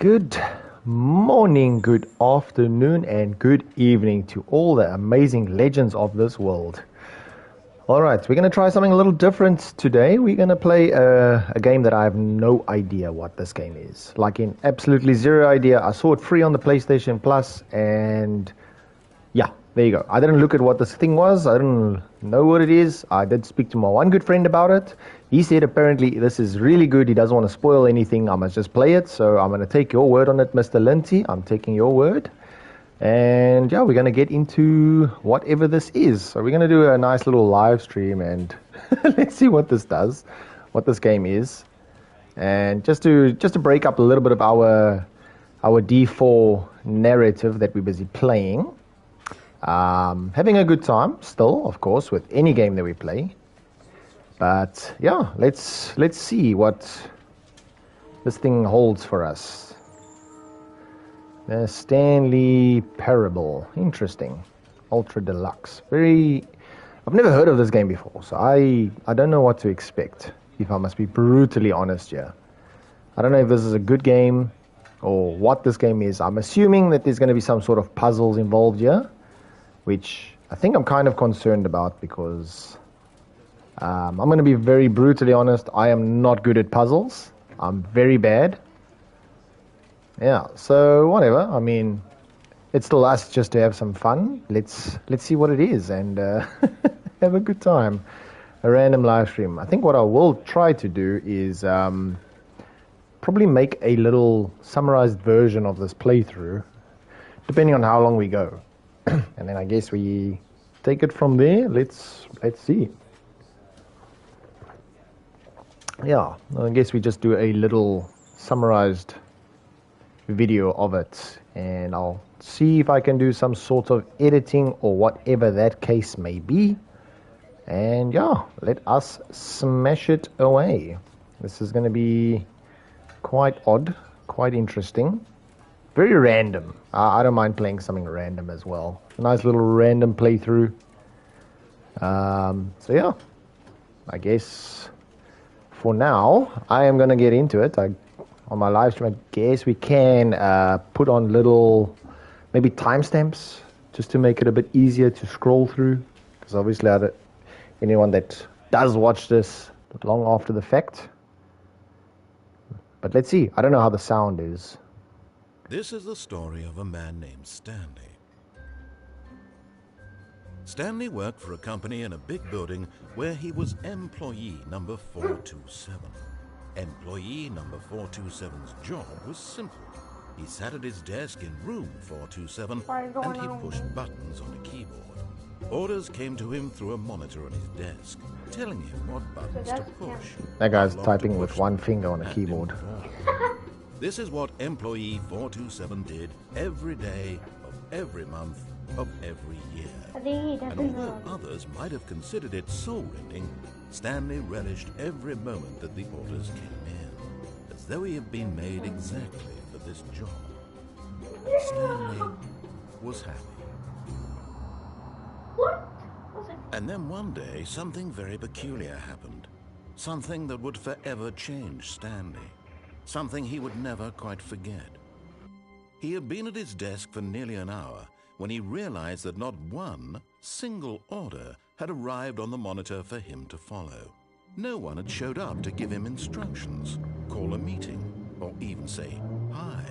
Good morning, good afternoon, and good evening to all the amazing legends of this world. Alright, we're going to try something a little different today. We're going to play a game that I have no idea what this game is. Like in absolutely zero idea. I saw it free on the PlayStation Plus and yeah, there you go. I didn't look at what this thing was. I didn't know what it is. I did speak to my one good friend about it. He said apparently this is really good. He doesn't want to spoil anything. I must just play it. So I'm going to take your word on it, Mr. Lindsay. I'm taking your word. And yeah, we're going to get into whatever this is. So we're going to do a nice little live stream and let's see what this does, what this game is. And just to break up a little bit of our D4 narrative that we're busy playing. Having a good time still, of course, with any game that we play. But yeah, let's see what this thing holds for us. The Stanley Parable, interesting. Ultra Deluxe, I've never heard of this game before, so I don't know what to expect. If I must be brutally honest here, I don't know if this is a good game or what this game is. I'm assuming that there's going to be some sort of puzzles involved here, which I think I'm kind of concerned about because I'm going to be very brutally honest. I am not good at puzzles. I'm very bad. Yeah, so whatever. I mean, it's still us just to have some fun. Let's see what it is and have a good time. A random live stream. I think what I will try to do is probably make a little summarized version of this playthrough, depending on how long we go. And then I guess we take it from there. Let's see. Yeah, I guess we just do a little summarized video of it, and I'll see if I can do some sort of editing or whatever that case may be. And yeah, let us smash it away. This is going to be quite odd, quite interesting. Very random. I don't mind playing something random as well. A nice little random playthrough. So yeah, I guess for now, I am going to get into it. On my live stream, I guess we can put on little, maybe timestamps, just to make it a bit easier to scroll through. Because obviously, anyone that does watch this long after the fact. But let's see. I don't know how the sound is. This is the story of a man named Stanley. Stanley worked for a company in a big building where he was employee number 427. Employee number 427's job was simple. He sat at his desk in room 427 and he pushed buttons on a keyboard. Orders came to him through a monitor on his desk, telling him what buttons to push. That guy's typing with one finger on a keyboard. This is what employee 427 did every day of every month of every year. And although others might have considered it soul-rending, Stanley relished every moment that the orders came in, as though he had been made exactly for this job. Stanley was happy. And then one day, something very peculiar happened. Something that would forever change Stanley. Something he would never quite forget. He had been at his desk for nearly an hour when he realized that not one single order had arrived on the monitor for him to follow. No one had showed up to give him instructions, call a meeting, or even say hi.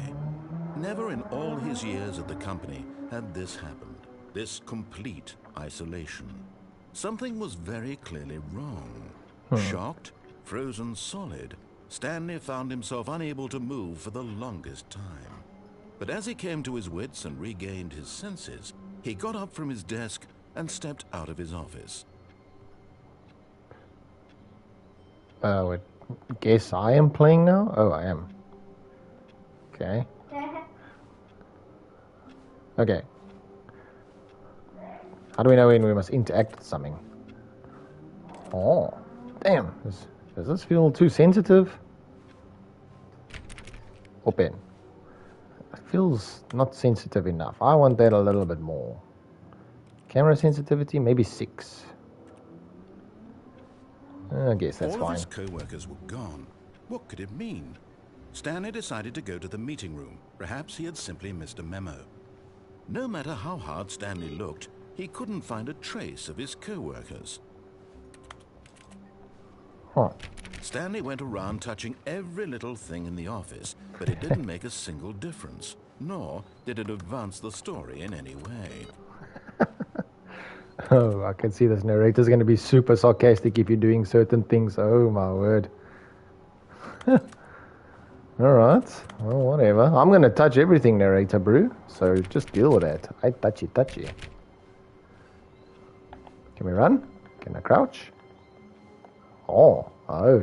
Never in all his years at the company had this happened, this complete isolation. Something was very clearly wrong. Shocked, frozen solid, Stanley found himself unable to move for the longest time. But as he came to his wits and regained his senses, he got up from his desk and stepped out of his office. I guess I am playing now? Oh, I am. Okay. Okay. How do we know when we must interact with something? Oh, damn. Does this feel too sensitive? Open. It feels not sensitive enough. I want that a little bit more. Camera sensitivity, maybe 6. I guess that's fine. All of his co-workers were gone. What could it mean? Stanley decided to go to the meeting room. Perhaps he had simply missed a memo. No matter how hard Stanley looked, he couldn't find a trace of his co-workers. Huh. Stanley went around touching every little thing in the office, but it didn't make a single difference, nor did it advance the story in any way. Oh, I can see this narrator's going to be super sarcastic if you're doing certain things. Oh, my word. Alright, well, whatever. I'm going to touch everything, narrator, bro. So just deal with that. I touchy. Can we run? Can I crouch? Oh,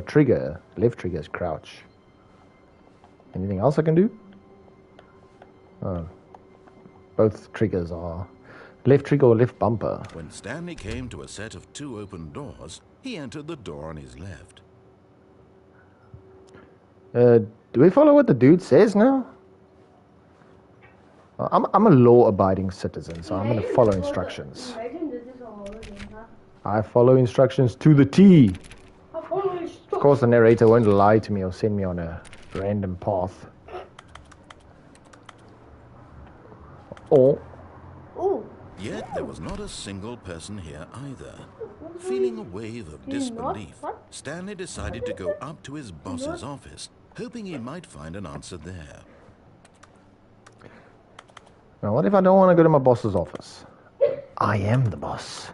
trigger. Left trigger is crouch. Anything else I can do? Oh, both triggers are left trigger or left bumper. When Stanley came to a set of 2 open doors, he entered the door on his left. Do we follow what the dude says now? I'm a law-abiding citizen, so I'm going to follow instructions. I follow instructions to the T. Of course, the narrator won't lie to me or send me on a random path. Oh. Yet there was not a single person here either. Feeling a wave of disbelief, Stanley decided to go up to his boss's office, hoping he might find an answer there. Now, what if I don't want to go to my boss's office? I am the boss.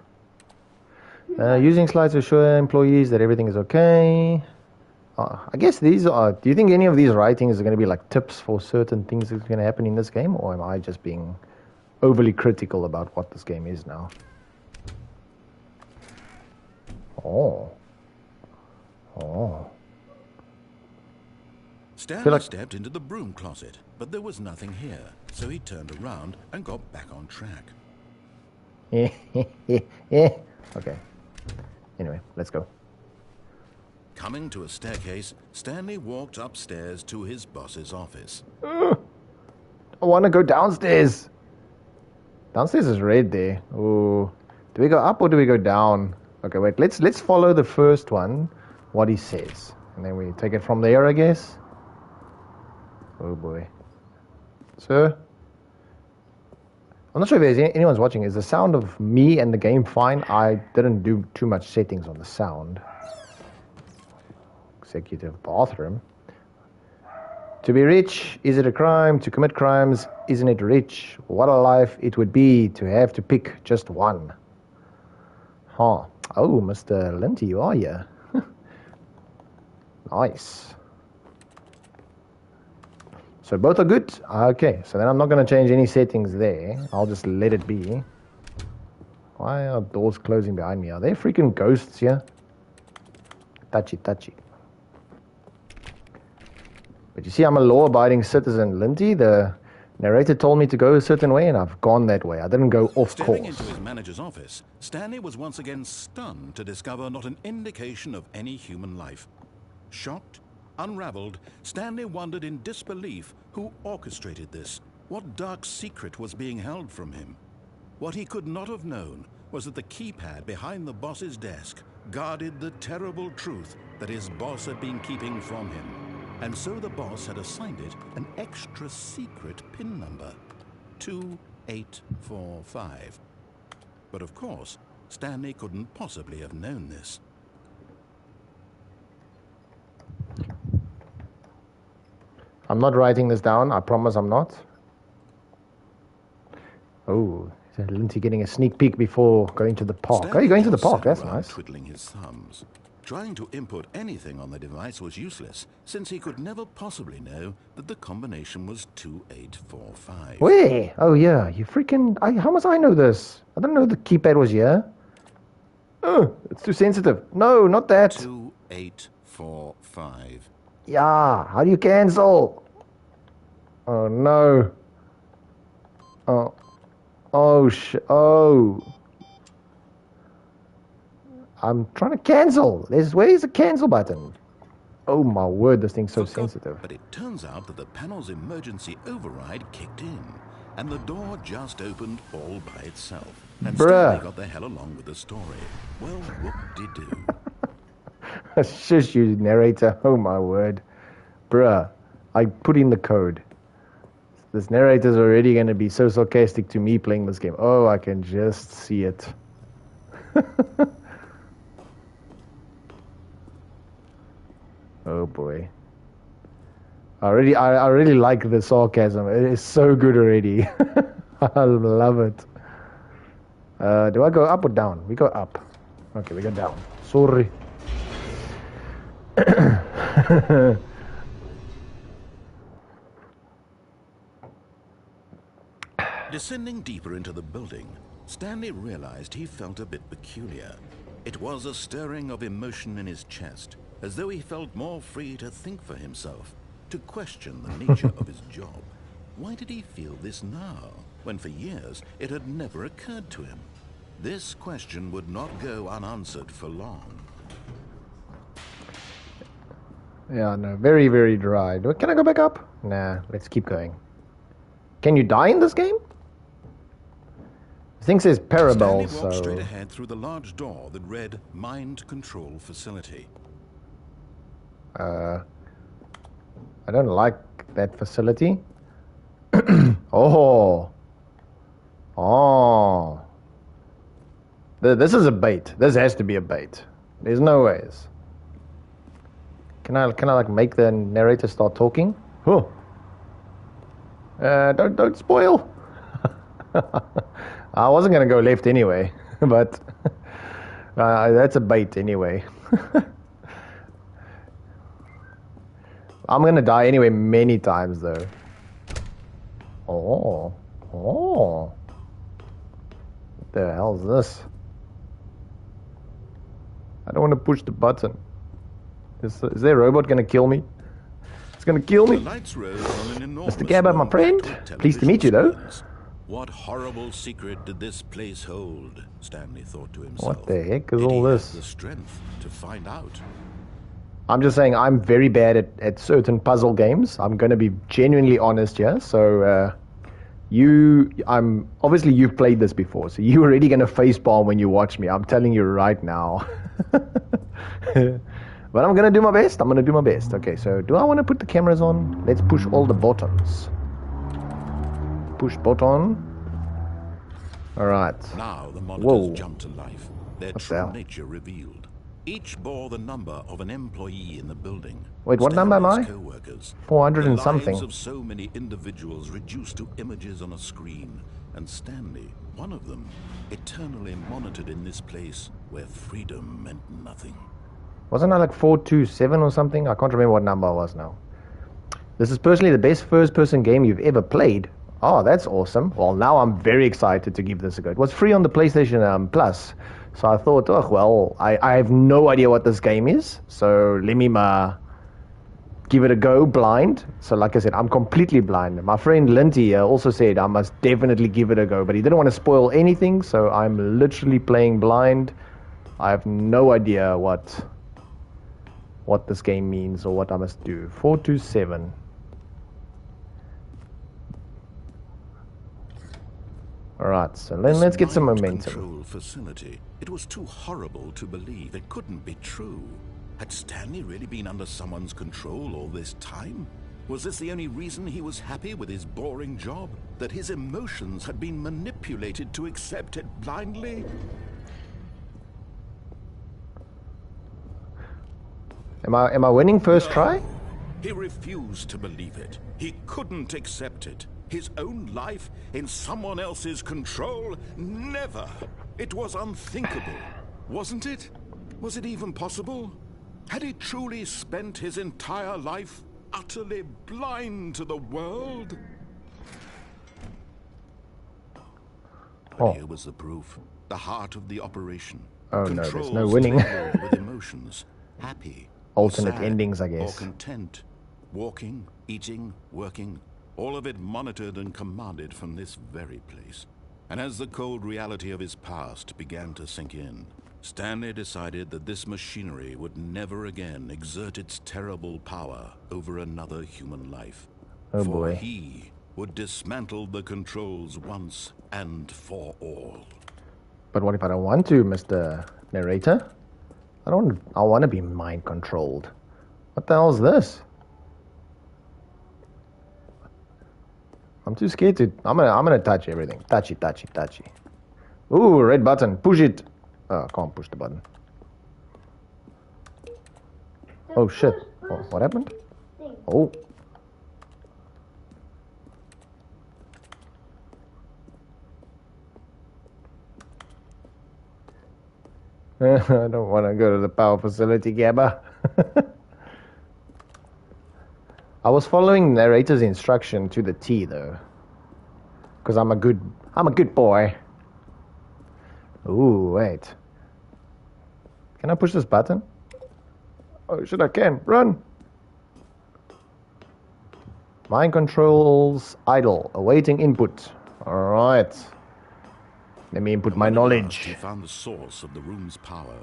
Using slides to assure employees that everything is okay. I guess these are... Do you think any of these writings are going to be like tips for certain things that's going to happen in this game? Or am I just being overly critical about what this game is now? Oh. Stanley stepped into the broom closet, but there was nothing here, so he turned around and got back on track. Okay. Anyway, let's go. Coming to a staircase, Stanley walked upstairs to his boss's office. I want to go downstairs. Downstairs is red there. Oh, do we go up or do we go down? Okay, wait. Let's follow the first one, what he says, and then we take it from there, I guess. Oh boy, sir. I'm not sure if anyone's watching. Is the sound of me and the game fine? I didn't do too much settings on the sound. Executive bathroom. To be rich, is it a crime? To commit crimes, isn't it rich? What a life it would be to have to pick just one. Huh. Oh, Mr. Linty, you are here. Nice. So both are good? Okay, so then I'm not going to change any settings there. I'll just let it be. Why are doors closing behind me? Are they freaking ghosts here? Touchy. But you see, I'm a law-abiding citizen, Linty. The narrator told me to go a certain way, and I've gone that way. I didn't go off course. Stepping into his manager's office, Stanley was once again stunned to discover not an indication of any human life. Shocked, unraveled, Stanley wondered in disbelief who orchestrated this. What dark secret was being held from him? What he could not have known was that the keypad behind the boss's desk guarded the terrible truth that his boss had been keeping from him. And so the boss had assigned it an extra secret PIN number, 2845. But of course, Stanley couldn't possibly have known this. I'm not writing this down. I promise I'm not. Oh, is Linty getting a sneak peek before going to the park? Stanley Oh, you're going to the park. That's sat around nice. twiddling his thumbs. Trying to input anything on the device was useless, since he could never possibly know that the combination was 2845. Where? Oh, yeah. You freaking... how must I know this? I didn't know the keypad was here. Oh, it's too sensitive. No, not that. 2845. Yeah, how do you cancel? Oh, no. Oh. Oh, I'm trying to cancel. Where's the cancel button? Oh, my word, this thing's so sensitive. But it turns out that the panel's emergency override kicked in, and the door just opened all by itself. And Stanley got the hell along with the story. Well, whoop-de-doo. Shush, you narrator. Oh, my word. Bruh. I put in the code. This narrator's already going to be so sarcastic to me playing this game. Oh, I can just see it. Oh boy. I really like the sarcasm. It is so good already. I love it. Do I go up or down? We go up. Okay, we go down. Sorry. Descending deeper into the building, Stanley realized he felt a bit peculiar. It was a stirring of emotion in his chest, as though he felt more free to think for himself, to question the nature of his job. Why did he feel this now, when for years it had never occurred to him? This question would not go unanswered for long. Yeah, no, very, very dry. Can I go back up? Nah, let's keep going. Can you die in this game? The thing says Parabel, Stanley walked so... straight ahead through the large door that read Mind Control Facility. I don't like that facility. Oh. Oh. This is a bait. This has to be a bait. There's no ways. Can I like make the narrator start talking? Huh. Don't spoil. I wasn't gonna go left anyway, but that's a bait anyway. I'm gonna die anyway many times though. Oh. What the hell is this? I don't want to push the button. Is there a robot gonna kill me? It's gonna kill me. The lights rose on an enormous Mr. Gabba, my friend. Pleased to meet you though. What horrible secret did this place hold? Stanley thought to himself. What the heck is Did all he this? have the strength to find out? I'm just saying I'm very bad at certain puzzle games. I'm going to be genuinely honest here. So obviously you've played this before, so you're already going to facepalm when you watch me. I'm telling you right now. But I'm going to do my best. I'm going to do my best. Okay, so do I want to put the cameras on? Let's push all the buttons. Push button. All right. Now the monitors Whoa. jumped to life, their What the true hell? nature revealed. Each bore the number of an employee in the building. Wait, what number am I? Stanley's co-workers. 400 and The something. lives of so many individuals reduced to images on a screen, and Stanley, one of them, eternally monitored in this place where freedom meant nothing. Wasn't I like 427 or something? I can't remember what number I was now. This is personally the best first-person game you've ever played. Oh, that's awesome. Well, now I'm very excited to give this a go. It was free on the PlayStation Plus. So I thought, oh, well, I have no idea what this game is. So let me give it a go blind. So like I said, I'm completely blind. My friend Linty also said I must definitely give it a go. But he didn't want to spoil anything. So I'm literally playing blind. I have no idea what this game means or what I must do. 427. Alright, so let's get some momentum. Control facility. It was too horrible to believe. It couldn't be true. Had Stanley really been under someone's control all this time? Was this the only reason he was happy with his boring job? That his emotions had been manipulated to accept it blindly? Am I winning first try? He refused to believe it. He couldn't accept it. His own life in someone else's control? Never. It was unthinkable, wasn't it? Was it even possible? Had he truly spent his entire life utterly blind to the world? But here was the proof. The heart of the operation. Oh no, there's Controls no winning. labeled with emotions. Happy. Alternate sad, endings, I or guess. content, walking, eating, working, all of it monitored and commanded from this very place. And as the cold reality of his past began to sink in, Stanley decided that this machinery would never again exert its terrible power over another human life. Oh For boy. he would dismantle the controls once and for all. But what if I don't want to, Mr. Narrator? I want to be mind controlled. What the hell is this? I'm too scared to. I'm gonna touch everything. Touchy, touchy, touchy. Ooh, red button. Push it. Oh, I can't push the button. Oh shit. Oh, what happened? Oh. I don't want to go to the power facility, Gabba. I was following narrator's instruction to the T though, because I'm a good boy. Ooh, wait. Can I push this button? Oh shit, I can. Run! Mind controls idle, awaiting input. Alright. Let me input my knowledge. He found the source of the room's power.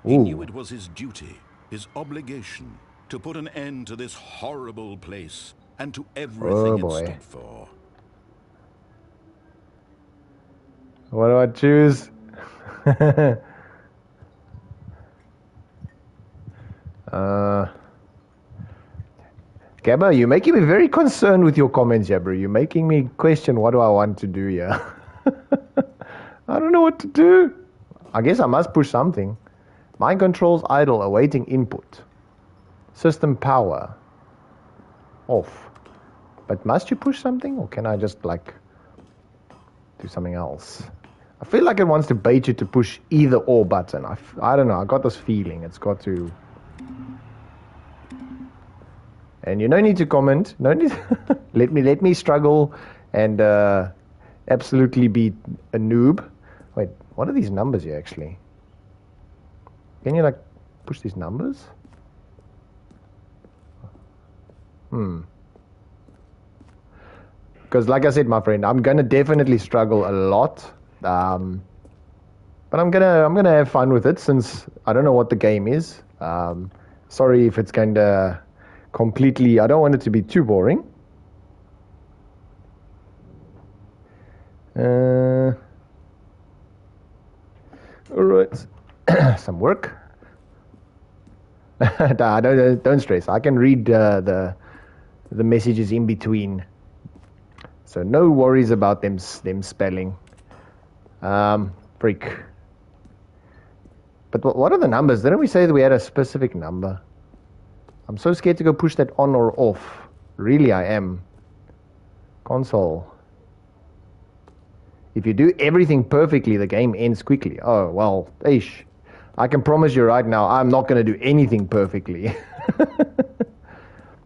Ooh. He knew it was his duty, his obligation, to put an end to this horrible place and to everything it stood for. What do I choose? Gabba, you're making me very concerned with your comments, Jabber. You're making me question what do I want to do here. I don't know what to do. I guess I must push something. Mind controls idle, awaiting input. System power off. But must you push something, or can I just like do something else? I feel like it wants to bait you to push either or button. I don't know. I got this feeling it's got to. And you no need to comment. No need. let me struggle and absolutely be a noob. Wait, what are these numbers here actually? Can you like push these numbers? Because like I said, my friend, I'm gonna definitely struggle a lot. But I'm gonna have fun with it since I don't know what the game is. Sorry if it's going to completely. I don't want it to be too boring. All right, some work. Don't stress. I can read the messages in between, so no worries about them spelling. Freak. But what are the numbers? Didn't we say that we had a specific number? I'm so scared to go push that on or off. Really, I am. Console. If you do everything perfectly, the game ends quickly. Oh, well, ish. I can promise you right now, I'm not going to do anything perfectly.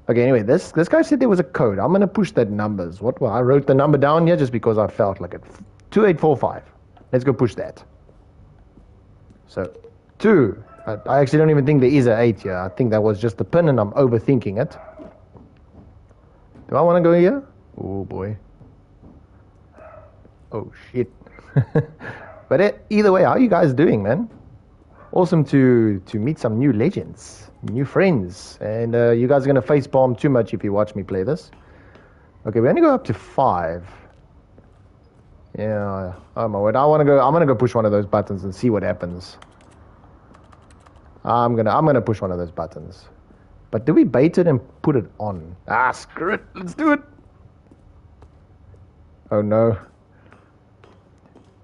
Okay, anyway, this guy said there was a code. I'm going to push that numbers. Well, I wrote the number down here just because I felt like it. 2845. Let's go push that. So, 2. I actually don't even think there is an 8 here. I think that was just the pin and I'm overthinking it. Do I want to go here? Oh, boy. Oh, shit. But either way, how are you guys doing, man? Awesome to meet some new legends, new friends. And you guys are going to facepalm too much if you watch me play this. Okay, we only go up to 5. Yeah, oh my word. I'm gonna go push one of those buttons and see what happens. I'm gonna push one of those buttons. But do we bait it and put it on? Ah, screw it. Let's do it. Oh no.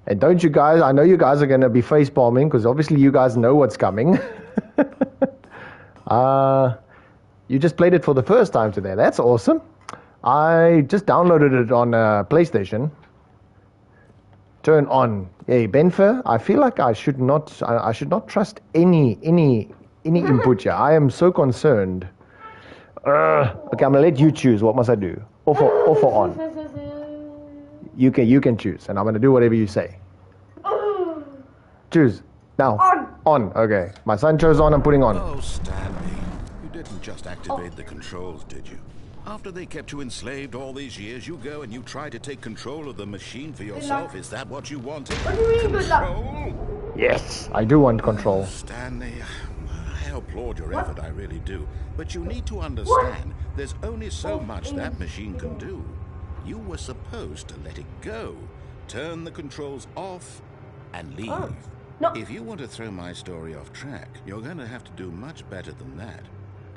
And don't you guys, I know you guys are gonna be facepalming because obviously you guys know what's coming. You just played it for the first time today. That's awesome. I just downloaded it on PlayStation. Turn on. Hey, Benfer, I feel like I should not trust any input here. I am so concerned. Okay, I'm gonna let you choose. What must I do? Off or on? You can choose, and I'm gonna do whatever you say. Choose now. On. Okay. My son chose on. I'm putting on. Oh, Stanley, you didn't just activate the controls, did you? After they kept you enslaved all these years, you go and you try to take control of the machine for yourself. Is that what you wanted? What do you mean, Control? Yes, I do want control. Stanley, I applaud your effort, I really do. But you need to understand, there's only so much that machine can do. You were supposed to let it go, turn the controls off, and leave. No. If you want to throw my story off track, you're going to have to do much better than that.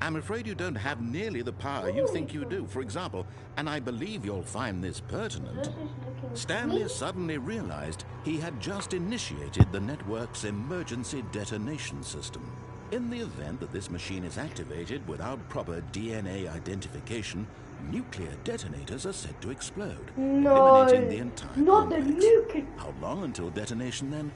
I'm afraid you don't have nearly the power you think you do. For example, and I believe you'll find this pertinent, Stanley suddenly realized he had just initiated the network's emergency detonation system. In the event that this machine is activated without proper DNA identification, nuclear detonators are said to explode, eliminating the entire complex. How long until detonation then?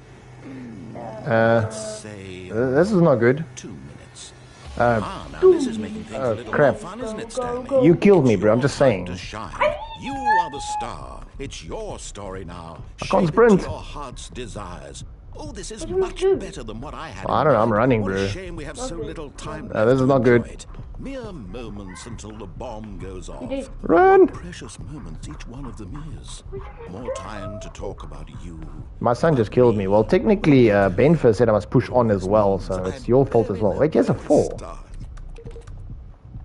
Let's say this is not good. 2 minutes. Now this is making things a little crap. more fun, isn't it, Stanley? You killed me, It's bro. I'm your just time saying. to shine. You are the star. It's your story now. I can't Shape it sprint. to your heart's desires. Oh, this is much better than what I had. I don't know. I'm running, What bro. a shame we have so little time left this is to not enjoy good. it. Mere moments until the bomb goes off. Run! Precious moments each one of them is. More time to talk about you. My son just killed me. Well, technically, Ben first said I must push on as well, so it's your fault as well. Wait, here's a 4.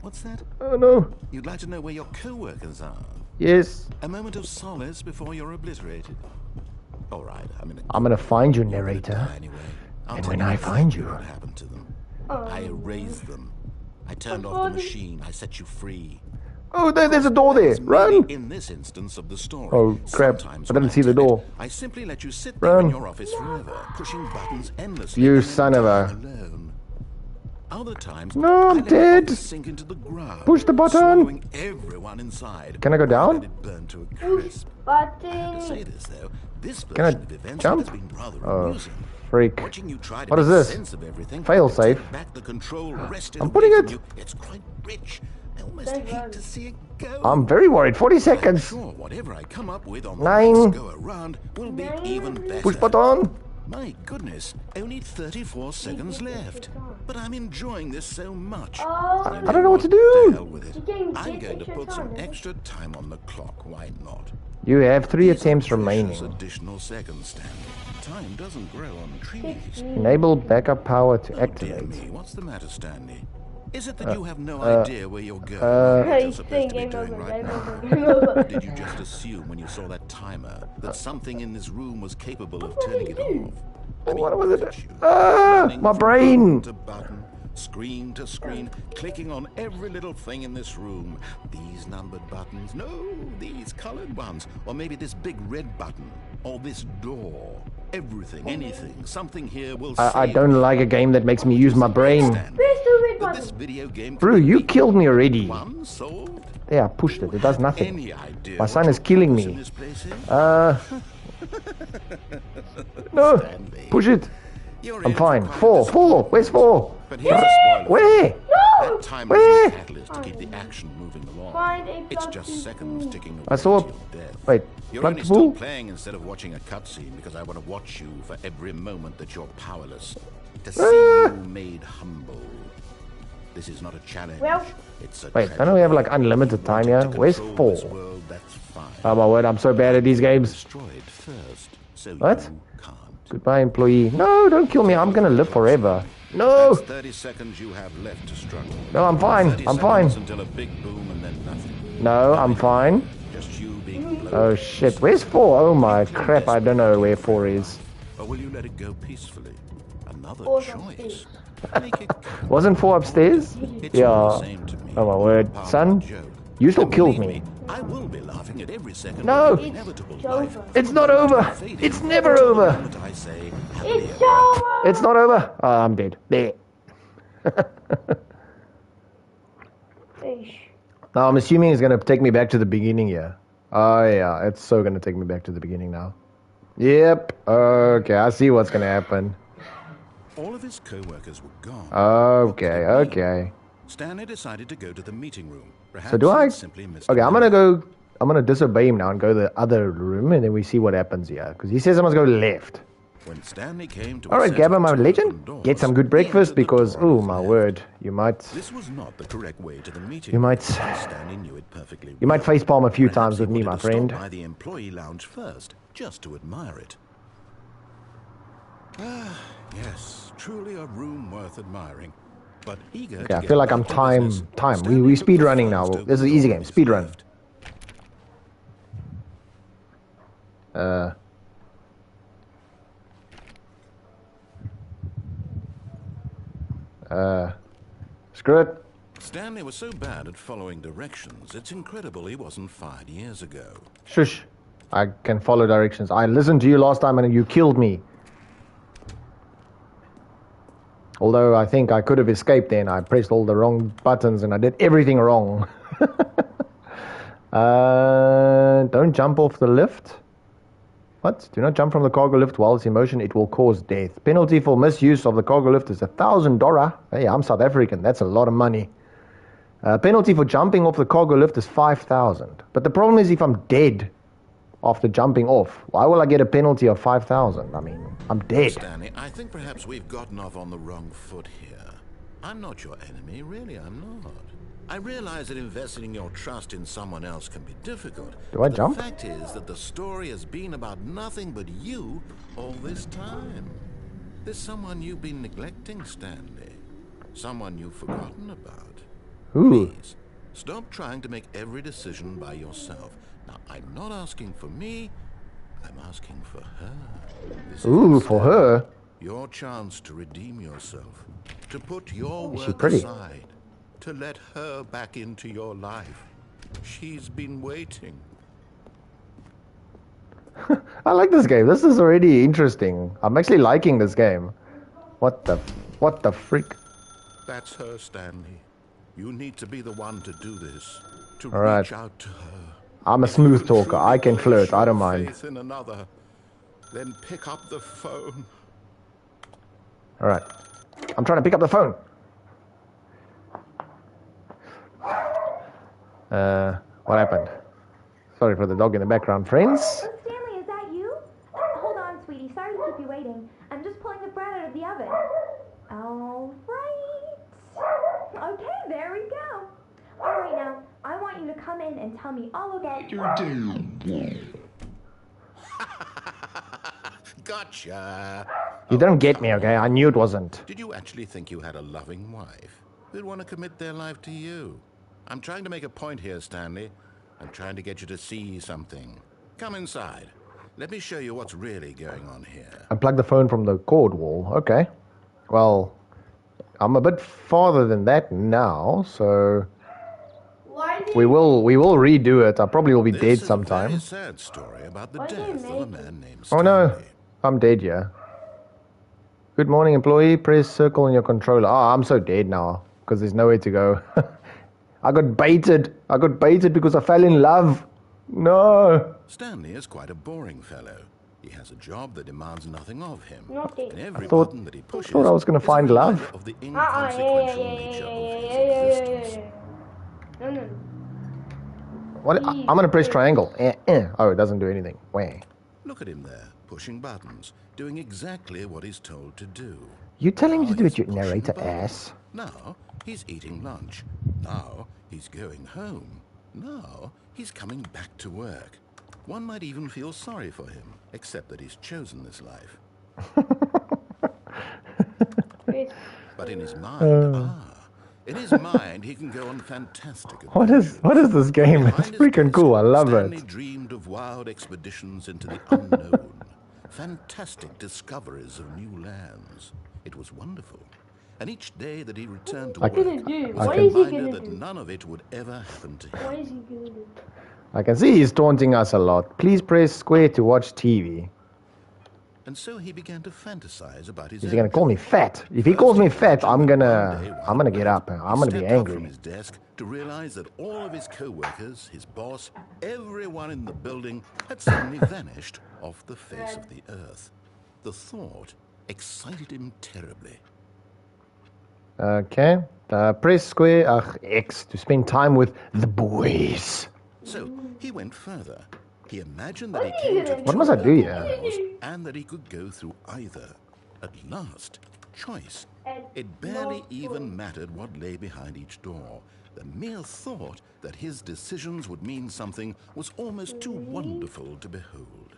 What's that? Oh, no. You'd like to know where your co-workers are? Yes. A moment of solace before you're obliterated. All right, I'm gonna find you, You're gonna narrator. die anyway. I'll And tell when you I find exactly you- what happened to them. I erased them. I turned off the machine. I set you free. Oh, there's a door there. It's merely Run! in this instance of the story. Oh, crap. Sometimes I didn't when see the tell it, door. I simply let you sit there Run. in your office forever, pushing buttons endlessly. You and then son of a- dying alone. Other times, No, I I'm let dead. the office sink into the ground, Push the button. swallowing everyone inside. Can I go down? Let it burn to a crisp. To say this though, this Can I version of events jump? has been rather Oh, amusing. freak. Watching you try to What is make this? sense of everything, Fail take safe. back the control wrested I'm away putting from it. you. It's quite rich. I almost hate to see it go. I'm very worried. 40 seconds. Sure, whatever I come up with on the 9. next go around will be even better. Push button. My goodness, only 34 seconds left. But I'm enjoying this so much. I don't know what to do. To hell with it. I'm going to put some extra time on the clock. Why not? You have 3 These are attempts precious remaining. additional seconds, Stanley. Time doesn't grow on trees. Enable backup power to Dear activate. me, what's the matter, Stanley? Is it that you have no idea where you're going? or what you're supposed to be doing right now? Or did you just assume when you saw that timer that something in this room was capable of turning it off? What was look it? at you, Ah, running my from brain. button to button, screen to screen, clicking on every little thing in this room. These numbered buttons, no, these colored ones, or maybe this big red button, or this door. Everything, anything, something here will I save don't like a game that makes me use my brain. Stanley. That this video game Bro, can you be killed me already. one solved. There, I pushed it. It does nothing. Any idea My what son your is killing purpose me. in this place is? No, Stanley, push it. you're I'm in fine. for quite a 4. disappointment. Where's 4? But here's a spoiler. Where? That timer Where? is a catalyst to keep the action moving along. It's just seconds ticking away I saw. to your death. Wait, You're plug only the still pool? playing instead of watching a cutscene because I want to watch you for every moment that you're powerless. To see you made humble. This is not a challenge. It's a Wait, I know we have like unlimited time here. Where's 4? World, that's fine. Oh my word, I'm so bad at these games. Destroy it first, so What? you can't. Goodbye, employee. No, don't kill me. I'm gonna live forever. No, That's 30 seconds you have left to struggle. no, I'm fine. 30 I'm fine. seconds until a big boom and then nothing. No, I'm fine. Just you being blown. Oh shit, where's 4? Oh my crap, I don't know where 4 is. Or will you let it go peacefully? Another choice. Make it count. Wasn't 4 upstairs? It's all the Yeah. same to me. Oh my word. Part of Son, the joke. you still And killed believe me. I will be laughing at every second No. of the inevitable life. It's not over. It's never over. But I say, happily It's ever after. over! It's not over. Oh, I'm dead. There. Fish. Now, I'm assuming it's gonna take me back to the beginning here. Oh yeah, it's so gonna take me back to the beginning now. Yep. Okay, I see what's gonna happen. All of his co-workers were gone. Okay, okay. Stanley decided to go to the meeting room. Perhaps So do I? he'd simply missed Okay, a I'm gonna memo. go. I'm gonna disobey him now and go to the other room, and then we see what happens here. Because he says I must go left. When Stanley came to All right, a set Gabba, of my two legend. open doors, Get some good he breakfast entered the because, door on oh his my left. word, you might, This was not the correct way to the meeting. You might- room, and Stanley knew it perfectly. you might well. facepalm a few Perhaps times he with me, wanted my to stop friend. by the employee lounge first, just to admire it. Ah, yes, truly a room worth admiring. But eager Okay, to I get feel like back I'm to time. business, We Stanley took speed the running now. first open This is an door easy on game. his Speed run. left. Screw it. Stanley was so bad at following directions, it's incredible he wasn't fired years ago. Shush. I can follow directions. I listened to you last time and you killed me. Although I think I could have escaped then. I pressed all the wrong buttons and I did everything wrong. Don't jump off the lift. What? Do not jump from the cargo lift while it's in motion. It will cause death. Penalty for misuse of the cargo lift is $1,000. Hey, I'm South African. That's a lot of money. Penalty for jumping off the cargo lift is $5,000. But the problem is if I'm dead after jumping off, why will I get a penalty of $5,000? I mean, I'm dead. Stanley, I think perhaps we've gotten off on the wrong foot here. I'm not your enemy, really, I'm not. I realize that investing your trust in someone else can be difficult. Do I jump? The fact is that the story has been about nothing but you all this time. There's someone you've been neglecting, Stanley. Someone you've forgotten about. Ooh. Please, stop trying to make every decision by yourself. Now, I'm not asking for me, I'm asking for her. Ooh, for her? Your chance to redeem yourself, to put your Is she work pretty? aside, to let her back into your life. She's been waiting. I like this game. This is already interesting. I'm actually liking this game. What the freak? That's her, Stanley. You need to be the one to do this, to All right. reach out to her. I'm a smooth talker. I can flirt. I don't mind. Faith in another, then pick up the phone. All right. I'm trying to pick up the phone. What happened? Sorry for the dog in the background, friends. Oh, Stanley, is that you? Hold on, sweetie. Sorry to keep you waiting. I'm just pulling the bread out of the oven. All right. Okay, there we go. All right, now, I want you to come in and tell me all about your day. Gotcha. You don't get me, okay? I knew it wasn't. Did you actually think you had a loving wife who'd want to commit their life to you? I'm trying to make a point here, Stanley. I'm trying to get you to see something. Come inside. Let me show you what's really going on here. Unplug the phone from the cord wall. Okay. Well, I'm a bit farther than that now, so we will redo it. I probably will be dead This is sometime. a very sad story about the death of a man named Oh Stanley. no, I'm dead, yeah. Good morning, employee. Press circle on your controller. Oh, I'm so dead now because there's nowhere to go. I got baited. I got baited because I fell in love. No. Stanley is quite a boring fellow. He has a job that demands nothing of him. Not dead. And every thought- button that he pushes thought I was gonna is a find love. reminder of the inconsequential nature of his existence. No. What? I'm gonna press triangle. Oh, it doesn't do anything. Wah. Look at him there, pushing buttons, doing exactly what he's told to do. You telling me Now to do it, he's you pushing narrator buttons. ass? Now he's eating lunch. Now he's going home. Now he's coming back to work. One might even feel sorry for him, except that he's chosen this life. But in his mind, in his mind, he can go on fantastic adventures. What is this game? It's Behind his freaking desk, cool. I love Stanley it. dreamed of wild expeditions into the unknown, fantastic discoveries of new lands. It was wonderful. And each day that he returned to work What is he gonna do? was What a is he reminder gonna that do? none of it would ever happen to him. What is he gonna do? I can see he's taunting us a lot. Please press square to watch TV. And so he began to fantasize about his Is he gonna call me fat? If he calls me fat, I'm gonna get up. I'm gonna be He stepped up from angry. his desk to realize that all of his co-workers, his boss, everyone in the building had suddenly vanished off the face of the earth. The thought excited him terribly. Okay. Press square, X to spend time with the boys. So he went further. He imagined that he came to What must I do here? doors and that he could go through either. At last, choice. It barely even mattered what lay behind each door. The mere thought that his decisions would mean something was almost too wonderful to behold.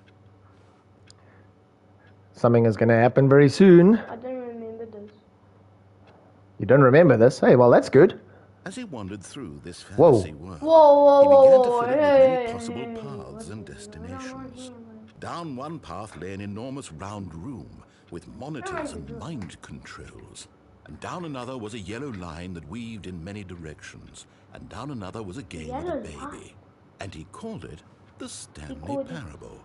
Something is gonna happen very soon. I don't remember this. You don't remember this? Hey, well, that's good. As he wandered through this Whoa. fantasy world, Whoa, he began to whoa, fill it with hey, many hey, possible hey, paths and destinations. Down one path lay an enormous round room with monitors and mind controls. And down another was a yellow line that weaved in many directions. And down another was a game with a Yellow baby. line? And he called it the Stanley Parable.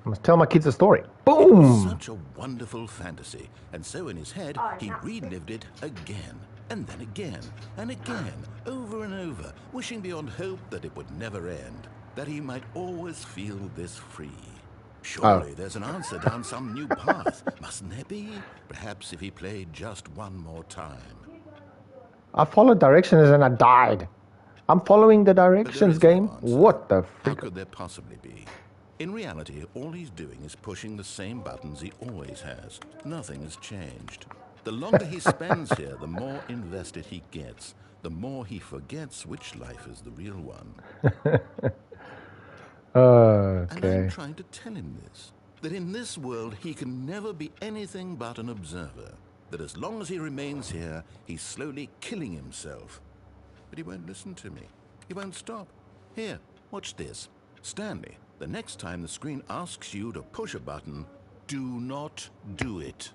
I must tell my kids a story. It Boom! was such a wonderful fantasy. And so in his head, he no. relived it again. And then again. And again. Over and over. Wishing beyond hope that it would never end. That he might always feel this free. Surely there's an answer down some new path, mustn't there be? Perhaps if he played just one more time. I followed directions and I died. I'm following the directions game. What the How frick? could there possibly be? In reality, all he's doing is pushing the same buttons he always has. Nothing has changed. The longer he spends here, the more invested he gets. The more he forgets which life is the real one. And I'm trying to tell him this. That in this world, he can never be anything but an observer. That as long as he remains here, he's slowly killing himself. But he won't listen to me. He won't stop. Here, watch this. Stanley, the next time the screen asks you to push a button, do not do it.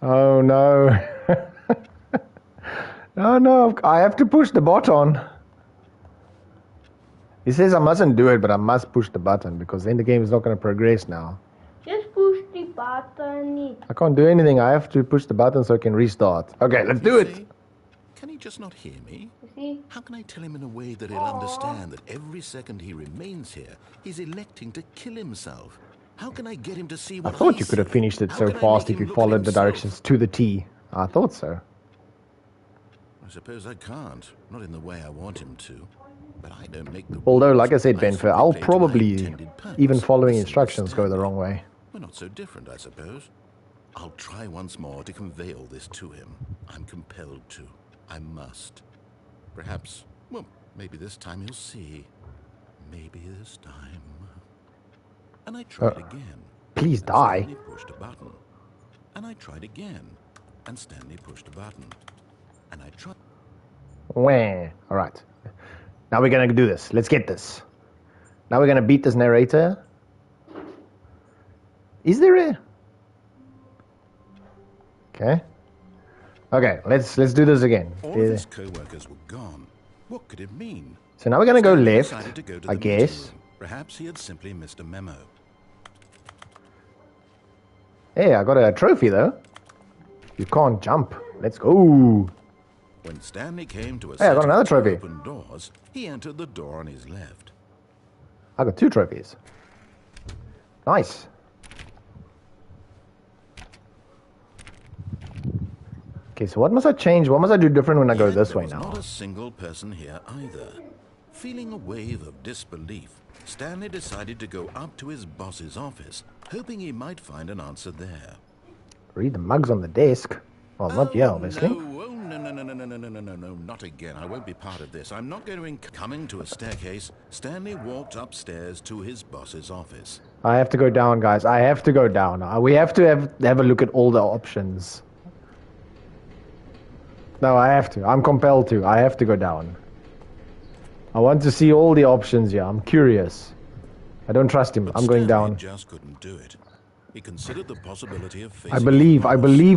Oh no. Oh no, I have to push the button. He says I mustn't do it, but I must push the button because then the game is not going to progress now. Just push the button. I can't do anything. I have to push the button so I can restart. Okay, let's do it. Can he just not hear me? You see? How can I tell him in a way that he'll understand that every second he remains here, he's electing to kill himself? How can I get him to see I what thought you could have see? finished it How so can I fast make if him you look at followed the himself? directions to the T. I thought so. I suppose I can't. Not in the way I want him to. But I don't make the Although, rules. like I said, simply Benfer, I'll play to my probably, intended purpose. even following Misunderstand instructions, go the me. wrong way. We're not so different, I suppose. I'll try once more to convey all this to him. I'm compelled to. I must. Perhaps, well, maybe this time he'll see. Maybe this time. And I tried again. Please And die. Stanley pushed a button. And I tried again. And Stanley pushed a button. And I tried. Wah. All right. Now we're going to do this. Let's get this. Now we're going to beat this narrator. Is there a... Okay. Okay, let's do this again. All of his co-workers were gone. What could it mean? So now we're going to go Stanley left, decided to go to I the meeting guess. room. Perhaps he had simply missed a memo. Hey, I got a trophy though. You can't jump. Let's go. When Stanley came to a Hey, I got set another of trophy. open doors, he entered the door on his left. I got 2 trophies. Nice. Okay, so what must I change? What must I do different when I go Yet this there way was now? not a single person here either. Feeling a wave of disbelief, Stanley decided to go up to his boss's office, hoping he might find an answer there. Read the mugs on the desk. Well, not yet, obviously. No, not again. I won't be part of this. I'm not going to... Coming to a staircase, Stanley walked upstairs to his boss's office. I have to go down, guys. I have to go down. We have to have a look at all the options. No, I have to. I'm compelled to. I have to go down. I want to see all the options here. I'm curious. I don't trust him. But I'm going Stanley down. just couldn't do it. He considered the possibility of facing I believe his boss,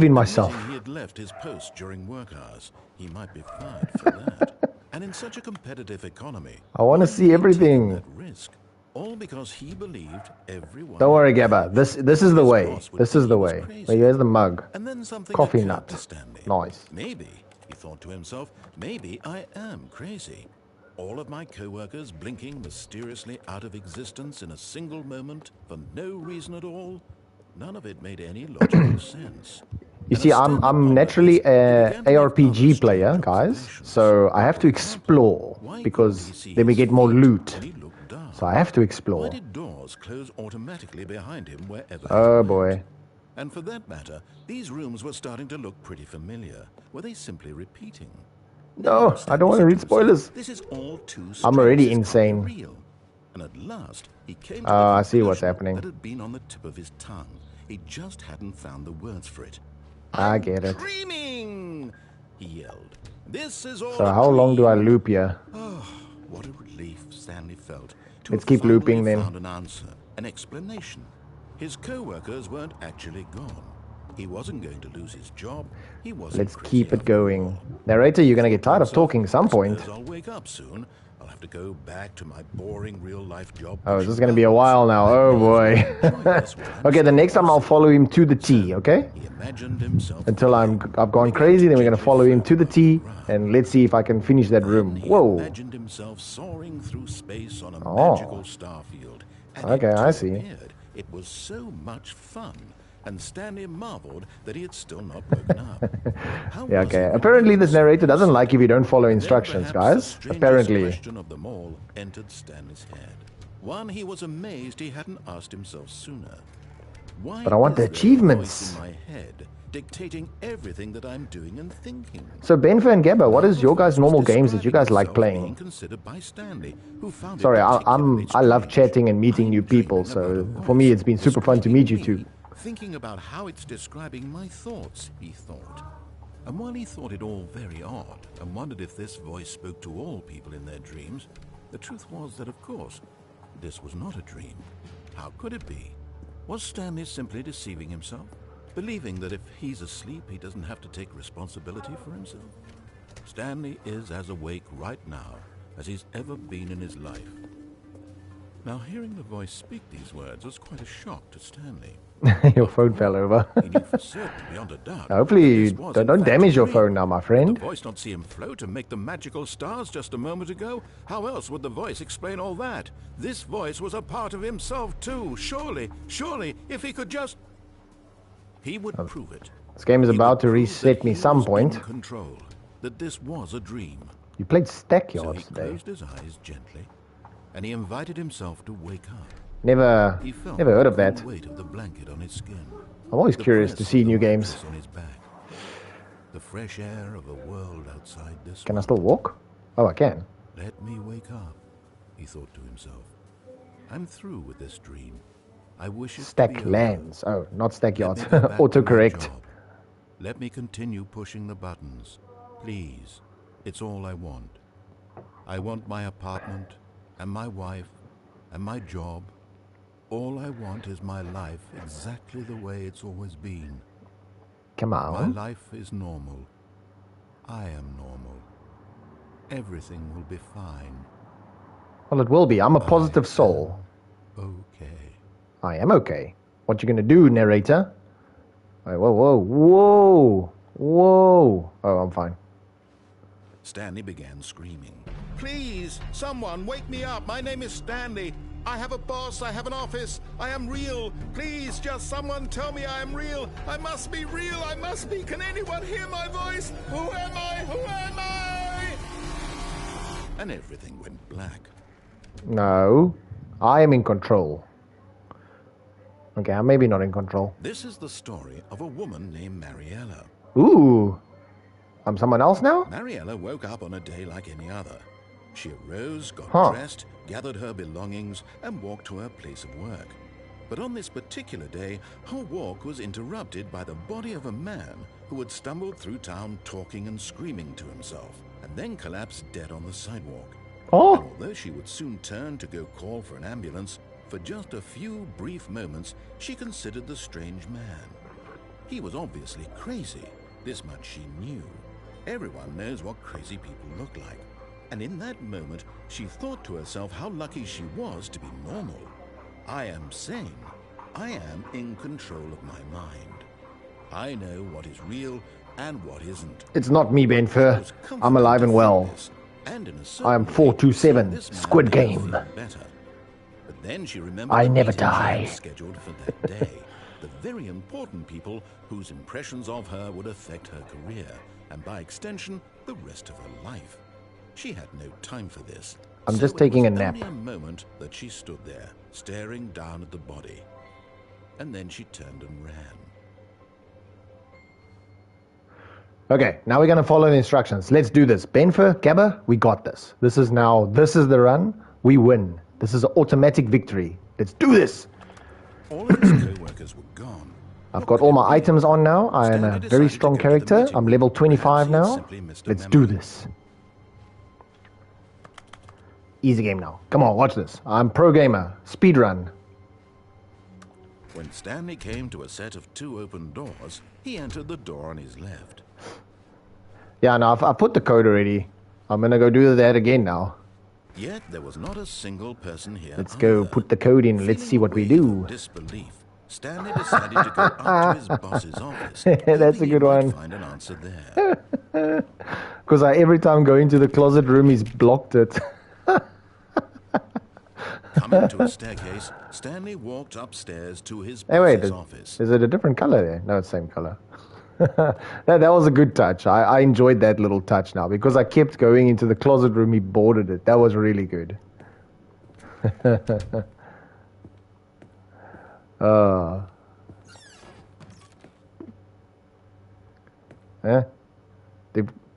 in admitting myself. He had left his post during work hours. He might be fired for that. And in such a competitive economy, I want to why see would he take everything. that risk? All because he believed everyone. Don't worry, Gabba. This is the His way. boss would This is think the he was way. crazy. Here's the mug. And then something Coffee occurred nut. to Stanley. Nice. Maybe, he thought to himself, maybe I am crazy. All of my co-workers blinking mysteriously out of existence in a single moment for no reason at all. None of it made any logical sense. You And see, as Stanley I'm pondered naturally this, he began to make other ARPG player, strange guys. observations. So I have to For example, explore why couldn't because he see then we his get more feet loot. when he looked down? So I have to Why explore. did doors close automatically behind him wherever Oh he went? boy. And for that matter, these rooms were starting to look pretty familiar. Were they simply repeating? No, I don't want to read spoilers. This is all too I'm already strange. This can't be insane. real. And at last, he came to Oh, the I see what's conclusion happening. that had been on the tip of his tongue. He just hadn't found the words for it. I get it. Dreaming! He yelled. This is all So a how long do I dream. loop here? Oh, what a relief Stanley felt. To Let's have keep finally looping then. found an answer, an explanation. His co-workers weren't actually gone. He wasn't going to lose his job. He wasn't Let's crazy keep it after all. going. Narrator, you're going to get tired of talking at some I point. suppose I'll wake up soon. I'll have to go back to my boring real-life job. Oh, this is going to be a while now. Oh, boy. Okay, the next time I'll follow him to the T, okay? He imagined himself Until I've gone crazy, then we're going to follow him to the T, and let's see if I can finish that room. He Whoa. imagined himself soaring through space on a Oh. magical starfield. And Okay, it I see. disappeared. It was so much fun. And Stanley marveled that he had still not woken up. How Yeah, was okay. it Apparently that this he narrator was doesn't so like if you don't follow Then instructions, perhaps the guys. strangest Apparently. question of them all entered Stanley's head. One he was amazed he hadn't asked himself sooner. Why But I want is the there a achievements. voice in my head dictating everything that I'm doing and thinking? So, Benfer and Gabba, what is your guys' Was normal games that you guys like describing playing? himself being considered by Stanley, who found it Sorry, particularly I love strange. chatting and meeting new I'm people, dreaming so about a for me voice it's been super fun to meet you describing two. me, thinking about how it's describing my thoughts, he thought. And while he thought it all very odd and wondered if this voice spoke to all people in their dreams, the truth was that, of course, this was not a dream. How could it be? Was Stanley simply deceiving himself, believing that if he's asleep, he doesn't have to take responsibility for himself? Stanley is as awake right now as he's ever been in his life. Now, hearing the voice speak these words was quite a shock to Stanley. Your phone fell over. He knew for certain, beyond a doubt. Hopefully that you this was, don't in fact, damage a your dream. phone now, my Did friend. the voice not see him float and make the magical stars just a moment ago? How else would the voice explain all that? This voice was a part of himself too. Surely, if he could just... He would prove it. This game is He about would to prove reset that me he some was point. in control, that this was a dream. You played So he Stackyards today. closed his eyes gently, and he invited himself to wake up. Never He felt heard of the that. cool weight of the blanket on his skin. I'm always The curious press to of see the new games. mattress on his back. The fresh air of a world outside this Can I one. still walk? Oh, I can. Let me wake up, he thought to himself. I'm through with this dream. I wish it to be Stack over. lands. Oh, not Stackyards. Let me go back to my Autocorrect. job. Let me continue pushing the buttons. Please. It's all I want. I want my apartment, and my wife, and my job. All I want is my life exactly the way it's always been. Come My on. life is normal. I am normal. Everything will be fine. Well, it will be. I'm a positive soul. Okay. I am okay. What you gonna do, narrator? Wait, whoa. Oh, I'm fine. Stanley began screaming. Please, someone, wake me up. My name is Stanley. I have a boss. I have an office. I am real. Please, just someone tell me I am real. I must be real. I must be. Can anyone hear my voice? Who am I? Who am I? And everything went black. No, I am in control. Okay, I'm maybe not in control. This is the story of a woman named Mariella. Ooh, I'm someone else now? Mariella woke up on a day like any other. She arose, got Huh. dressed, gathered her belongings, and walked to her place of work. But on this particular day, her walk was interrupted by the body of a man who had stumbled through town talking and screaming to himself, and then collapsed dead on the sidewalk. And Oh, although she would soon turn to go call for an ambulance, for just a few brief moments she considered the strange man. He was obviously crazy. This much she knew. Everyone knows what crazy people look like. And in that moment, she thought to herself how lucky she was to be normal. I am sane. I am in control of my mind. I know what is real and what isn't. it's not me, Benfer. I'm alive and well. And in a I am certain way, 427, this man Squid made her Game. feel better. But then she remembered I the never meeting she had die. scheduled for that day. The very important people whose impressions of her would affect her career, and by extension, the rest of her life. She had no time for this. I'm So just it taking was a nap. only a moment that she stood there, staring down at the body. And then she turned and ran. Okay, now we're gonna follow the instructions. Let's do this. Benfer, Gabba, we got this. This is the run. We win. This is an automatic victory. Let's do this. All of his co-workers were gone. I've What got could all it my be? items on now. I am a Stanley very decided strong to go to the character. meeting. I'm level 25 Perhaps he had now. simply missed a Let's do memo. this. Easy game now. Come on, watch this. I'm pro gamer. Speed run. When Stanley came to a set of 2 open doors, he entered the door on his left. Yeah, no, I put the code already. I'm gonna go do that again now. Yet there was not a single person here. Let's go put the code in. Let's see what we do. Disbelief. Stanley decided to go up to his boss's office. That's a good one. Find an answer there. Because I every time go into the closet room, he's blocked it. Coming to a staircase, Stanley walked upstairs to his Hey, wait, boss's office. is it a different color there? No, it's the same color. that was a good touch. I enjoyed that little touch now because I kept going into the closet room. He boarded it. That was really good.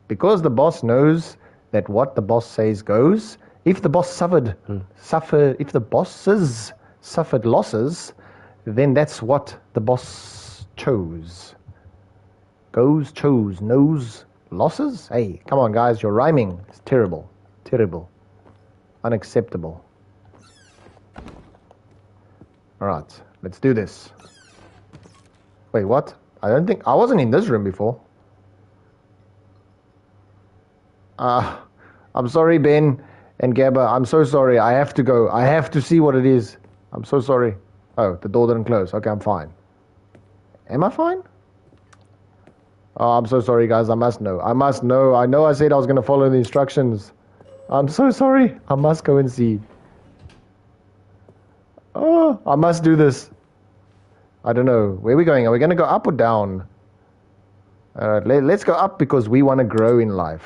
Because the boss knows that what the boss says goes. If the boss if the bosses suffered losses, then that's what the boss chose. Goes, chose, knows, losses? Hey, come on, guys, you're rhyming. It's terrible. Terrible. Unacceptable. Alright, let's do this. Wait, what? I wasn't in this room before. I'm sorry, Ben and Gabba. I'm so sorry. I have to go. I have to see what it is. I'm so sorry. Oh, the door didn't close. Okay, I'm fine. Am I fine? Oh, I'm so sorry, guys. I must know. I must know. I know I said I was going to follow the instructions. I'm so sorry. I must go and see. Oh, I must do this. I don't know. Where are we going? Are we going to go up or down? Let's go up because we want to grow in life.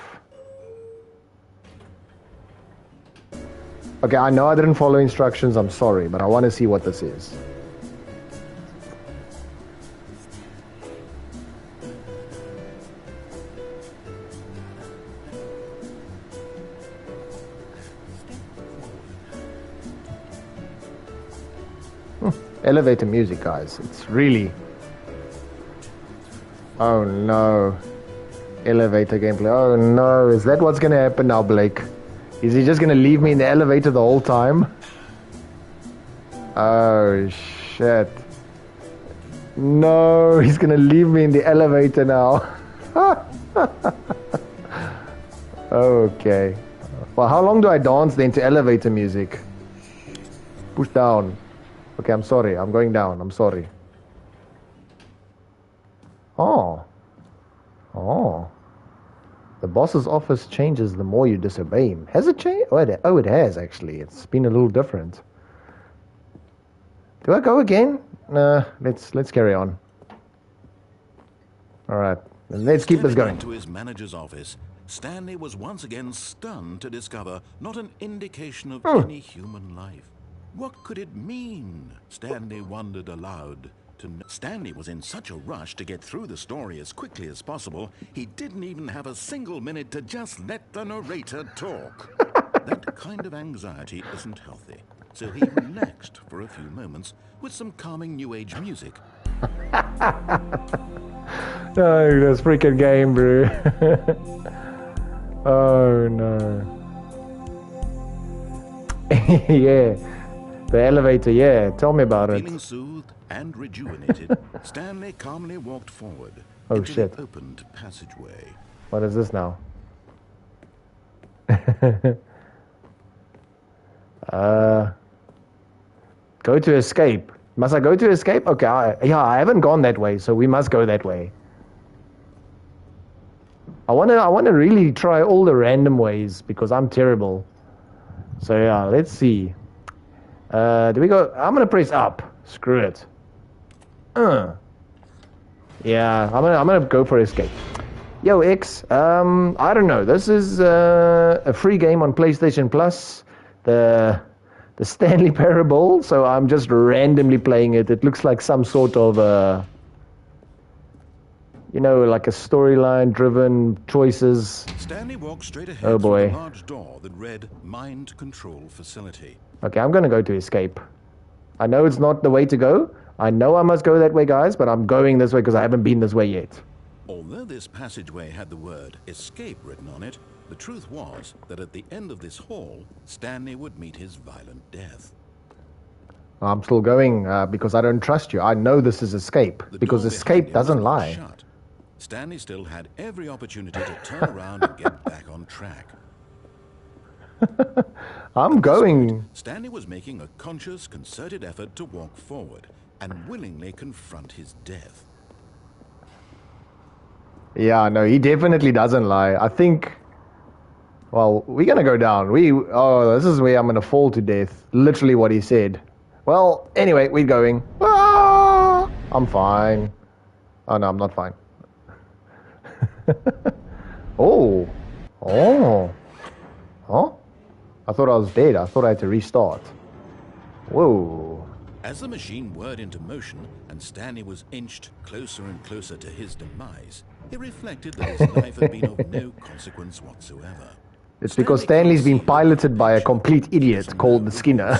Okay, I know I didn't follow instructions. I'm sorry, but I want to see what this is. Elevator music, guys. It's really... Oh no. Elevator gameplay. Oh no. Is that what's gonna happen now, Blake? Is he just gonna leave me in the elevator the whole time? Oh shit. No, he's gonna leave me in the elevator now. Okay. Well, how long do I dance then to elevator music? Push down. Okay, I'm sorry. I'm going down. I'm sorry. Oh. Oh. The boss's office changes the more you disobey him. Has it changed? Oh, it has, actually. It's been a little different. Do I go again? Nah, let's carry on. All right. Let's keep this going. To his manager's office, Stanley was once again stunned to discover not an indication of any human life. What could it mean? Stanley wondered aloud. Stanley was in such a rush to get through the story as quickly as possible, he didn't even have a single minute to just let the narrator talk. That kind of anxiety isn't healthy, so he relaxed for a few moments with some calming New Age music. Oh, this freaking game, bro. Oh, no. Yeah. The elevator, yeah. Tell me about it. Feeling soothed and rejuvenated, Stanley calmly walked forward into shit. the opened passageway. What is this now? Go to escape. Must I go to escape? Okay, I haven't gone that way, so we must go that way. I wanna really try all the random ways because I'm terrible. So yeah, let's see. Do we go? I'm gonna press up. Screw it. Yeah, I'm gonna go for escape. Yo, X. I don't know. This is a free game on PlayStation Plus. The Stanley Parable. So I'm just randomly playing it. It looks like some sort of like a storyline-driven choices. Stanley walked straight ahead Oh boy. through a large door that read Mind Control Facility. Okay, I'm gonna go to escape. I know it's not the way to go. I know I must go that way, guys, but I'm going this way because I haven't been this way yet. Although this passageway had the word escape written on it, the truth was that at the end of this hall, Stanley would meet his violent death. I'm still going because I don't trust you. I know this is escape The because door escape behind him doesn't was not lie. shut. Stanley still had every opportunity to turn around and get back on track. I'm At this going. point, Stanley was making a conscious, concerted effort to walk forward and willingly confront his death. Yeah, no, he definitely doesn't lie. I think. Well, we're gonna go down. Oh, this is where I'm gonna fall to death. Literally what he said. Well, anyway, we're going. Ah, I'm fine. Oh no, I'm not fine. Oh, oh, huh? I thought I was dead. I thought I had to restart. Whoa. As the machine whirred into motion and Stanley was inched closer and closer to his demise, he reflected that his life had been of no consequence whatsoever. It's because Stanley's been piloted by a complete idiot called the Skinner.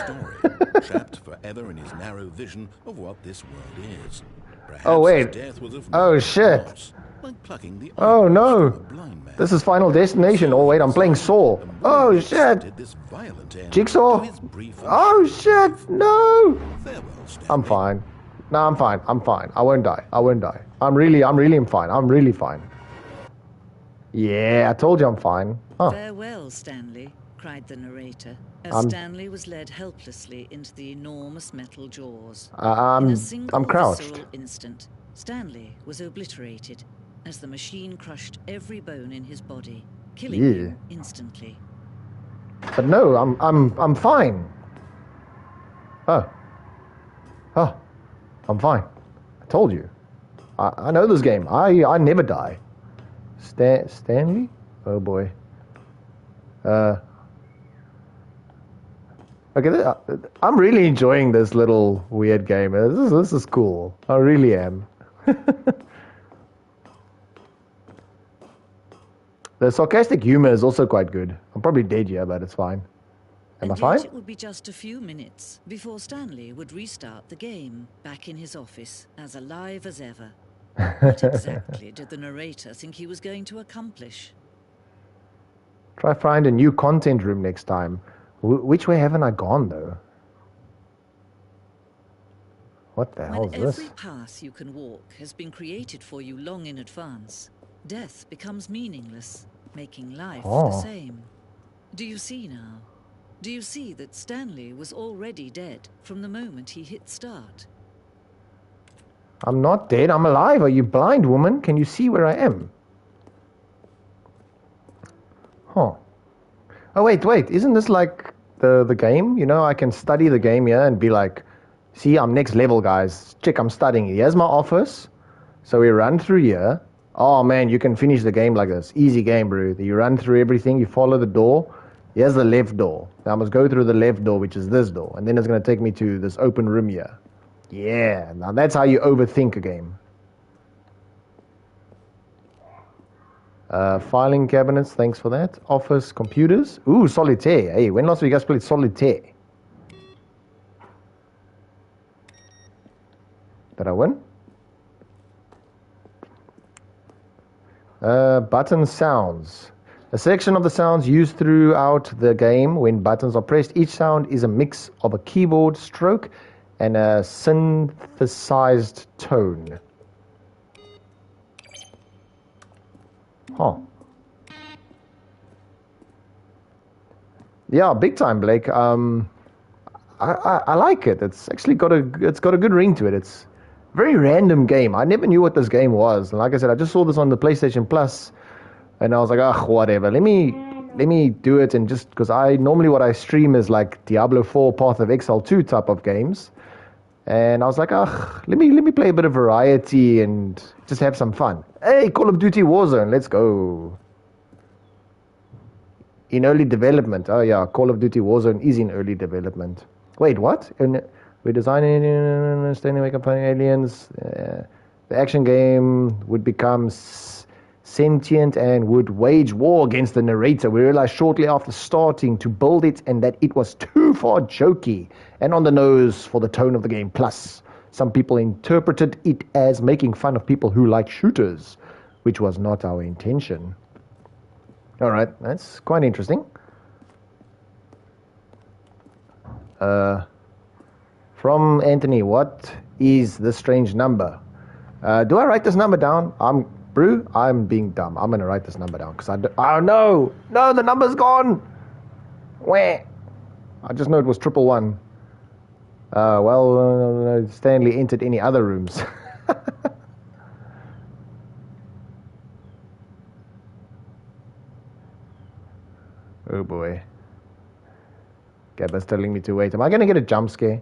Trapped forever in his narrow vision of what this world is. Perhaps Oh, wait. his death was of Oh, no shit. loss, like plucking the Oh, eyebrows no. from a blind man. This is Final Destination. Oh, wait, I'm playing Saw. Oh, shit. Accepted this violent end Jigsaw. to his brief and Oh, short shit. No. farewell, Stanley. I'm fine. No, I'm fine. I'm fine. I won't die. I won't die. I'm really fine. I'm really fine. Yeah, I told you I'm fine. Huh. Farewell, Stanley, cried the narrator, as I'm- Stanley was led helplessly into the enormous metal jaws. In I'm a single crouched. visceral instant, Stanley was obliterated as the machine crushed every bone in his body, killing Yeah. him instantly. But no, I'm fine. Oh. Oh. I'm fine. I told you. I know this game. I never die. Stanley? Oh boy. Okay, I'm really enjoying this little weird game. This is cool. I really am. The sarcastic humor is also quite good. I'm probably dead here, but it's fine. Am I And fine? yet it would be just a few minutes before Stanley would restart the game, back in his office, as alive as ever. What exactly did the narrator think he was going to accomplish? Try find a new content room next time. Which way haven't I gone, though? What the hell When is every this? path you can walk has been created for you long in advance, death becomes meaningless, making life the Oh. same. Do you see now? Do you see that Stanley was already dead from the moment he hit start? I'm not dead. I'm alive. Are you blind, woman? Can you see where I am? Huh. Oh, wait. Isn't this like the game? You know, I can study the game here and be like, see, I'm next level, guys. Check, I'm studying. Here's my office. So we run through here. Oh, man, you can finish the game like this. Easy game, bro. You run through everything. You follow the door. Here's the left door. Now I must go through the left door, which is this door. And then it's going to take me to this open room here. Yeah, now that's how you overthink a game. Filing cabinets, thanks for that. Office computers. Ooh, Solitaire. Hey, when last have you guys played Solitaire? Did I win? Button sounds. A section of the sounds used throughout the game when buttons are pressed. Each sound is a mix of a keyboard stroke and a synthesized tone. Huh. Yeah, big time, Blake. I like it. It's actually got a good ring to it. It's a very random game. I never knew what this game was. And like I said, I just saw this on the PlayStation Plus, and I was like, whatever. Let me do it, and just because normally what I stream is like Diablo 4, Path of Exile 2 type of games. And I was like, let me play a bit of variety and just have some fun. Hey, Call of Duty Warzone, let's go. In early development. Oh yeah, Call of Duty Warzone is in early development. Wait, what? We're designing, standing away fighting aliens. The action game would become sentient and would wage war against the narrator. We realized shortly after starting to build it and that it was too far jokey and on the nose for the tone of the game. Plus, some people interpreted it as making fun of people who like shooters, which was not our intention. All right, that's quite interesting. From Anthony, what is this strange number? Do I write this number down? Brew, I'm being dumb. I'm going to write this number down because oh no! No, the number's gone! Where? I just know it was 111. Stanley entered any other rooms. Oh boy. Gabba's telling me to wait. Am I going to get a jump scare?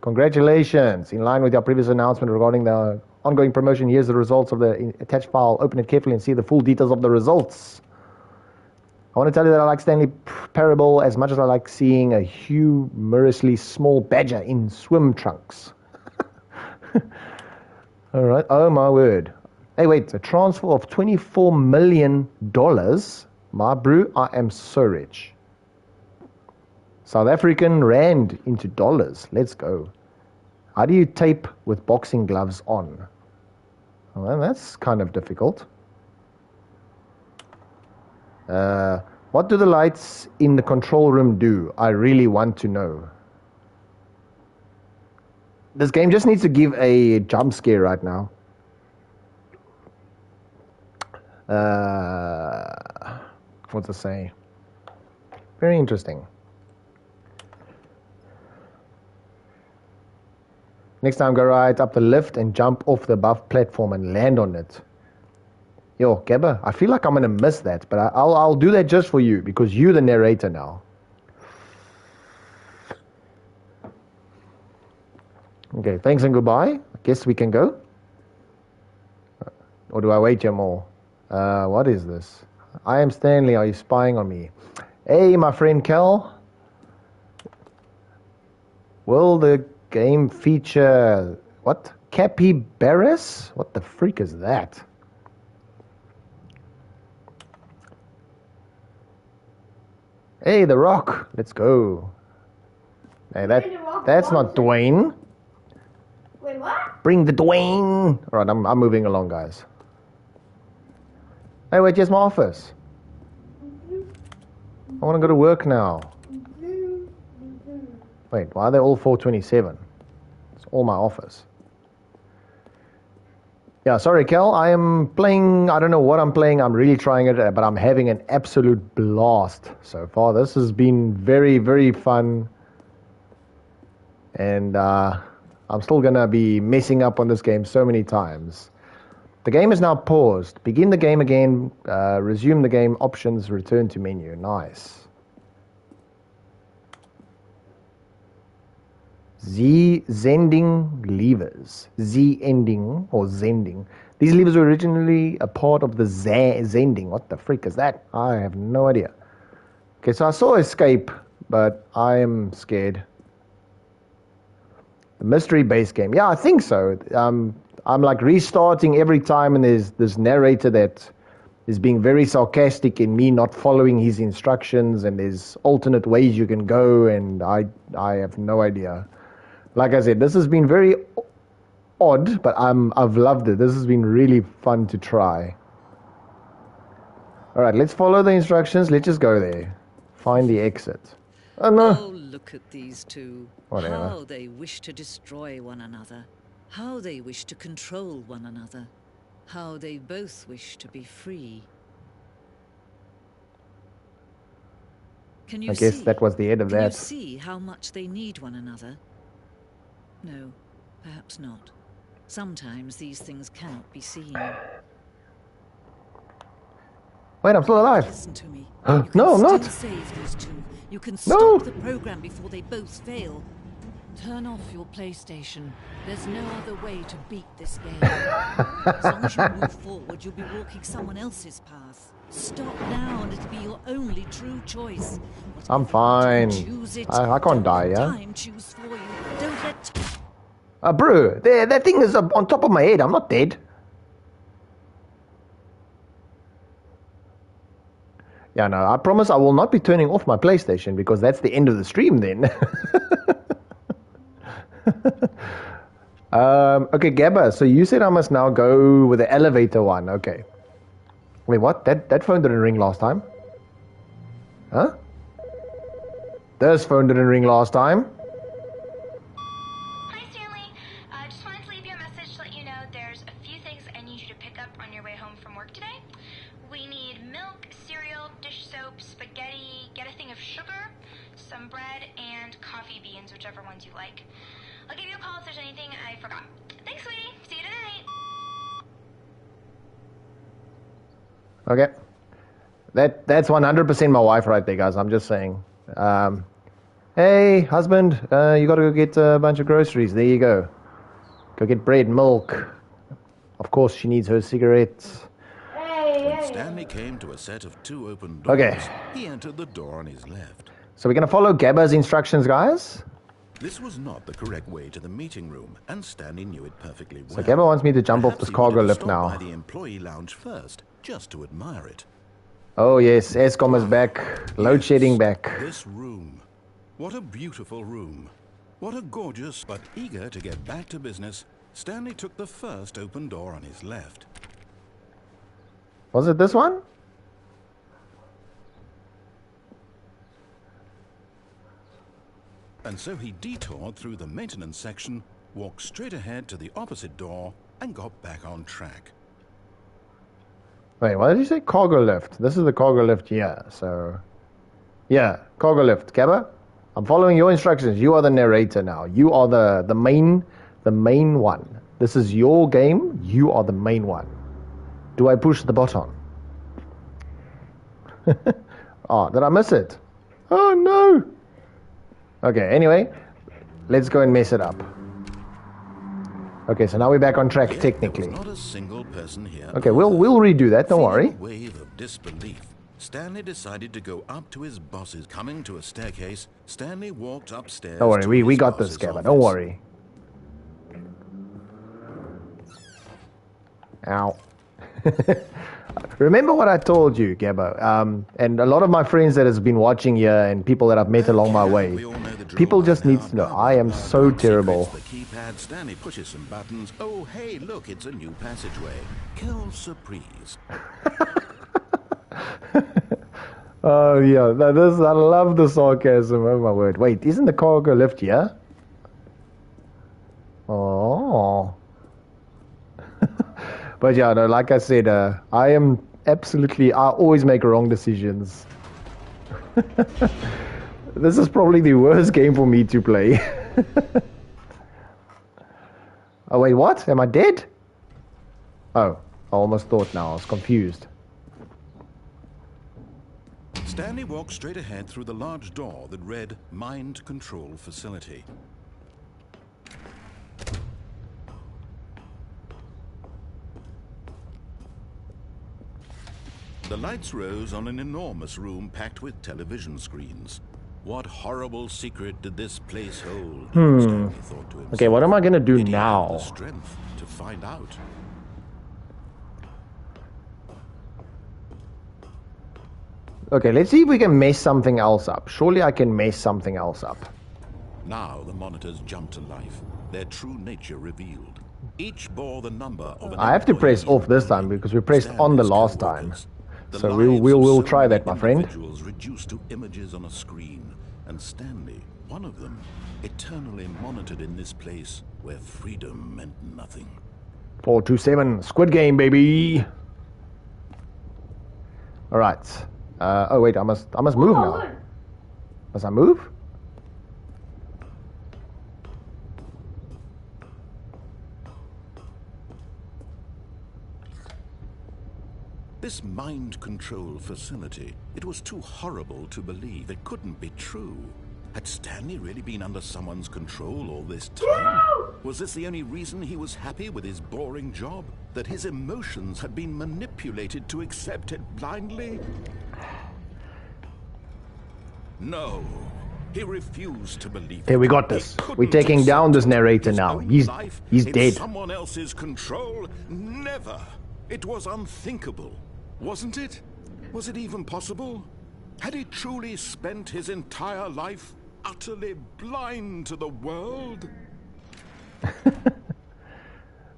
Congratulations. In line with your previous announcement regarding the ongoing promotion, here's the results of the attached file. Open it carefully and see the full details of the results. I want to tell you that I like Stanley Parable as much as I like seeing a humorously small badger in swim trunks. All right. Oh, my word. Hey, wait. A transfer of $24 million. My brew, I am so rich. South African rand into dollars. Let's go. How do you tape with boxing gloves on? Well, that's kind of difficult. What do the lights in the control room do? I really want to know. This game just needs to give a jump scare right now. What to say? Very interesting. Next time, go right up the lift and jump off the above platform and land on it. Yo, Gabba, I feel like I'm going to miss that, but I'll do that just for you, because you're the narrator now. Okay, thanks and goodbye. I guess we can go. Or do I wait here more? What is this? I am Stanley. Are you spying on me? Hey, my friend Cal. Will the game feature... What? Capybaras? What the freak is that? Hey, The Rock. Let's go. Hey, that's not Dwayne. Wait, what? Bring the Dwayne. All right, I'm moving along, guys. Hey, wait, here's my office. I want to go to work now. Wait, why are they all 427? It's all my office. Yeah, sorry, Kel. I am playing, I don't know what I'm playing. I'm really trying it, but I'm having an absolute blast so far. This has been very, very fun. And I'm still going to be messing up on this game so many times. The game is now paused. Begin the game again. Resume the game. Options. Return to menu. Nice. Z-Zending levers. Z-ending or Zending. These levers were originally a part of the Zending. What the freak is that? I have no idea. Okay, so I saw escape, but I am scared. The mystery-based game. Yeah, I think so. I'm like restarting every time, and there's this narrator that is being very sarcastic in me not following his instructions, and there's alternate ways you can go, and I have no idea. Like I said, this has been very odd, but I've loved it. This has been really fun to try. All right, let's follow the instructions. Let's just go there. Find the exit. Oh, no. Oh, look at these two. Whatever. How they wish to destroy one another. How they wish to control one another. How they both wish to be free. Can you I guess see? that was the end of Can that. you see how much they need one another? No, perhaps not. Sometimes these things cannot be seen. Wait, I'm still alive. Listen to me. No, You can I'm still not. save these two. You can No. stop the program before they both fail. Turn off your PlayStation. There's no other way to beat this game. As long as you move forward, you'll be walking someone else's path. Stop now, and it'll be your only true choice. I'm Whatever fine. you do, choose it. I can't Don't die, let yeah? Time choose for you. Don't let. Bro, that thing is on top of my head. I'm not dead. Yeah, no, I promise I will not be turning off my PlayStation, because that's the end of the stream then. Okay, Gabba, so you said I must now go with the elevator one. Okay. Wait, what? That phone didn't ring last time. Huh? This phone didn't ring last time. soap, spaghetti, get a thing of sugar, some bread, and coffee beans, whichever ones you like. I'll give you a call if there's anything I forgot. Thanks, sweetie. See you tonight. Okay. That's 100% my wife right there, guys. I'm just saying. Hey, husband, you got to go get a bunch of groceries. There you go. Go get bread, milk. Of course, she needs her cigarettes. When Stanley came to a set of 2 open doors, Okay. he entered the door on his left. So we're going to follow Gabba's instructions, guys. This was not the correct way to the meeting room, and Stanley knew it perfectly well. So Gabba wants me to jump off Perhaps this he cargo wanted to lift stop now. by the employee lounge first, just to admire it. Oh, yes. ESCOM is back. Load shedding back. This room. What a beautiful room. What a gorgeous, but eager to get back to business, Stanley took the first open door on his left. Was it this one? And so he detoured through the maintenance section, walked straight ahead to the opposite door, and got back on track. Wait, what did you say? Cargo lift. This is the cargo lift here. So, yeah, cargo lift. Gabba, I'm following your instructions. You are the narrator now. You are the main one. This is your game. You are the main one. Do I push the button? Oh, did I miss it? Oh, no. Okay, anyway, let's go and mess it up. Okay, so now we're back on track, Yet technically. there was not a single person here. Okay, we'll redo that, don't worry. Feeling a wave of disbelief, Stanley decided to go up to his bosses. Coming to a staircase, Stanley walked upstairs. Don't worry, to we his got this, boss's Gabba, office. don't worry. Ow. Remember what I told you, Gabba, and a lot of my friends that has been watching here and people that I've met along my way, We all know the drill people by just now. need to know, I am so terrible. The keypad, Stanley pushes some buttons. Oh, hey, look, it's a new passageway. Quelle surprise. Oh, yeah, I love the sarcasm, oh my word. Wait, isn't the cargo lift here? Oh. But yeah, no, like I said, I always make wrong decisions. This is probably the worst game for me to play. Oh, wait, what? Am I dead? Oh, I almost thought now. I was confused. Stanley walked straight ahead through the large door that read Mind Control Facility. The lights rose on an enormous room packed with television screens. What horrible secret did this place hold? Stanley thought to himself. Okay, what am I gonna do Did he have now? the strength to find out. Okay, let's see if we can mess something else up. Surely I can mess something else up. Now the monitors jumped to life, their true nature revealed. Each bore the number of an I have to press employee. off this time because we pressed on the Stanley's last time. co-workers. The So lives we'll of so try many that, my friend. individuals reduced to images on a screen, and Stanley, one of them, eternally monitored in this place where freedom meant nothing. 427 Squid Game, baby. All right. Oh wait, I must move now. Must I move? This mind control facility, it was too horrible to believe. It couldn't be true. Had Stanley really been under someone's control all this time? Was this the only reason he was happy with his boring job? That his emotions had been manipulated to accept it blindly? No. He refused to believe it. Okay, we got this. He couldn't We're taking down this accept narrator his now. own He's life in dead. someone else's control? Never. It was unthinkable, wasn't it? Was it even possible? Had he truly spent his entire life utterly blind to the world?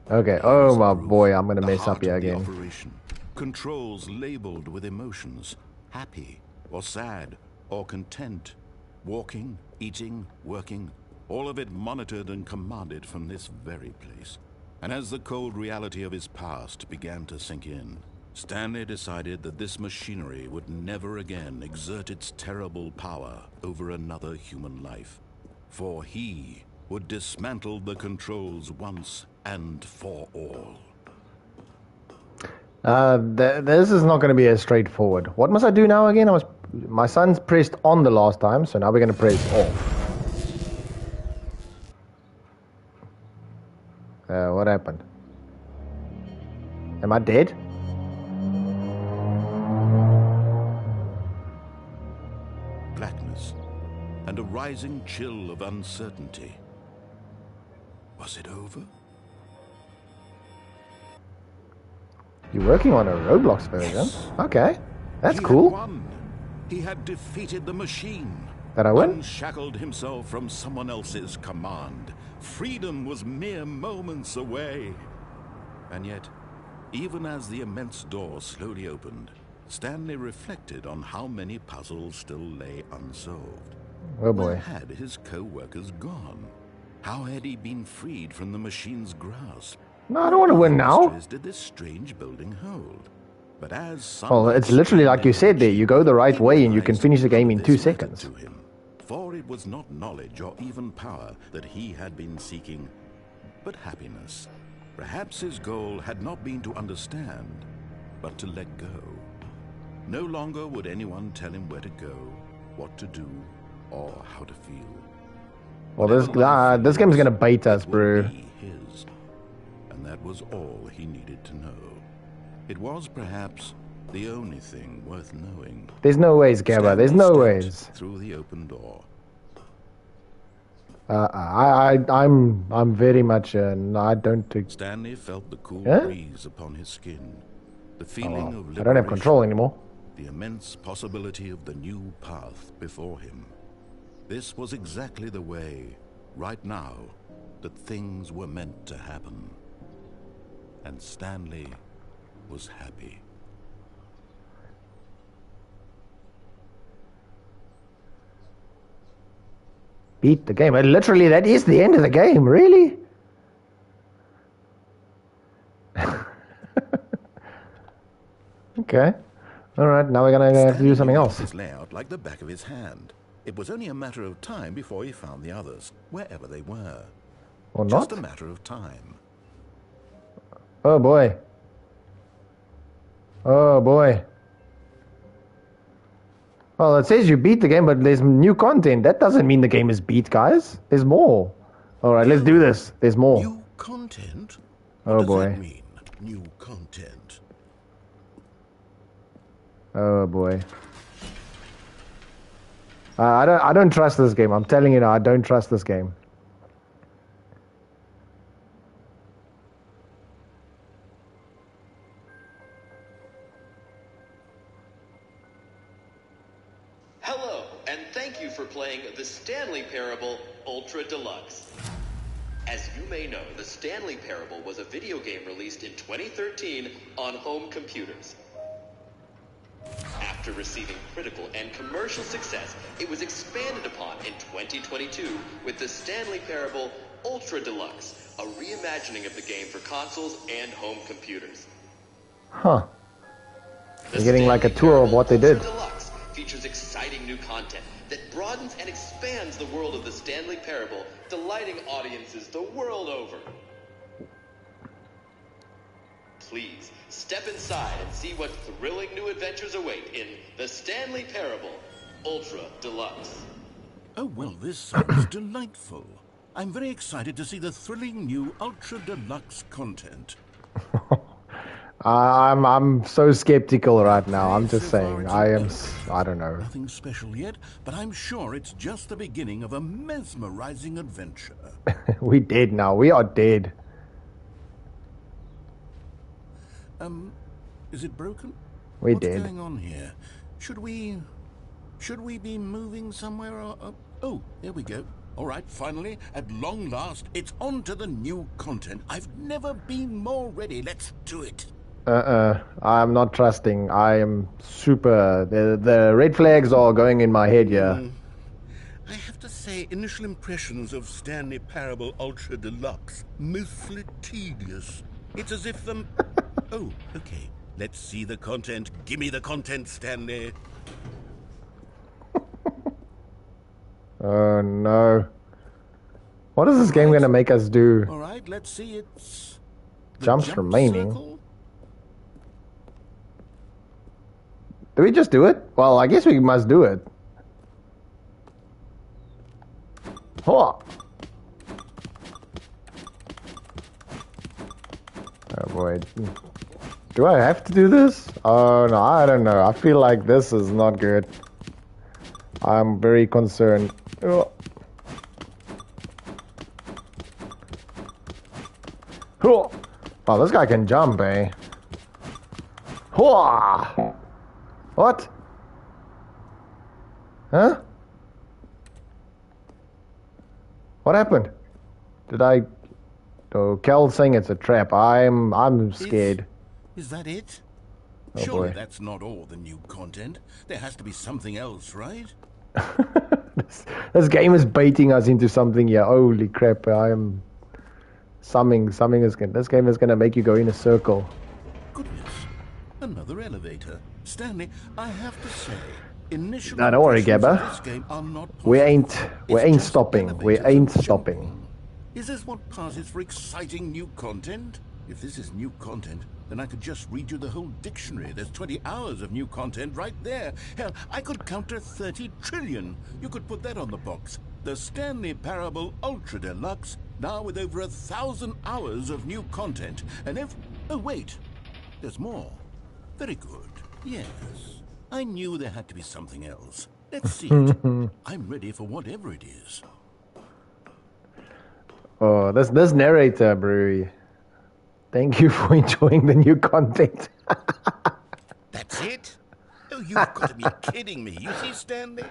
Okay. Oh my boy, I'm gonna The mess up heart here of the again. operation. Controls labeled with emotions, happy or sad or content, walking, eating, working, all of it monitored and commanded from this very place. And as the cold reality of his past began to sink in, Stanley decided that this machinery would never again exert its terrible power over another human life, for he would dismantle the controls once and for all. This is not going to be as straightforward. What must I do now again? My son's pressed on the last time, so now we're going to press off. What happened? Am I dead? Blackness and a rising chill of uncertainty. Was it over? You're working on a Roblox version? Yes. Okay, that's He cool. had won. He had defeated the machine. Did I win? Unshackled himself from someone else's command. Freedom was mere moments away. And yet, even as the immense door slowly opened, Stanley reflected on how many puzzles still lay unsolved. Oh boy. Where had his co-workers gone? How had he been freed from the machine's grasp? No, I don't want to win now. What mysteries did this strange building hold? But as Well, it's literally like you said there. You go the right way and you can finish the game in 2 seconds. To him, for it was not knowledge or even power that he had been seeking, but happiness. Perhaps his goal had not been to understand, but to let go. No longer would anyone tell him where to go, what to do, or how to feel. Well, this game's going to bait us, bro. His, and that was all he needed to know. It was perhaps the only thing worth knowing. There's no ways, Gabba. There's no ways. Through the open door. I'm very much I don't. Stanley felt the cool Huh? breeze upon his skin, the feeling of liberation, I don't have control anymore. the immense possibility of the new path before him. This was exactly the way, right now, that things were meant to happen. And Stanley was happy. Beat the game. Literally, that is the end of the game. Really? Okay. All right. Now we're gonna have to do something else. His layout like the back of his hand. It was only a matter of time before he found the others, wherever they were. Or Just not? a matter of time. Oh boy. Oh boy. Well, it says you beat the game, but there's new content. That doesn't mean the game is beat, guys. There's more. All right, let's do this. There's more. New content? Oh, What does boy. that mean? New content. Oh boy. I don't trust this game. I'm telling you now, I don't trust this game. Hello, and thank you for playing the Stanley Parable Ultra Deluxe. As you may know, the Stanley Parable was a video game released in 2013 on home computers. After receiving critical and commercial success, it was expanded upon in 2022 with the Stanley Parable Ultra Deluxe, a reimagining of the game for consoles and home computers. Huh. The You're getting like a Stanley tour of Parable what they did. Ultra Deluxe features exciting new content that broadens and expands the world of the Stanley Parable, delighting audiences the world over. Please, step inside and see what thrilling new adventures await in the Stanley Parable Ultra Deluxe. Oh, well, this sounds delightful. I'm very excited to see the thrilling new Ultra Deluxe content. I'm so skeptical right now. I'm just So far, saying. it's I don't know. Nothing special yet, but I'm sure it's just the beginning of a mesmerizing adventure. We dead now. We are dead. Is it broken? We What's did. going on here? Should we be moving somewhere? Or, oh, there we go. All right, finally, at long last, it's on to the new content. I've never been more ready. Let's do it. I'm not trusting. I am super. The red flags are going in my head here. I have to say, initial impressions of Stanley Parable Ultra Deluxe, mostly tedious. It's as if them... Oh, okay. Let's see the content. Give me the content, Stanley. Oh no. What is this game going to make us do? All right, let's see. It's the Jumps jump remaining. circle? Do we just do it? Well, I guess we must do it. Oh, oh boy. Do I have to do this? Oh no, I don't know. I feel like this is not good. I'm very concerned. Oh. Oh. Wow, this guy can jump, eh? Oh. What? Huh? What happened? Did I... Oh, Kel's saying it's a trap. I'm scared. Is that it? Oh, Surely boy. that's not all the new content. There has to be something else, right? This game is baiting us into something here. Holy crap! Something is going. This game is gonna make you go in a circle. Goodness, another elevator. Stanley, I have to say, initial No, don't worry, impressions of Gabba. this game are not We positive. ain't It's just stopping. We elevators ain't and stopping. jumping. Is this what passes for exciting new content? If this is new content, then I could just read you the whole dictionary. There's 20 hours of new content right there. Hell, I could counter 30 trillion. You could put that on the box. The Stanley Parable Ultra Deluxe, now with over 1,000 hours of new content. And if... Oh, wait. There's more. Very good. Yes. I knew there had to be something else. Let's see it. I'm ready for whatever it is. Oh, this narrator, bro. Thank you for enjoying the new content. That's it? Oh, you've got to be kidding me. You see, Stanley?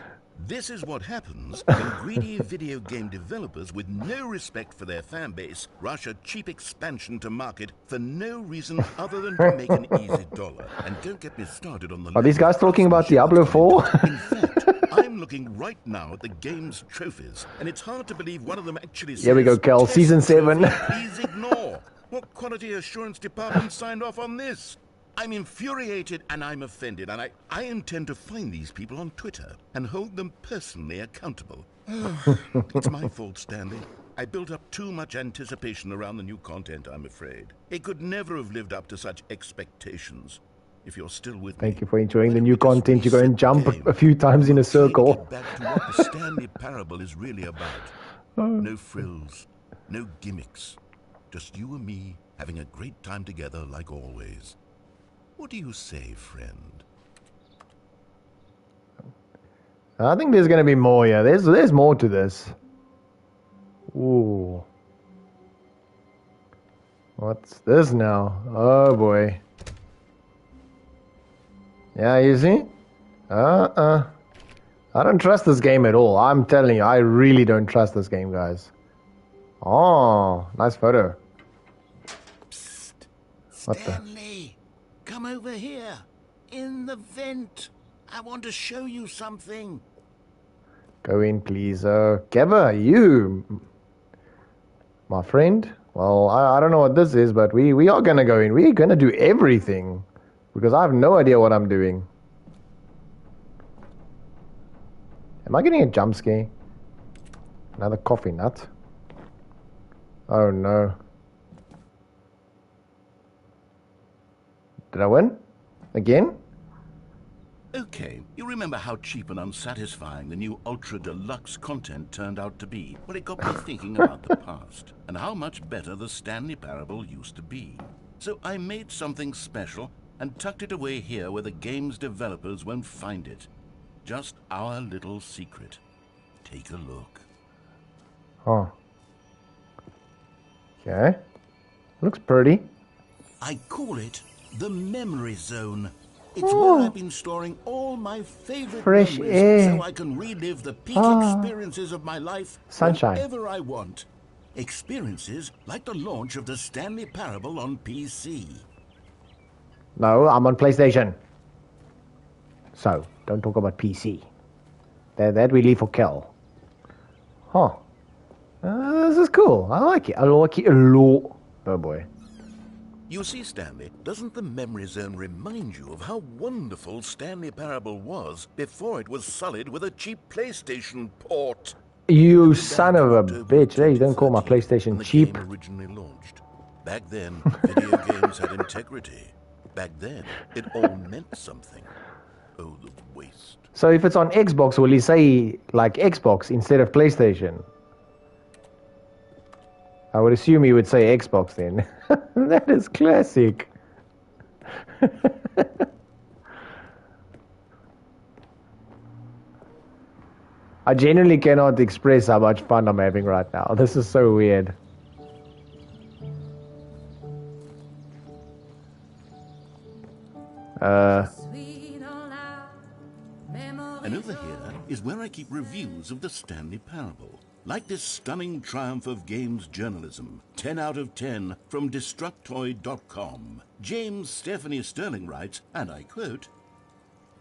This is what happens when greedy video game developers with no respect for their fan base rush a cheap expansion to market for no reason other than to make an easy dollar. And don't get me started on the... Are these guys talking about Diablo 4? In fact, I'm looking right now at the game's trophies, and it's hard to believe one of them actually says... Here we go, Kel. "Test Season 7. trophy, please ignore. What quality assurance department signed off on this? I'm infuriated and I'm offended, and I intend to find these people on Twitter and hold them personally accountable. It's my fault, Stanley. I built up too much anticipation around the new content, I'm afraid. It could never have lived up to such expectations. If you're still with me... Thank you for enjoying the why new don't we just content. You go and reset jump the game? a few times in a We'll try to circle. get back to what the Stanley Parable is really about. No frills, no gimmicks. Just you and me having a great time together like always. What do you say, friend? I think there's going to be more here. There's more to this. Ooh. What's this now? Oh boy. Yeah, you see? I don't trust this game at all. I'm telling you, I really don't trust this game, guys. Oh, nice photo. Psst. What the? Stanley, come over here. In the vent. I want to show you something. Go in, please. Keva, you, my friend. Well, I don't know what this is, but we are going to go in. We're going to do everything because I have no idea what I'm doing. Am I getting a jump scare? Another coffee nut? Oh no. Did I win? Again? Okay, you remember how cheap and unsatisfying the new Ultra Deluxe content turned out to be? Well, it got me thinking about the past and how much better the Stanley Parable used to be. So I made something special and tucked it away here where the game's developers won't find it. Just our little secret. Take a look. Oh. Okay. Looks pretty. I call it the Memory Zone. It's where I've been storing all my favorite Fresh memories air. so I can relive the peak Ah. experiences of my life Sunshine. whenever I want. Experiences like the launch of the Stanley Parable on PC. No, I'm on PlayStation. So, don't talk about PC. That we leave for Kel. Huh. This is cool. I like it. I like it a lot. Oh boy. You see, Stanley, doesn't the memory zone remind you of how wonderful Stanley Parable was before it was sullied with a cheap PlayStation port? You Back son in of a October bitch. Hey, don't call my 2013, when PlayStation the cheap. game originally launched. Back then, video games had integrity. Back then, it all meant something. Oh, the waste. So if it's on Xbox, will he say like Xbox instead of PlayStation? I would assume he would say Xbox then. That is classic. I genuinely cannot express how much fun I'm having right now. This is so weird. And over here is where I keep reviews of the Stanley Parable. Like this stunning triumph of games journalism, 10 out of 10 from Destructoid.com. James Stephanie Sterling writes, and I quote,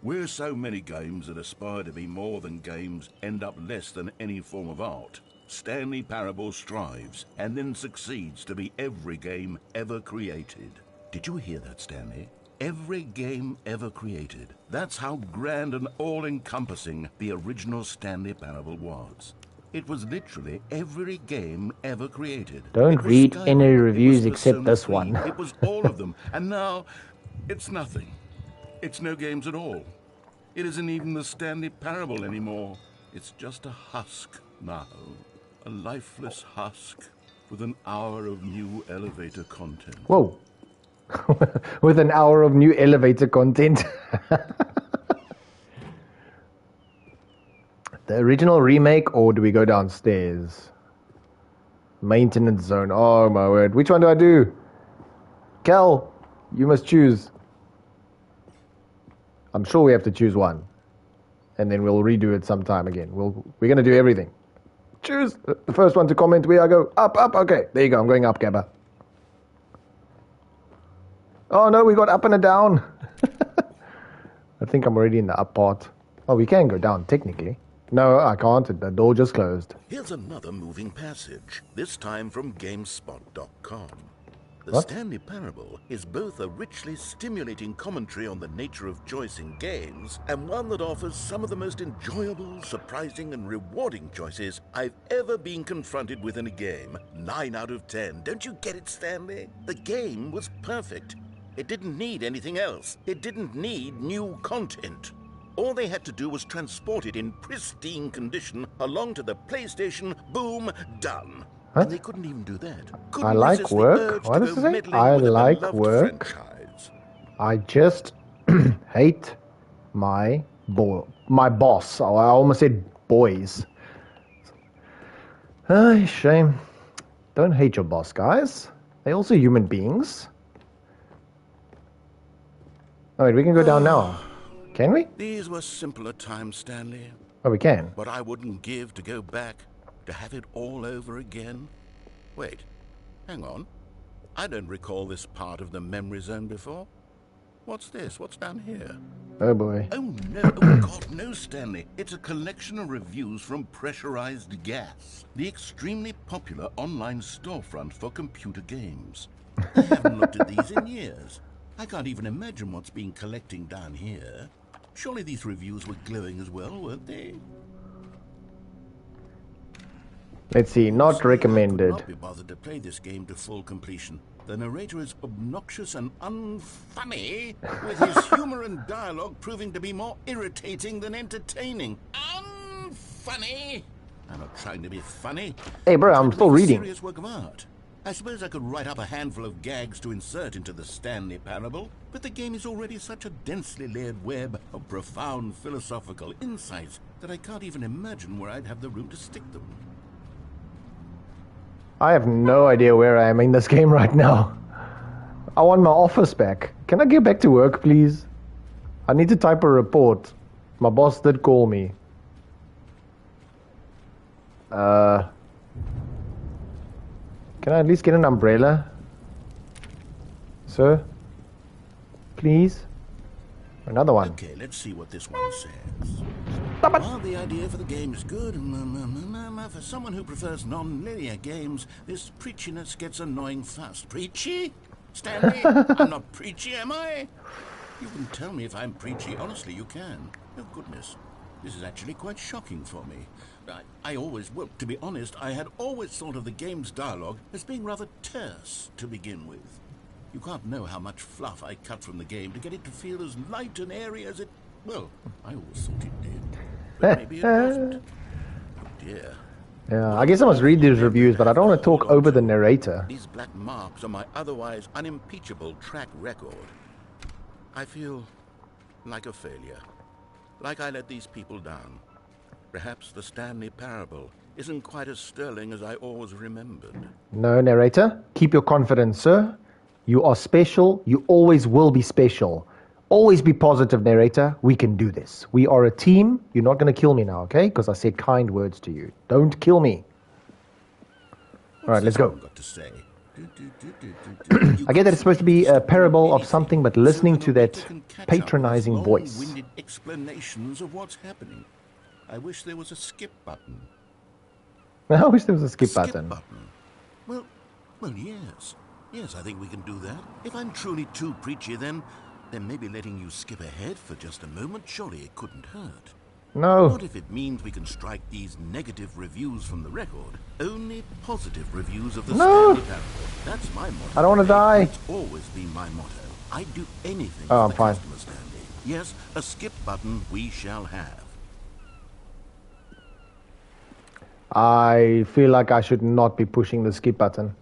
"Where so many games that aspire to be more than games end up less than any form of art, Stanley Parable strives and then succeeds to be every game ever created." Did you hear that, Stanley? Every game ever created. That's how grand and all-encompassing the original Stanley Parable was. It was literally every game ever created. Don't read Skyward, any reviews it was except Persona this 3, one. It was all of them. And now, it's nothing. It's no games at all. It isn't even the Stanley Parable anymore. It's just a husk now. A lifeless husk with an hour of new elevator content. Whoa. With an hour of new elevator content. The original remake, or do we go downstairs? Maintenance zone. Oh my word. Which one do I do? Cal, you must choose. I'm sure we have to choose one. And then we'll redo it sometime again. We're going to do everything. Choose the first one to comment where I go. Up, up. Okay, there you go. I'm going up, Gabba. Oh no, we got up and a down. I think I'm already in the up part. Oh, we can go down, technically. No, I can't. The door just closed. Here's another moving passage, this time from GameSpot.com. The What? Stanley Parable is both a richly stimulating commentary on the nature of choice in games and one that offers some of the most enjoyable, surprising, and rewarding choices I've ever been confronted with in a game. 9 out of 10. Don't you get it, Stanley? The game was perfect. It didn't need anything else. It didn't need new content. All they had to do was transport it in pristine condition along to the PlayStation. Boom, done. Huh? And they couldn't even do that. I Couldn't like resist the work. urge What to does go it say? meddling I with a like beloved work. franchise. I just hate my boss. Oh, I almost said boys. Shame. Don't hate your boss, guys. They're also human beings. Oh, wait, we can go down now. Can we? These were simpler times, Stanley. Oh, we can. What I wouldn't give to go back, to have it all over again. Wait, hang on. I don't recall this part of the memory zone before. What's this? What's down here? Oh, boy. Oh, no. Oh, God, no, Stanley. It's a collection of reviews from Pressurized Gas, the extremely popular online storefront for computer games. I haven't looked at these in years. I can't even imagine what's been collecting down here. Surely these reviews were glowing as well, weren't they? Let's see. Not Honestly, recommended. I could not be bothered to play this game to full completion. The narrator is obnoxious and unfunny, with his humor and dialogue proving to be more irritating than entertaining. Unfunny! I'm not trying to be funny. Hey, bro, I'm trying to still make a reading. serious work of art. I suppose I could write up a handful of gags to insert into the Stanley Parable, but the game is already such a densely layered web of profound philosophical insights that I can't even imagine where I'd have the room to stick them. I have no idea where I am in this game right now. I want my office back. Can I get back to work, please? I need to type a report. My boss did call me. Can I at least get an umbrella? Sir? Please? Another one. Okay, let's see what this one says. Stop it! While the idea for the game is good, for someone who prefers non-linear games, this preachiness gets annoying fast. Preachy? Stanley, I'm not preachy, am I? You can tell me if I'm preachy. Honestly, you can. Oh, goodness. This is actually quite shocking for me. I always, well, to be honest, I had always thought of the game's dialogue as being rather terse to begin with. You can't know how much fluff I cut from the game to get it to feel as light and airy as it... Well, I always thought it did. But maybe it wasn't. Oh, dear. Yeah, I guess I must read these reviews, but I don't want to talk over the narrator. These black marks on my otherwise unimpeachable track record. I feel like a failure. Like I let these people down. Perhaps the Stanley Parable isn't quite as sterling as I always remembered. No, narrator. Keep your confidence, sir. You are special. You always will be special. Always be positive, narrator. We can do this. We are a team. You're not going to kill me now, okay? Because I said kind words to you. Don't kill me. All right, let's go. Got to say? I get that it's supposed to be a parable of something, but listening to that patronizing voice. Long-winded explanations of what's happening. I wish there was a skip button. I wish there was a skip button. Well, yes. Yes, I think we can do that. If I'm truly too preachy, then maybe letting you skip ahead for just a moment, surely it couldn't hurt. No. Not if it means we can strike these negative reviews from the record. Only positive reviews of the Stanley Parable. That's my motto. I don't want to die. It's always been my motto. I'd do anything Oh, for I'm the fine. customer, Stanley. Yes, a skip button we shall have. I feel like I should not be pushing the skip button.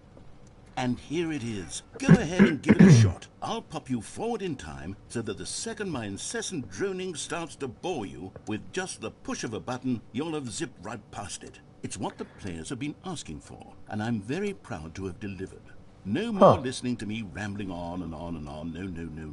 And here it is. Go ahead and give it a shot. I'll pop you forward in time so that the second my incessant droning starts to bore you, with just the push of a button, you'll have zipped right past it. It's what the players have been asking for, and I'm very proud to have delivered. No more listening to me rambling on and on and on.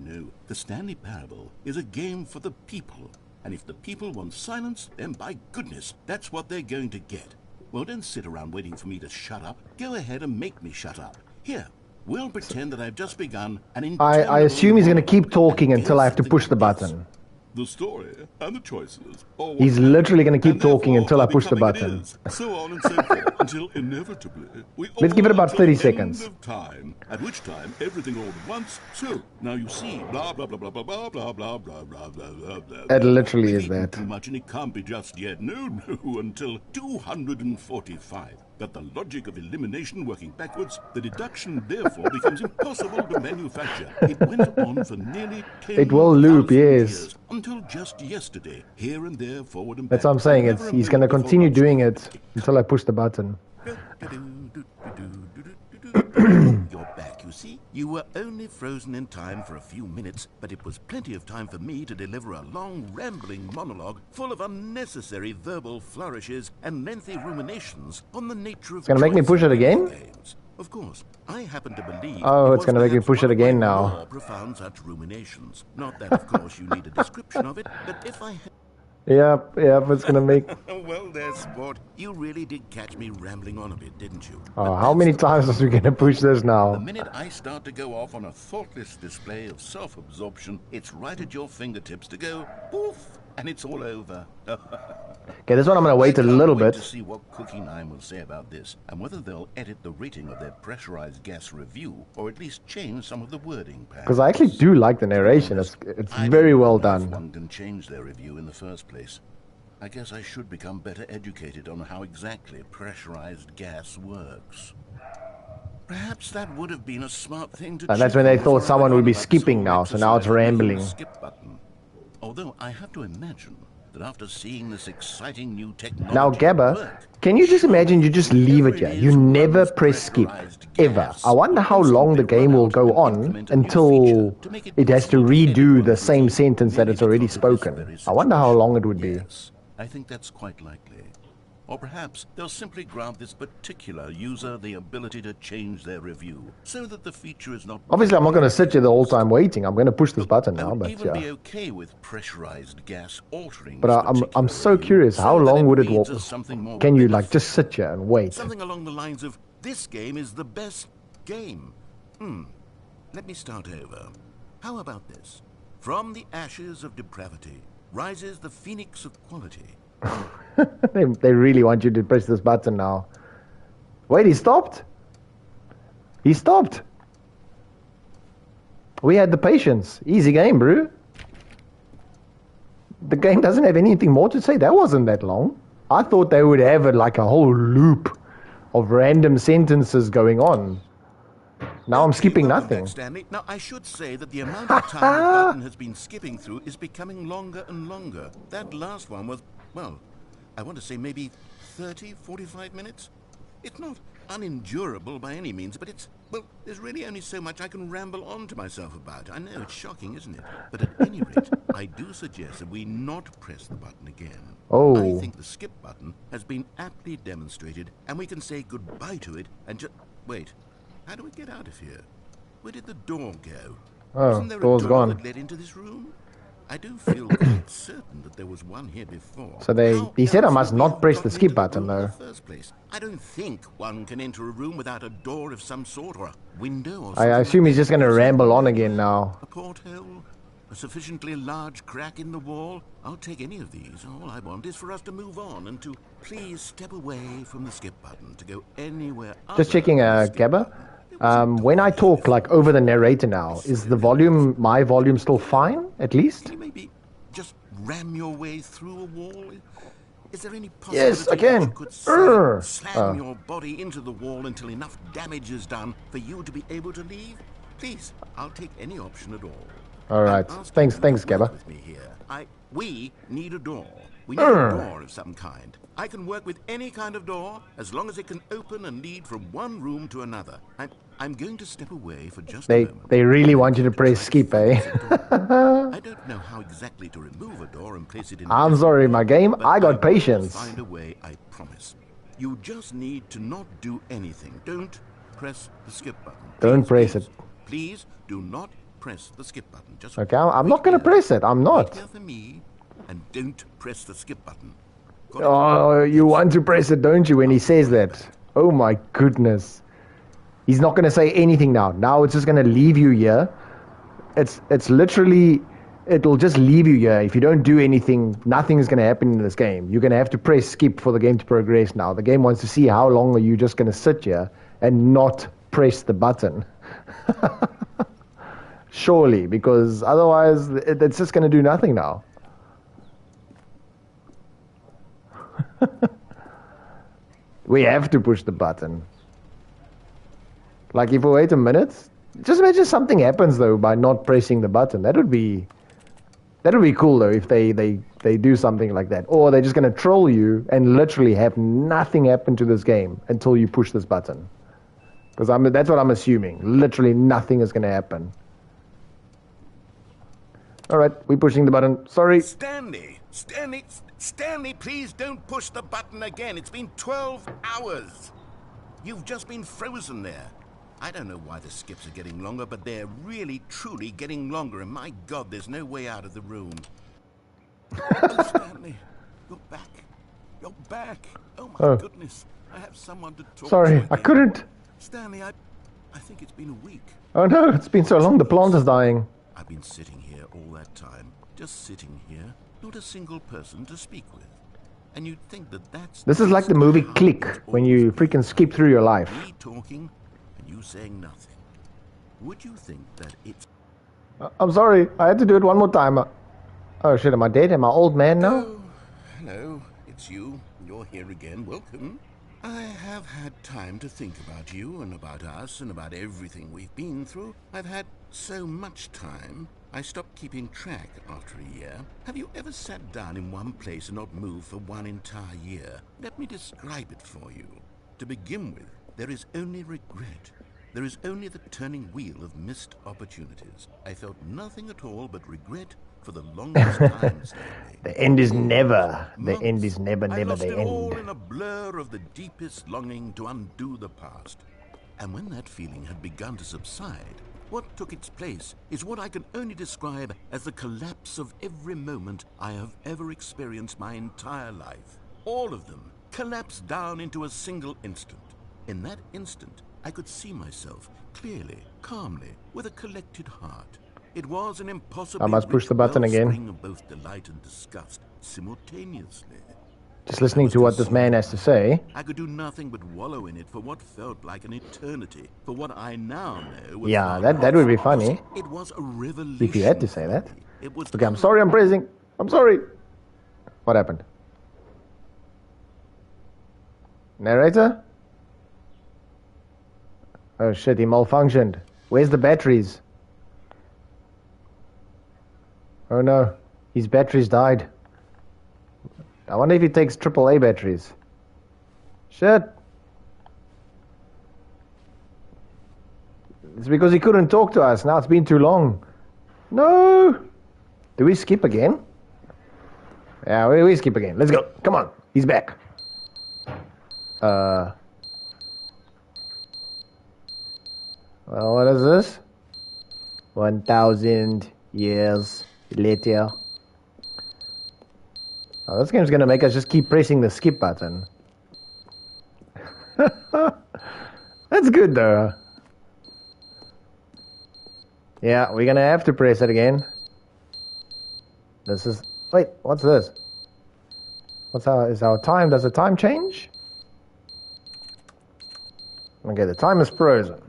No. The Stanley Parable is a game for the people. And if the people want silence, then by goodness, that's what they're going to get. Well, don't sit around waiting for me to shut up. Go ahead and make me shut up. Here, we'll pretend that I've just begun an I assume he's going to keep talking until I have to push the button. The story and the choices. He's literally going to keep talking until I push the button. So on and so forth, until inevitably we all Let's give it about come 30 to the end seconds. of time, at which time everything all at once. So now you see, blah blah blah blah blah blah blah blah blah blah blah blah. It literally is We've eaten that. too much, and it can't be just yet. No, until 245. But the logic of elimination working backwards, the deduction therefore becomes impossible to manufacture. It went on for nearly 10,000 It will loop, yes. years, until just yesterday, here and there, forward and back. That's what I'm saying. Never a He's going to moment continue before doing it until I push the button. You're back, you see. You were only frozen in time for a few minutes, but it was plenty of time for me to deliver a long, rambling monologue full of unnecessary verbal flourishes and lengthy ruminations on the nature of It's gonna make me choice push it in again? games. Of course, I happen to believe. Oh, it it's was gonna make me perhaps push it one of my again now. more profound such ruminations. Not that, of course, you need a description of it, but if I had... Yep, it's going to make... Well, there, sport. You really did catch me rambling on a bit, didn't you? Oh, But how that's many the times are we going to push this The now? minute I start to go off on a thoughtless display of self-absorption, it's right at your fingertips to go poof, and it's all over. Okay, this one I'm going to wait a little Wait bit. to see what Cookie 9 will say about this, and whether they'll edit the rating of their pressurized gas review, or at least change some of the wording. Because I actually do like the narration. It's I very don't well know if done. one can change their review in the first place. I guess I should become better educated on how exactly pressurized gas works. Perhaps that would have been a smart thing to And that's check when they before thought I someone went would be on about skipping this now, whole so now it's exercise of using the rambling. skip button. Although I have to imagine that after seeing this exciting new technology Now, at Gabba, work, can you just imagine you just leave it whatever here? it You is never runs press skip, pressurized ever. gas, I wonder will how long the instantly game run will out go and on implement a new until feature to make it has to possible for redo anyone the to same use sentence that merely it's already because of this spoken. very I wonder how situation. long it would be. Yes, I think that's quite likely. Or perhaps they'll simply grant this particular user the ability to change their review, so that the feature is not... Obviously, I'm not going to sit here the whole time waiting. I'm going to push this button I now, would but even be yeah. okay with pressurized gas altering But this I'm particular so review, curious. How so that long would it reads walk? as something more Can you like just beneficial. sit here and wait? Something along the lines of, this game is the best game. Let me start over. How about this? From the ashes of depravity rises the phoenix of quality. They really want you to press this button now. Wait, he stopped? He stopped. We had the patience. Easy game, bro. The game doesn't have anything more to say. That wasn't that long. I thought they would have like a whole loop of random sentences going on. Now I'm skipping nothing. Back, Stanley. Now, I should say that the amount of time the button has been skipping through is becoming longer and longer. That last one was, well, I want to say maybe 30, 45 minutes. It's not unendurable by any means, but it's, well, there's really only so much I can ramble on to myself about. I know it's shocking, isn't it? But at any rate, I do suggest that we not press the button again. Oh. I think the skip button has been aptly demonstrated, and we can say goodbye to it and just... Wait, how do we get out of here? Where did the door go? Oh, Wasn't there door's a door gone. that led into this room? I do feel quite certain that there was one here before. So he said I must not press the skip button, though. In the first place, I don't think one can enter a room without a door of some sort or a window or something. I assume he's just going to ramble on again now. A porthole, a sufficiently large crack in the wall. I'll take any of these. All I want is for us to move on and to please step away from the skip button to go anywhere. Just checking, Gabba. When I talk like over the narrator now, is the volume, my volume, still fine? At least? Can you maybe just ram your way through a wall? Is there any possibility Yes, I can. that you could slam your body into the wall until enough damage is done for you to be able to leave? Please, I'll take any option at all. All right. Thanks, Gabba. With me here. We need a door. We need a door of some kind. I can work with any kind of door as long as it can open and lead from one room to another. I'm going to step away for just a moment. They really want you to press skip, eh? I don't know how exactly to remove a door and place it in. I'm sorry, my game. I got will patience. Find a way, I promise. You just need to not do anything. Don't press the skip button. Don't press it. Please do not press the skip button. Just Okay, I'm not going to press it. I'm not. wait here for me, and don't press the skip button. Oh, you want to press it, don't you, when he says that? Oh my goodness. He's not going to say anything now. Now it's just going to leave you here. It's literally, it'll just leave you here. If you don't do anything, nothing is going to happen in this game. You're going to have to press skip for the game to progress now. The game wants to see how long are you just going to sit here and not press the button. Surely, because otherwise it's just going to do nothing now. We have to push the button. Like if we wait a minute, just imagine something happens though by not pressing the button. That would be cool though if they do something like that. Or they're just gonna troll you and literally have nothing happen to this game until you push this button. Because that's what I'm assuming. Literally nothing is gonna happen. Alright, we're pushing the button. Sorry. Stanley, please don't push the button again. It's been 12 hours. You've just been frozen there. I don't know why the skips are getting longer, but they're really, truly getting longer. And my God, there's no way out of the room. Oh, Stanley, you're back. You're back. Oh, my goodness. I have someone to talk to. Sorry, I couldn't. Stanley, I think it's been a week. Oh no, it's been so long. The plant is dying. I've been sitting here all that time. Just sitting here. Not a single person to speak with. And you'd think that that's... This is like the movie Click, when you freaking skip through your life. Me talking and you saying nothing. Would you think that it's... I'm sorry, I had to do it one more time. Oh shit, am I dead? Am I old man now? Oh, hello, it's you. You're here again. Welcome. I have had time to think about you and about us and about everything we've been through. I've had so much time. I stopped keeping track after a year. Have you ever sat down in one place and not moved for one entire year? Let me describe it for you. To begin with, there is only regret. There is only the turning wheel of missed opportunities. I felt nothing at all but regret for the longest time, Stanley. The end is never. The end is never I lost the it all end. in a blur of the deepest longing to undo the past. And when that feeling had begun to subside, what took its place is what I can only describe as the collapse of every moment I have ever experienced my entire life. All of them collapsed down into a single instant. In that instant, I could see myself clearly, calmly, with a collected heart. It was an impossible. I must push the button again. Of both delight and disgust simultaneously. Just listening to what this man has to say. I could do nothing but wallow in it for what felt like an eternity. For what I now know was Yeah, that would be funny. It was a revelation. If you had to say that. It was Okay, I'm sorry I'm praising. I'm sorry. What happened? Narrator? Oh shit, he malfunctioned. Where's the batteries? Oh no, his batteries died. I wonder if he takes AAA batteries. Shit. It's because he couldn't talk to us. Now it's been too long. No. Do we skip again? Yeah, we skip again. Let's go. Come on. He's back. Well, what is this? 1,000 years later. Oh, this game's gonna make us just keep pressing the skip button. That's good though. Yeah, we're gonna have to press it again. This is... Wait, what's this? Is our time... Does the time change? Okay, the time is frozen.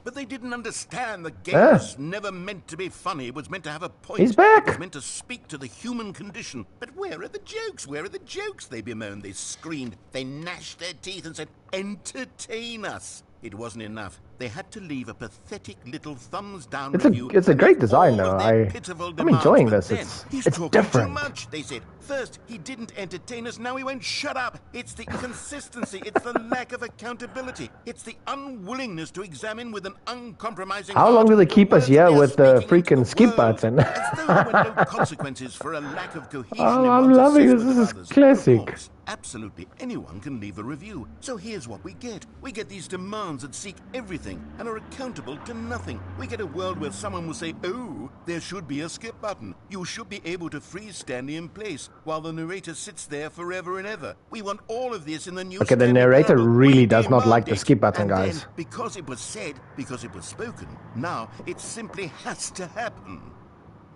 But they didn't understand the game was never meant to be funny. It was meant to have a point. He's back! It was meant to speak to the human condition. But where are the jokes? Where are the jokes? They bemoaned, they screamed, they gnashed their teeth and said, entertain us. It wasn't enough. They had to leave a pathetic little thumbs down review. It's a great design though. I'm enjoying this. He's it's talking different. Too much, they said. First, he didn't entertain us. Now he won't shut up. It's the inconsistency. It's the lack of accountability. It's the unwillingness to examine with an uncompromising How long heart do they keep the us words here they are with the speaking into freaking skip world, button? as though there were no consequences for a lack of cohesion Oh, in I'm one's loving this. assessment This of is others. classic. Of course, absolutely anyone can leave a review. So here's what we get. We get these demands that seek everything and are accountable to nothing. We get a world where someone will say, oh, there should be a skip button. You should be able to freeze Stanley in place while the narrator sits there forever and ever. We want all of this in the new Okay, the Stanley narrator Parable. really We does not like the demand skip button, and guys. Then, because it was said, because it was spoken, now it simply has to happen.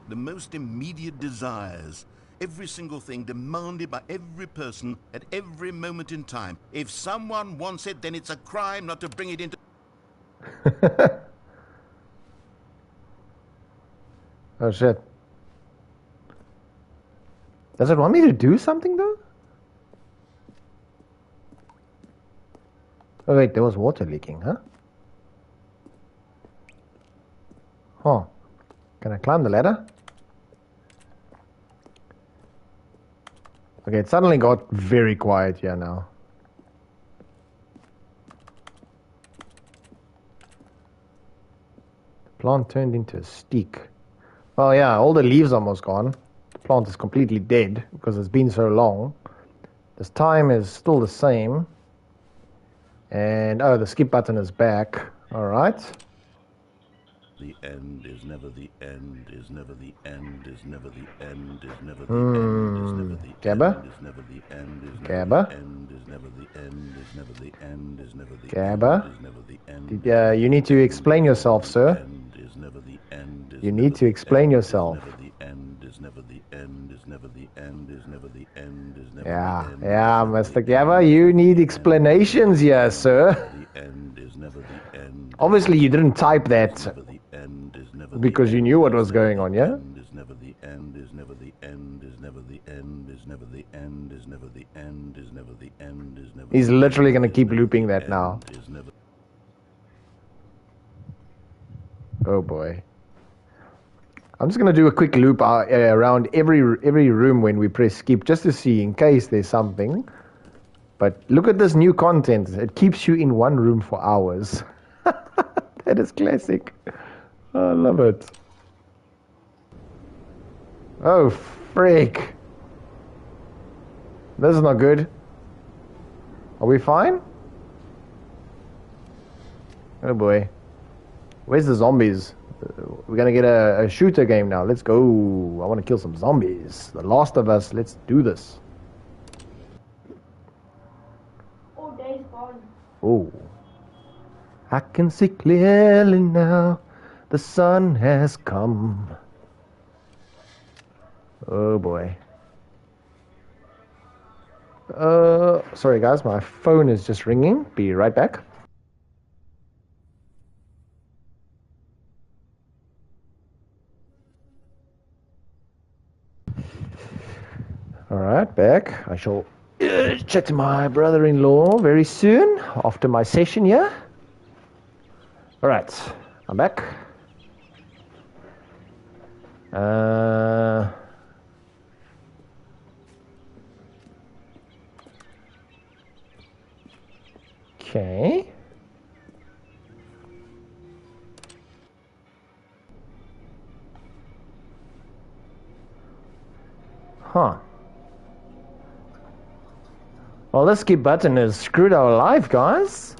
The most immediate desires, every single thing demanded by every person at every moment in time. If someone wants it, then it's a crime not to bring it into... Oh shit. Does it want me to do something though? Oh wait, there was water leaking, huh? Huh. Can I climb the ladder? Okay, it suddenly got very quiet here now. The plant turned into a steak. Oh yeah, all the leaves almost gone. The plant is completely dead because it's been so long. This time is still the same. And oh, the skip button is back. Alright. The end is never the end, is never the end, is never the end, is never the end, is never the Gabba? end, is never the end, is Gabba? never the end, is never the end, is never the end, is never the Gabba? end, is never the end. You need to explain yourself, sir. Is never the end, is You never need to the explain end, yourself. Is never the end, is never the end, is never the end, is never the end, is never Yeah, the end. yeah, Mr. Gabba, you need explanations here, sir. The end is never the end. Obviously, you didn't type that Never the end is never the because you end, knew what is was never going the on, yeah? end, is never the end, is never the end, is never the end, is never the end, is never the end, is never the end, is never. He's literally gonna keep looping that now. Is never. Oh boy. I'm just gonna do a quick loop around every room when we press skip, just to see in case there's something. But look at this new content. It keeps you in one room for hours. That is classic. I love it. Oh, frick. This is not good. Are we fine? Oh boy. Where's the zombies? We're gonna get a shooter game now. Let's go. I want to kill some zombies. The Last of Us. Let's do this. Oh, day's gone. Oh. I can see clearly now. The sun has come. Oh boy. Sorry guys, my phone is just ringing. Be right back. Alright, back. I shall chat to my brother-in-law very soon after my session here. Alright, I'm back. Okay. Huh. Well, this skip button has screwed our life, guys.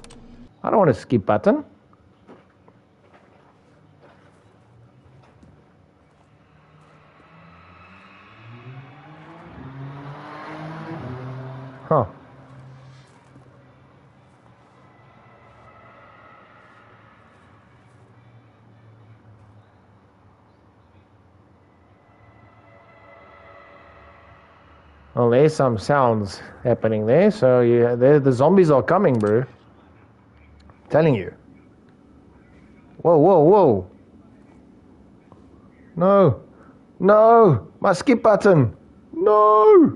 I don't want a skip button. Huh. Well, there's some sounds happening there. So yeah, the zombies are coming, bro. Telling you. Whoa, whoa, whoa. No. No. My skip button. No.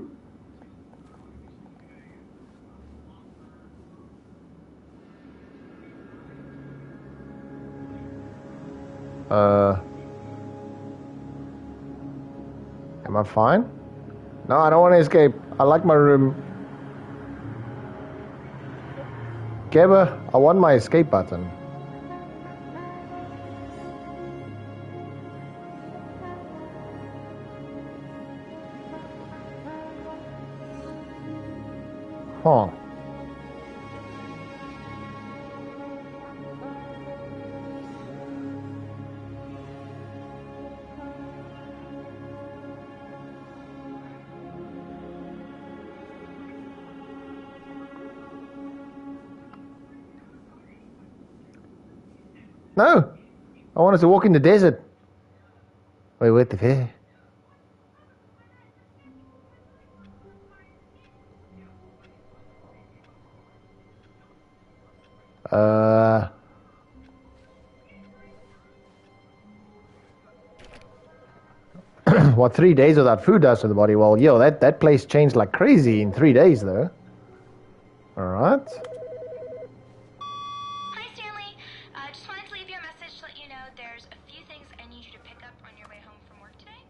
Am I fine? No, I don't want to escape. I like my room. Gabba, I want my escape button. Huh. No, I wanted to walk in the desert. Wait, what the heck? What 3 days without food does to the body? Well, yo, that place changed like crazy in 3 days, though. All right. Hi, Stanley. Just wanted to leave you a message to let you know there's a few things I need you to pick up on your way home from work today.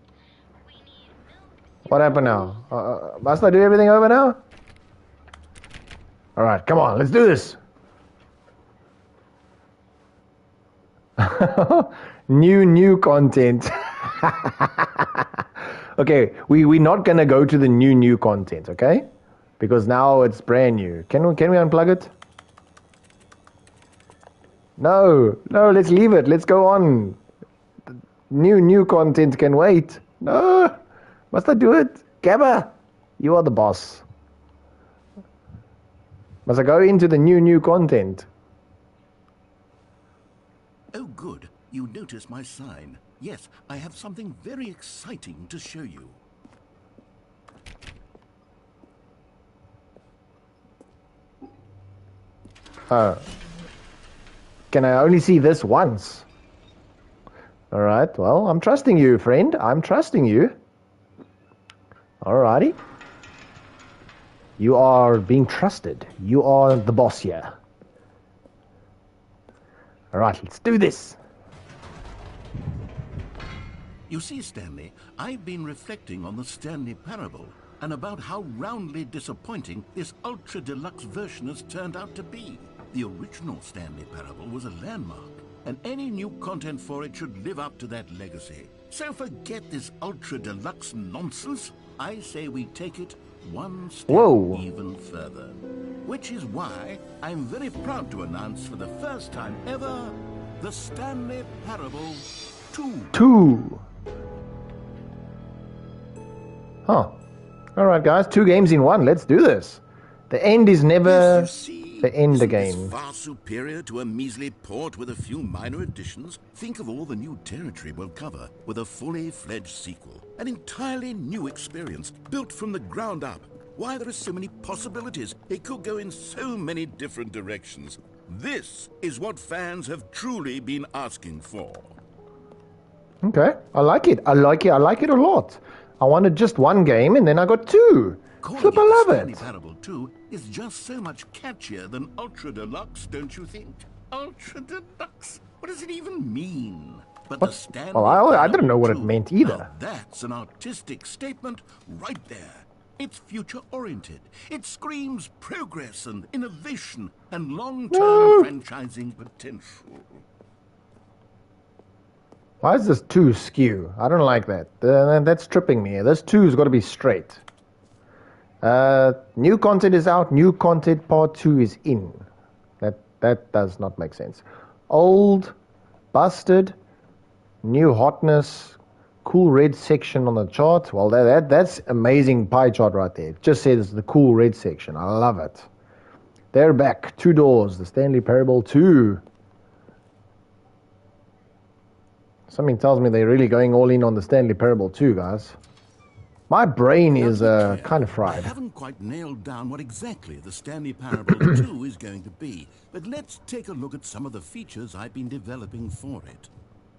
We need milk. What happened now? Must I do everything over now? All right, come on, let's do this. New content. Okay, we're not gonna go to the new content, okay? Because now it's brand new. Can we unplug it? No, let's leave it. Let's go on. New content can wait. No, must I do it? Gabba, you are the boss. Must I go into the new content? Oh, good. You noticed my sign. Yes, I have something very exciting to show you. Can I only see this once? All right, well, I'm trusting you, friend. I'm trusting you. Alrighty. You are being trusted. You are the boss here. All right, let's do this. You see, Stanley, I've been reflecting on the Stanley Parable and about how roundly disappointing this ultra deluxe version has turned out to be. The original Stanley Parable was a landmark, and any new content for it should live up to that legacy. So forget this ultra deluxe nonsense. I say we take it one step even further. Which is why I'm very proud to announce for the first time ever, the Stanley Parable 2. Huh. All right, guys. 2 games in one. Let's do this. The end is never... Yes, you see, The end Isn't game. this far superior to a measly port with a few minor additions? Think of all the new territory we'll cover with a fully fledged sequel. An entirely new experience, built from the ground up. Why, there are so many possibilities. It could go in so many different directions. This is what fans have truly been asking for. Okay, I like it. I like it a lot. I wanted just one game and then I got two. Flip, I love Stanley it. Parable 2 is just so much catchier than Ultra Deluxe, don't you think? Ultra Deluxe? What does it even mean? But What? the Stanley Well, I Parable didn't know what it 2, meant either. now that's an artistic statement right there. It's future-oriented. It screams progress and innovation and long-term franchising potential. Why is this 2 skew? I don't like that. That's tripping me. This 2's got to be straight. New content is out. New content part 2 is in. That does not make sense. Old, busted, new hotness, cool red section on the chart. Well, that's amazing pie chart right there. It just says the cool red section. I love it. They're back. 2 doors. The Stanley Parable 2. Something tells me they're really going all in on the Stanley Parable 2, guys. My brain is kind of fried. I haven't quite nailed down what exactly the Stanley Parable 2 is going to be, but let's take a look at some of the features I've been developing for it.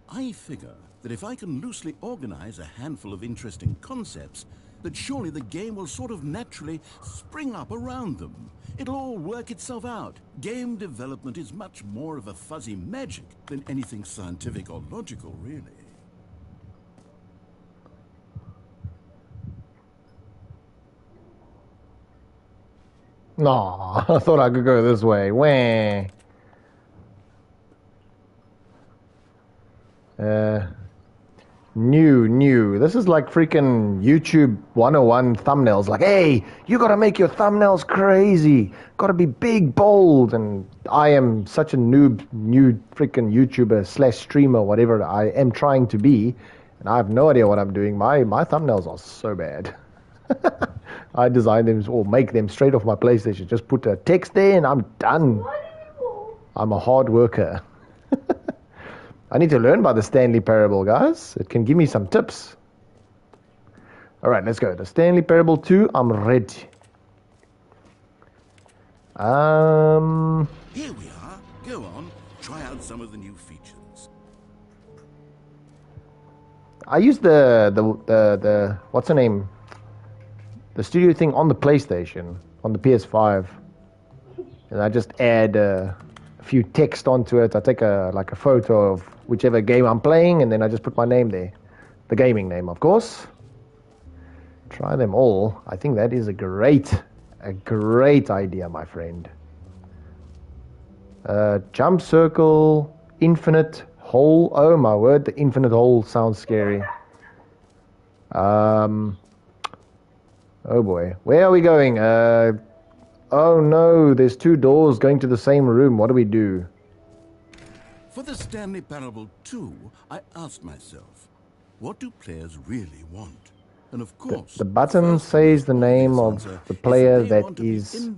I figure that if I can loosely organize a handful of interesting concepts, that surely the game will sort of naturally spring up around them. It'll all work itself out. Game development is much more of a fuzzy magic than anything scientific or logical, really. No, I thought I could go this way. Wah. New. This is like freaking YouTube 101 thumbnails. Like, hey, you gotta make your thumbnails crazy. Gotta be big, bold. And I am such a noob, new freaking YouTuber / streamer, whatever I am trying to be. And I have no idea what I'm doing. My thumbnails are so bad. I design them or make them straight off my PlayStation. Just put a text there and I'm done. I'm a hard worker. I need to learn by the Stanley Parable, guys. It can give me some tips. All right, let's go. The Stanley Parable 2, I'm ready. Here we are. Go on. Try out some of the new features. I use the what's the name? The studio thing on the PlayStation, on the PS5. And I just add a few text onto it. I take a photo of whichever game I'm playing, and then I just put my name there. The gaming name, of course. Try them all. I think that is a great idea, my friend. Jump circle, infinite hole. Oh my word, the infinite hole sounds scary. Oh boy, where are we going? Oh no, there's 2 doors going to the same room. What do we do? For the Stanley Parable 2, I asked myself, what do players really want? And of course, The button says the name of the player that is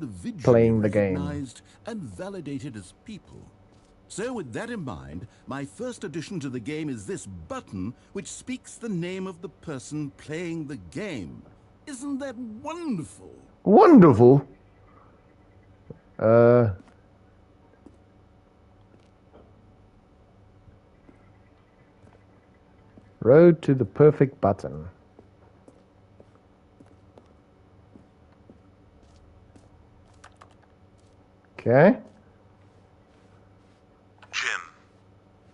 playing the game. Recognized and validated as people. So with that in mind, my first addition to the game is this button, which speaks the name of the person playing the game. Isn't that wonderful? Wonderful. Road to the perfect button. Okay. Jim.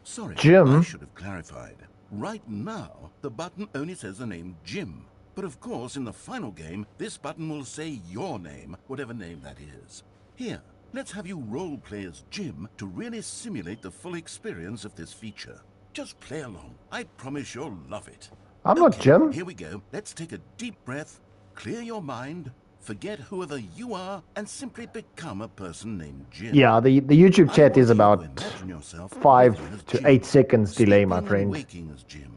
Sorry, Jim? I should have clarified. Right now, the button only says the name Jim. But of course, in the final game, this button will say your name, whatever name that is. Here, let's have you role-play as Jim to really simulate the full experience of this feature. Just play along. I promise you'll love it. I'm not Jim. Here we go. Let's take a deep breath, clear your mind, forget whoever you are, and simply become a person named Jim. Yeah, the YouTube chat is about Imagine yourself 5 living as to Jim, 8 seconds delay, my sleeping and friend. waking as Jim,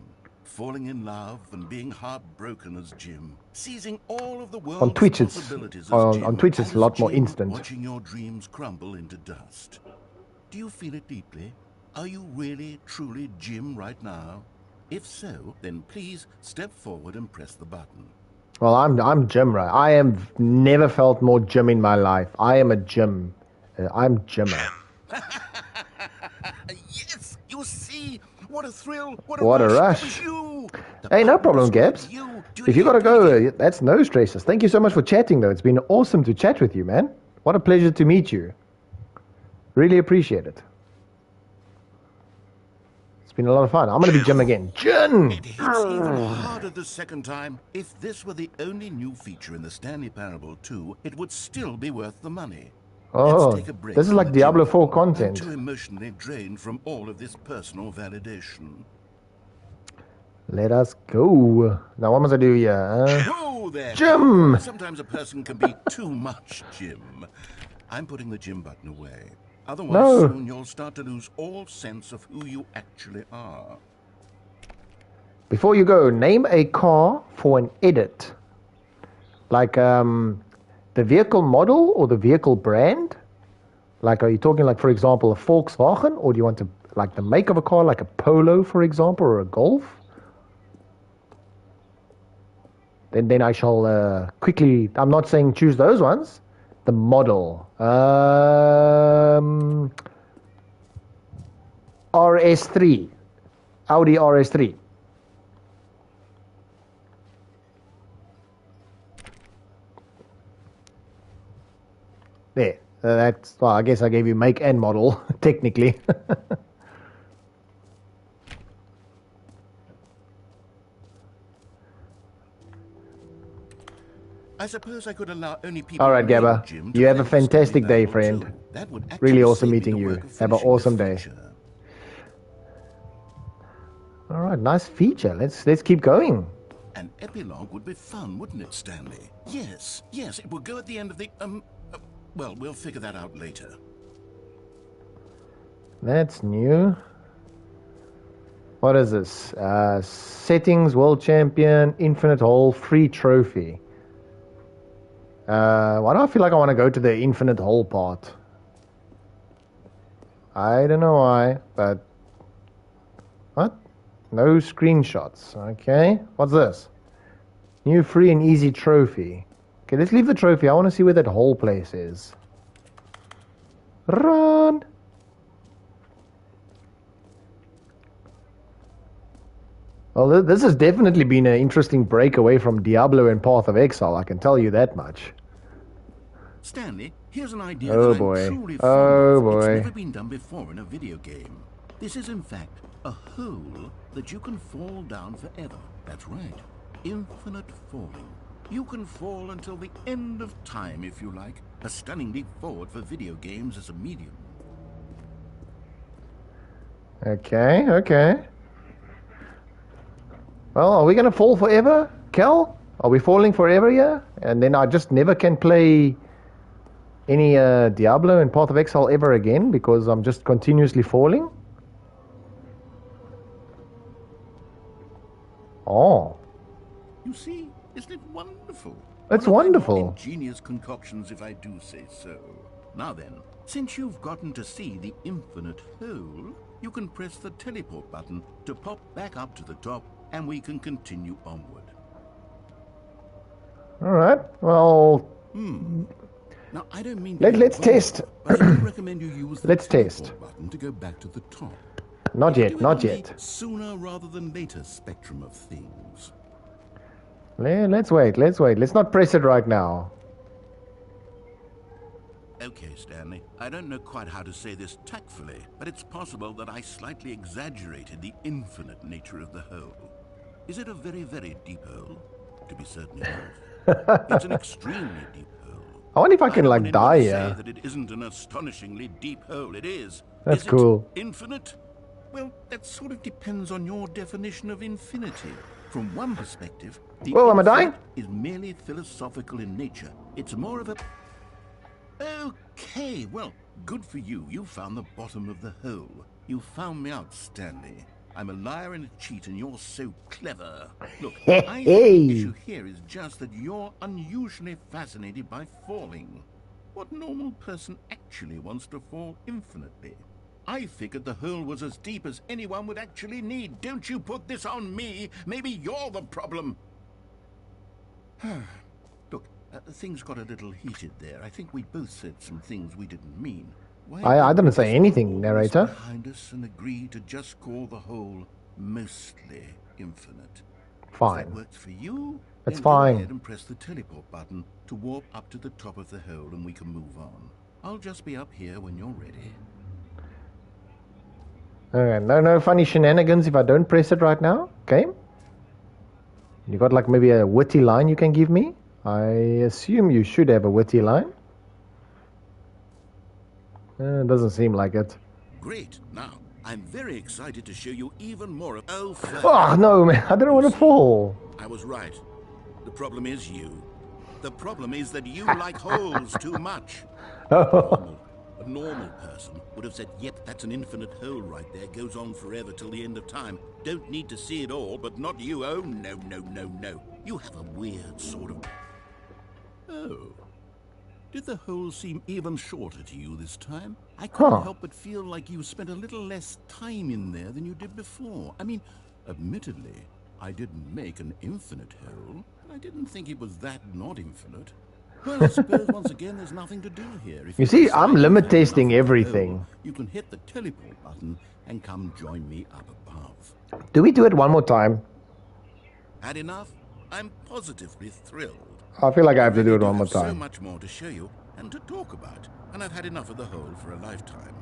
falling in love and being heartbroken as Jim, seizing all of the world's On Twitch, it's possibilities as on Jim, Twitch, and it's a lot as more Jim, instant. watching your dreams crumble into dust. Do you feel it deeply? Are you really, truly Jim right now? If so, then please step forward and press the button. Well, I'm Jim, right? I have never felt more Jim in my life. I am a Jim. I'm Jimmer. Yes, you see, what a thrill, what What a rush. That was you. Hey, no problem, Gabs. If you gotta go, that's no stresses. Thank you so much for chatting, though. It's been awesome to chat with you, man. What a pleasure to meet you. Really appreciate it. It's been a lot of fun. I'm gonna be Jim again. Jim! It hits even harder the second time. If this were the only new feature in the Stanley Parable 2, it would still be worth the money. Oh, Let's take a break this is from like the Diablo Jim 4 I'm content. too emotionally drained from all of this personal validation. Let us go. Now, what must I do here? Whoa there, Jim! Sometimes a person can be too much Jim. I'm putting the Jim button away. Otherwise, No. soon you'll start to lose all sense of who you actually are. Before you go, name a car for an edit. Like the vehicle model or the vehicle brand? Like, are you talking like, for example, a Volkswagen? Or do you want to, like the make of a car, like a Polo, for example, or a Golf? Then I shall quickly, I'm not saying choose those ones. The model. RS3. Audi RS3. There. That's, well, I guess I gave you make and model, technically. I suppose I could allow only people. All right, named Gabba. Jim to You have a play the Stanley fantastic day, Parable friend. too. That would Really actually awesome save me meeting the you. work of Have an finishing awesome the day. feature. All right, nice feature. Let's keep going. An epilogue would be fun, wouldn't it, Stanley? Yes, it would go at the end of the, well, we'll figure that out later. That's new. What is this? Settings, World Champion, Infinite Hole, free trophy. Why do I feel like I want to go to the Infinite Hole part? I don't know why, but... What? No screenshots. Okay. What's this? New free and easy trophy. Okay, let's leave the trophy. I want to see where that hole place is. Run! Well, this has definitely been an interesting break away from Diablo and Path of Exile, I can tell you that much. Stanley, here's an idea Oh that boy. I'm truly Oh fond of. It's boy. never been done before in a video game. This is, in fact, a hole that you can fall down forever. That's right. Infinite falling. You can fall until the end of time, if you like. A stunning leap forward for video games as a medium. Okay, okay. Well, are we going to fall forever, Kel? Are we falling forever here? And then I just never can play any Diablo and Path of Exile ever again because I'm just continuously falling? Oh. You see, isn't it wonderful? That's One of my wonderful. more ingenious concoctions, if I do say so. Now then, since you've gotten to see the infinite hole, you can press the teleport button to pop back up to the top, and we can continue onward. All right. Well, Now, I don't mean let's test. but I do recommend you use the Let's teleport test. button to go back to the top. Not Do yet, it not on the yet. Sooner rather than later spectrum of things. Let's wait, let's wait. Let's not press it right now. Okay, Stanley, I don't know quite how to say this tactfully, but it's possible that I slightly exaggerated the infinite nature of the hole. Is it a very, very deep hole? To be certain enough. It's an extremely deep hole. I wonder if I can, don't like, want die anyone to say here. that it isn't an astonishingly deep hole. It is. That's Is it cool. infinite? Well, that sort of depends on your definition of infinity. From one perspective, the Whoa, am I infinite dying? is merely philosophical in nature. It's more of a... Okay, well, good for you. You found the bottom of the hole. You found me out, Stanley. I'm a liar and a cheat, and you're so clever. Look, Hey, I think hey. the issue here is just that you're unusually fascinated by falling. What normal person actually wants to fall infinitely? I figured the hole was as deep as anyone would actually need. Don't you put this on me. Maybe you're the problem. Look, things got a little heated there. I think we both said some things we didn't mean. I didn't say anything, narrator. Behind us and agree to just call the hole mostly infinite. Fine. If that works for you, It's then fine. go ahead and press the teleport button to warp up to the top of the hole, and we can move on. I'll just be up here when you're ready. Okay, no funny shenanigans if I don't press it right now. Okay. You got like maybe a witty line you can give me? I assume you should have a witty line. It doesn't seem like it. Great. Now, I'm very excited to show you even more of... Oh, Oh, no, man. I don't want to fall. I was right. The problem is you. The problem is that you like holes too much. A normal person would have said, yep, that's an infinite hole right there. Goes on forever till the end of time. Don't need to see it all, but not you. Oh, no, no, no, no. You have a weird sort of... Oh. Did the hole seem even shorter to you this time? I couldn't help but feel like you spent a little less time in there than you did before. I mean, admittedly, I didn't make an infinite hole. I didn't think it was that not infinite. Well, I suppose once again there's nothing to do here. If You see, I'm decide limit you've had testing enough of the everything. hole, you can hit the teleport button and come join me up above. Do we do it one more time? Had enough? I'm positively thrilled. I feel like I have to do it I one more have so time. much more to show you and to talk about, and I've had enough of the hole for a lifetime.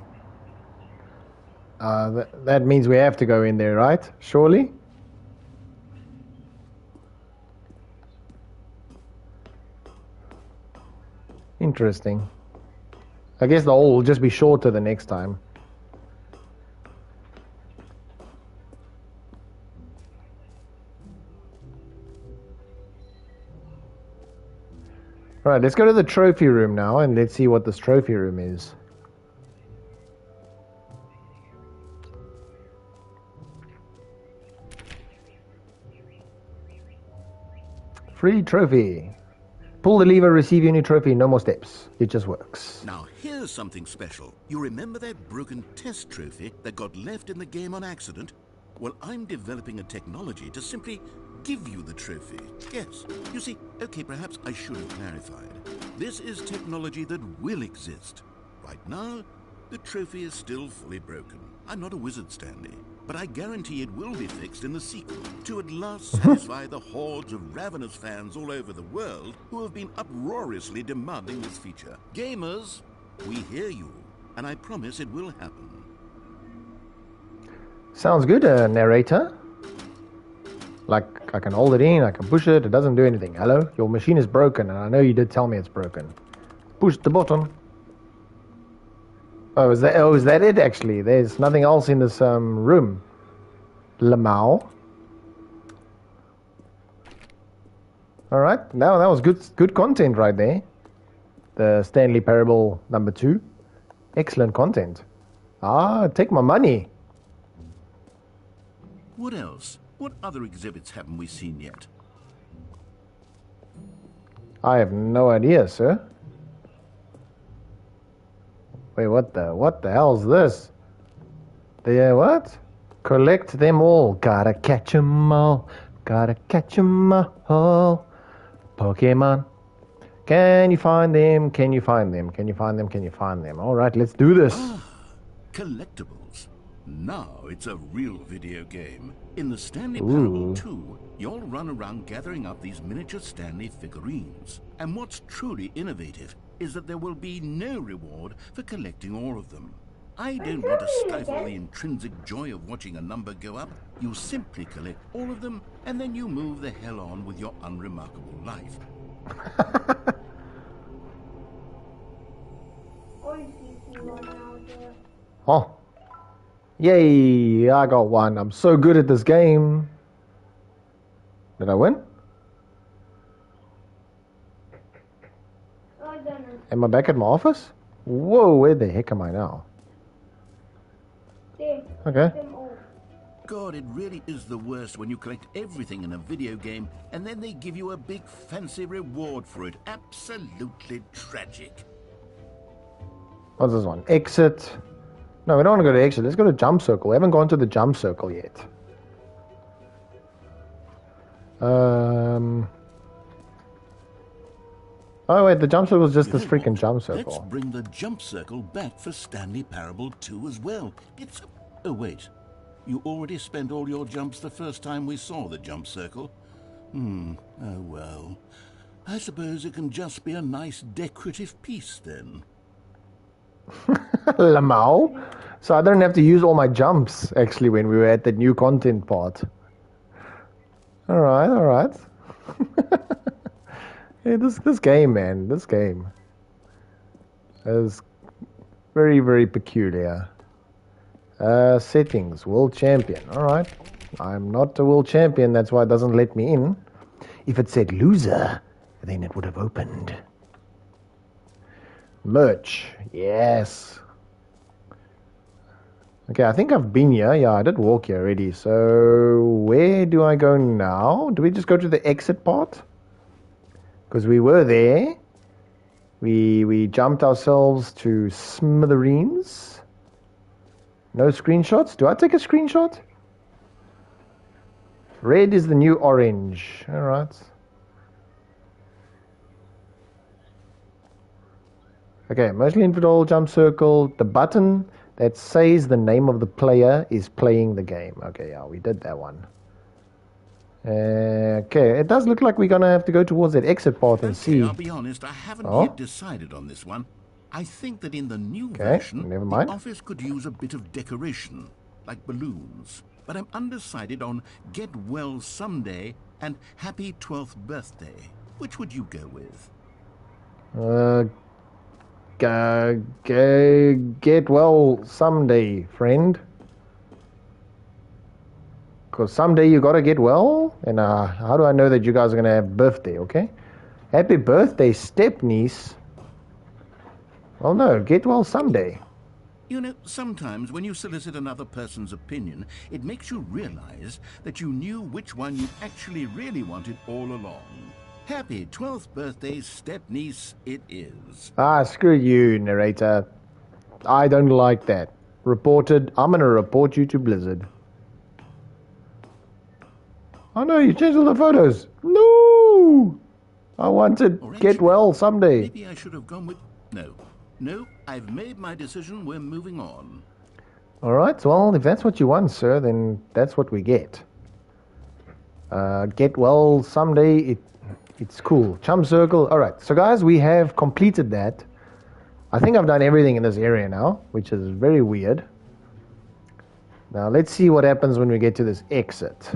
That means we have to go in there, right? Surely? Interesting. I guess the hole will just be shorter the next time. Right, let's go to the trophy room now and let's see what this trophy room is. Free trophy. Pull the lever, receive your new trophy, no more steps. It just works. Now, here's something special. You remember that broken test trophy that got left in the game on accident? Well, I'm developing a technology to simply give you the trophy. Yes. You see, okay, perhaps I should have clarified. This is technology that will exist. Right now, the trophy is still fully broken. I'm not a wizard, Stanley, but I guarantee it will be fixed in the sequel to at last satisfy the hordes of ravenous fans all over the world who have been uproariously demanding this feature. Gamers, we hear you, and I promise it will happen. Sounds good, narrator. Like, I can hold it in, I can push it, it doesn't do anything. Hello? Your machine is broken, and I know you did tell me it's broken. Push the button. Oh, is that it, actually? There's nothing else in this room. Lamau. Alright, now that was good content right there. The Stanley Parable number 2. Excellent content. Take my money. What else? What other exhibits haven't we seen yet? I have no idea, sir. Wait, what the hell's this? What? Collect them all. Gotta catch 'em all. Gotta catch 'em all. Pokemon. Can you find them? Can you find them? Can you find them? Can you find them? Alright, let's do this. Collectibles. Now it's a real video game. In the Stanley Parable 2, you'll run around gathering up these miniature Stanley figurines. And what's truly innovative is that there will be no reward for collecting all of them. I don't want to stifle the intrinsic joy of watching a number go up. You simply collect all of them, and then you move the hell on with your unremarkable life. Oh. Yay, I got one. I'm so good at this game. Did I win? Am I back at my office? Whoa, where the heck am I now? Okay. God, it really is the worst when you collect everything in a video game and then they give you a big fancy reward for it. Absolutely tragic. What's this one? Exit. No, we don't want to go to exit. Let's go to jump circle. We haven't gone to the jump circle yet. Oh wait, the jump circle is just this freaking jump circle. Let's bring the jump circle back for Stanley Parable 2 as well. It's... Oh wait, you already spent all your jumps the first time we saw the jump circle. Oh well. I suppose it can just be a nice decorative piece then. Lamau. So I don't have to use all my jumps actually when we were at the new content part. Alright. Yeah, this game, man, this game is very, very peculiar. Settings, world champion. Alright. I'm not a world champion, that's why it doesn't let me in. If it said loser, then it would have opened. Merch, yes. Okay, I think I've been here. Yeah, I did walk here already. So, where do I go now? Do we just go to the exit part? Because we were there. We jumped ourselves to smithereens. No screenshots? Do I take a screenshot? Red is the new orange. Alright. Okay, mostly infidel, jump circle. The button that says the name of the player is playing the game. Okay, yeah, we did that one. Okay, it does look like we're going to have to go towards that exit path and see. I'll be honest, I haven't yet decided on this one. I think that in the new version, never mind. The office could use a bit of decoration, like balloons. But I'm undecided on Get Well Someday and Happy 12th Birthday. Which would you go with? Get well someday, friend. Because someday you gotta get well. And how do I know that you guys are gonna have birthday, okay? Happy birthday, step-niece. Well, no, get well someday. You know, sometimes when you solicit another person's opinion, it makes you realize that you knew which one you actually really wanted all along. Happy 12th birthday, step-niece, it is. Ah, screw you, narrator. I don't like that. Reported. I'm gonna report you to Blizzard. Oh no, you changed all the photos. No! I wanted get well someday. Maybe I should have gone with... No, I've made my decision. We're moving on. Alright, well, if that's what you want, sir, then that's what we get. Get well someday, it's cool. Chum circle. Alright, so guys, we have completed that. I think I've done everything in this area now, which is very weird. Now, let's see what happens when we get to this exit.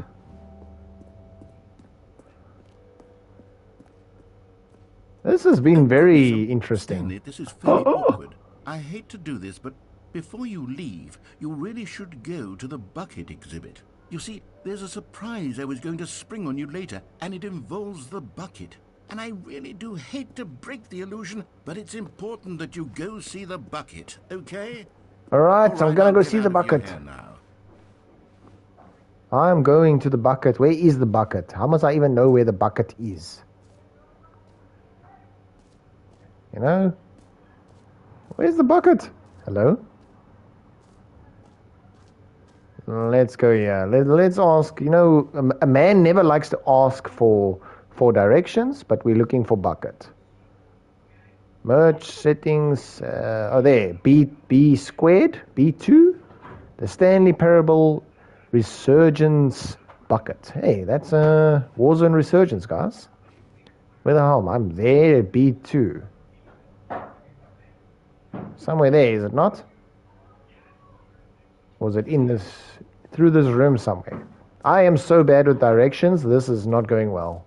This has been very interesting. Stanley, this is fairly awkward. I hate to do this, but before you leave, you really should go to the bucket exhibit. You see, there's a surprise I was going to spring on you later, and it involves the bucket. And I really do hate to break the illusion, but it's important that you go see the bucket, okay? Alright, so I'm gonna go see the bucket. I'm going to the bucket. Where is the bucket? How must I even know where the bucket is? You know? Where's the bucket? Hello? Let's go here. Let's ask. You know, a man never likes to ask for directions, but we're looking for bucket. Merge settings. There. B squared. B2. The Stanley Parable Resurgence bucket. Hey, that's Warzone Resurgence, guys. Where the hell? I'm there at B2. Somewhere there, is it not? Or is it in this, through this room somewhere? I am so bad with directions, this is not going well.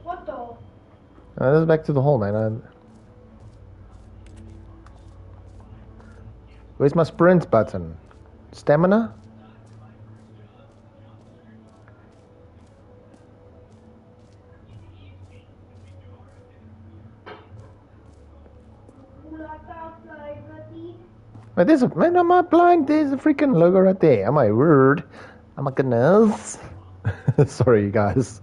What the? This is back to the hall, man. Where's my sprint button? Stamina? Wait, there's a man. Am I blind? There's a freaking logo right there. Am I weird? Oh my goodness. Sorry, you guys.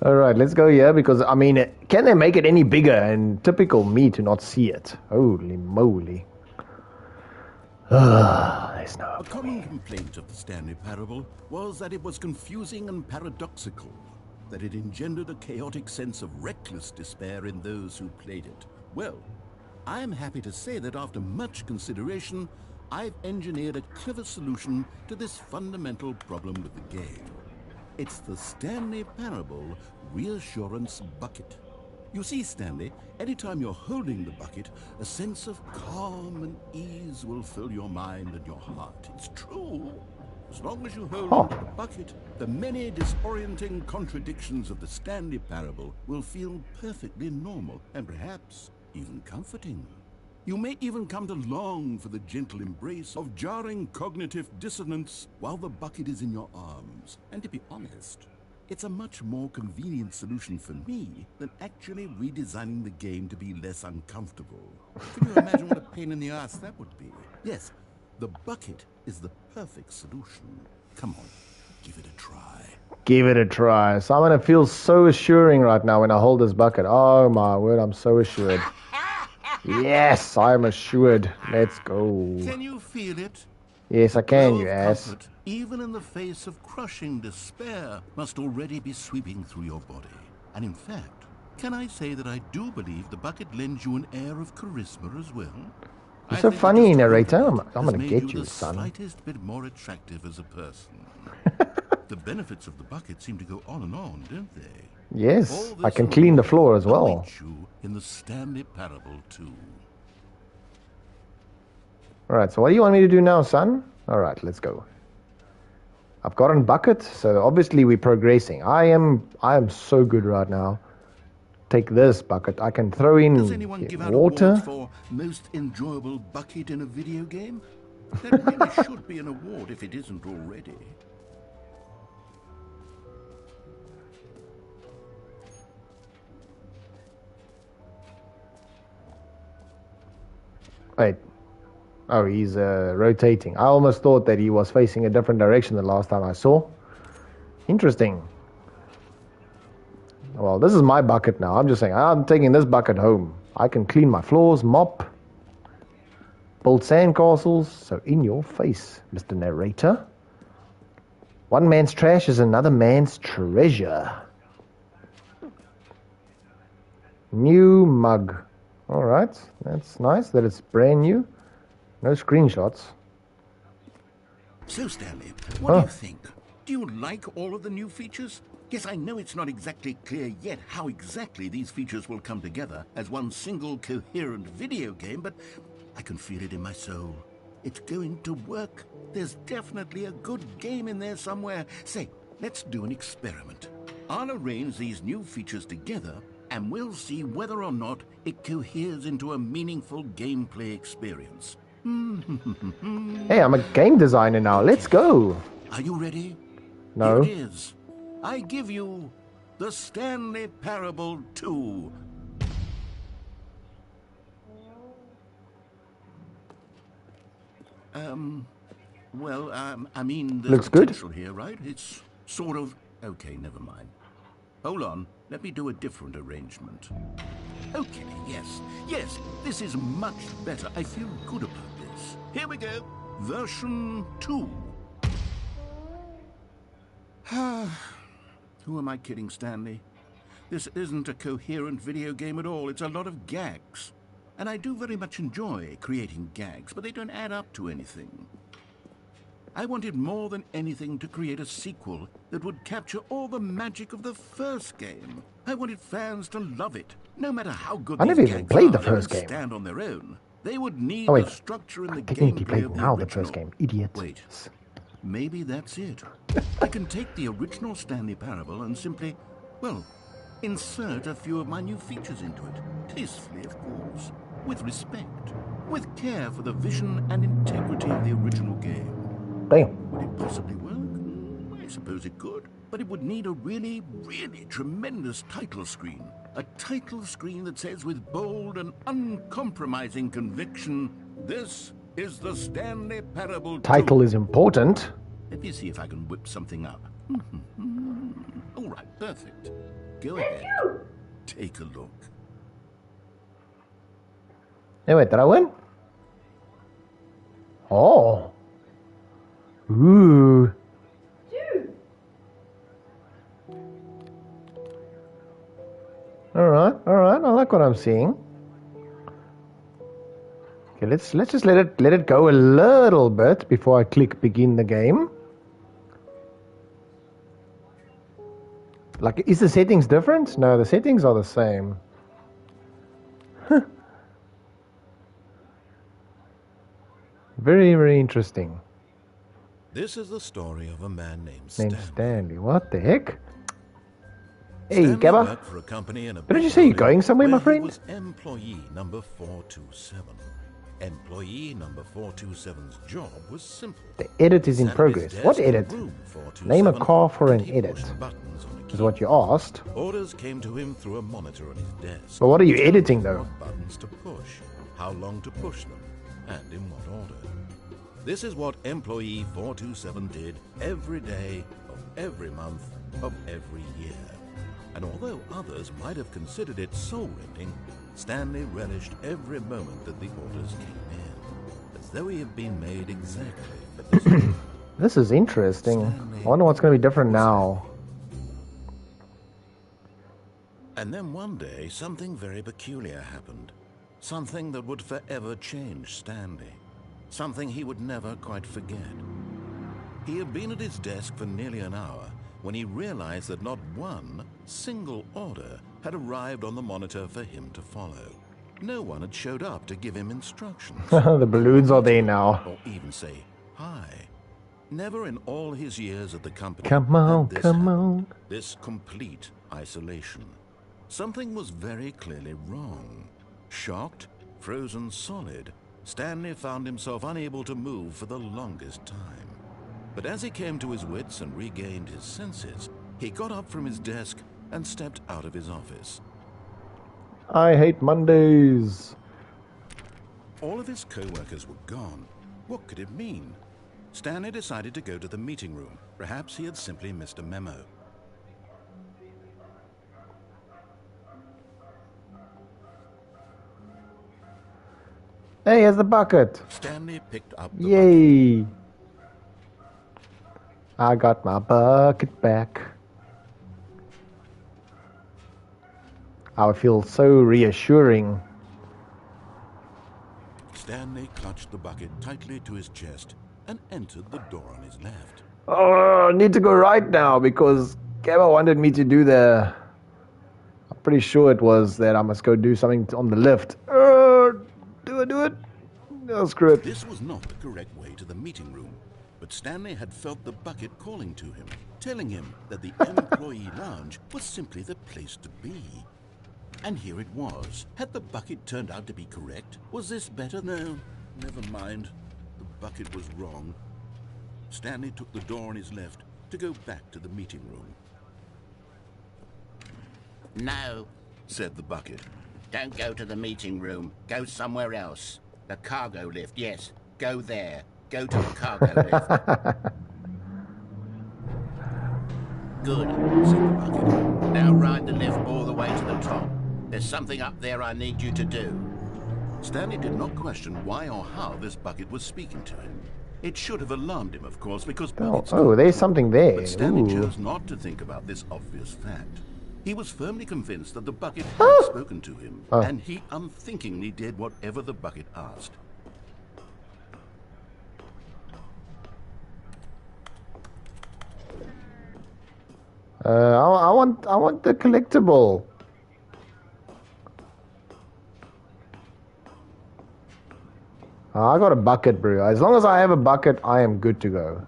All right, let's go here because I mean, can they make it any bigger? And typical me to not see it. Holy moly! There's no. A common complaint of the Stanley Parable was that it was confusing and paradoxical, that it engendered a chaotic sense of reckless despair in those who played it. Well, I'm happy to say that after much consideration, I've engineered a clever solution to this fundamental problem with the game. It's the Stanley Parable Reassurance Bucket. You see, Stanley, anytime you're holding the bucket, a sense of calm and ease will fill your mind and your heart. It's true. As long as you hold onto the bucket, the many disorienting contradictions of the Stanley Parable will feel perfectly normal and perhaps even comforting. You may even come to long for the gentle embrace of jarring cognitive dissonance while the bucket is in your arms. And to be honest, it's a much more convenient solution for me than actually redesigning the game to be less uncomfortable. Can you imagine what a pain in the ass that would be? Yes, the bucket is the perfect solution. Come on, give it a try. Give it a try. So I'm gonna feel so assuring right now when I hold this bucket. Oh my word, I'm so assured. Yes, I'm assured. Let's go. Can you feel it? Yes, I can, Flow you of ass. comfort, even in the face of crushing despair, must already be sweeping through your body. And in fact, can I say that I do believe the bucket lends you an air of charisma as well? You're I so think funny, just narrator. holding I'm it gonna has made get you, the son. slightest bit more attractive as a person. The benefits of the bucket seem to go on and on, don't they? Yes, All I this can and clean the more floor as well. awaits you in the Stanley Parable too. Alright, so what do you want me to do now, son? Alright, let's go. I've gotten bucket, so obviously we're progressing. I am so good right now. Take this bucket. I can throw in Does anyone give out water. awards for most enjoyable bucket in a video game? That really should be an award if it isn't already. Wait. Oh, he's rotating. I almost thought that he was facing a different direction the last time I saw. Interesting. Well, this is my bucket now. I'm just saying, I'm taking this bucket home. I can clean my floors, mop, build sandcastles. So in your face, Mr. Narrator. One man's trash is another man's treasure. New mug. Alright, that's nice that it's brand new. No screenshots. So, Stanley, what do you think? Do you like all of the new features? Yes, I know it's not exactly clear yet how exactly these features will come together as one single coherent video game, but I can feel it in my soul. It's going to work. There's definitely a good game in there somewhere. Say, let's do an experiment. I'll arrange these new features together, and we'll see whether or not it coheres into a meaningful gameplay experience. Hey, I'm a game designer now. Let's go. Are you ready? No. Here it is. I give you the Stanley Parable 2. I mean, there's Looks good. potential here, right? It's sort of... Okay, never mind. Hold on. Let me do a different arrangement. Okay, yes, this is much better. I feel good about this. Here we go. Version 2. Who am I kidding, Stanley? This isn't a coherent video game at all. It's a lot of gags. And I do very much enjoy creating gags, but they don't add up to anything. I wanted more than anything to create a sequel that would capture all the magic of the first game. I wanted fans to love it, no matter how good I these never even gags played are, the they first won't game. stand on their own. They would need Oh, wait. the structure and I the technically gameplay played of the now original. the first game. Idiot. Wait, maybe that's it. I can take the original Stanley Parable and simply, well, insert a few of my new features into it. Tastefully, of course. With respect. With care for the vision and integrity of the original game. Damn. Would it possibly work? I suppose it could. But it would need a really, really tremendous title screen. A title screen that says with bold and uncompromising conviction, "This is the Stanley Parable 2. Title is important. Let me see if I can whip something up. All right, perfect. Go ahead. Take a look. Hey, wait, did I win? Oh. Ooh. All right. I like what I'm seeing. Okay, let's just let it go a little bit before I click begin the game. Like, is the settings different? No, the settings are the same. Very, very interesting. This is the story of a man named Stanley. What the heck? Hey, Stanley Gabba. worked for a company in a Didn't you big say you're building going somewhere, my where friend? He was employee number 427. Employee number 427's job was simple. The edit is in Sat at his progress. desk What in edit? room 427, Name a car for and an he edit. pushed buttons on a Is what you asked. Orders came to him through a monitor on his desk. But what are you Telling editing, him though? What buttons to push, how long to push them, and in what order. This is what employee 427 did every day of every month of every year. And although others might have considered it soul-rending, Stanley relished every moment that the orders came in, as though he had been made exactly for this job. This is interesting. I wonder what's going to be different now. And then one day, something very peculiar happened. Something that would forever change Stanley. Something he would never quite forget. He had been at his desk for nearly an hour when he realized that not one single order had arrived on the monitor for him to follow. No one had showed up to give him instructions. The balloons are there now. Or even say hi. Never in all his years at the company Come on, had this come happened. on. This complete isolation. Something was very clearly wrong. Shocked, frozen solid, Stanley found himself unable to move for the longest time. But as he came to his wits and regained his senses, he got up from his desk and stepped out of his office. I hate Mondays. All of his co-workers were gone. What could it mean? Stanley decided to go to the meeting room. Perhaps he had simply missed a memo. Hey, here's the bucket. Stanley picked up the bucket. Yay. I got my bucket back. I would feel so reassuring. Stanley clutched the bucket tightly to his chest and entered the door on his left. Oh, I need to go right now because Gabba wanted me to do the... I'm pretty sure it was that I must go do something on the lift. Do it. No, screw it. This was not the correct way to the meeting room, but Stanley had felt the bucket calling to him, telling him that the employee lounge was simply the place to be. And here it was. Had the bucket turned out to be correct? Was this better? No, never mind. The bucket was wrong. Stanley took the door on his left to go back to the meeting room. No, Said the bucket. don't go to the meeting room. Go somewhere else. The cargo lift, yes. Go there. Go to the cargo lift. Good, said the bucket. Now ride the lift all the way to the top. There's something up there I need you to do. Stanley did not question why or how this bucket was speaking to him. It should have alarmed him, of course, because buckets don't there's talk. something there. But Stanley Ooh. chose not to think about this obvious fact. He was firmly convinced that the bucket had spoken to him, and he unthinkingly did whatever the bucket asked. I want the collectible. I got a bucket, bro. As long as I have a bucket, I am good to go.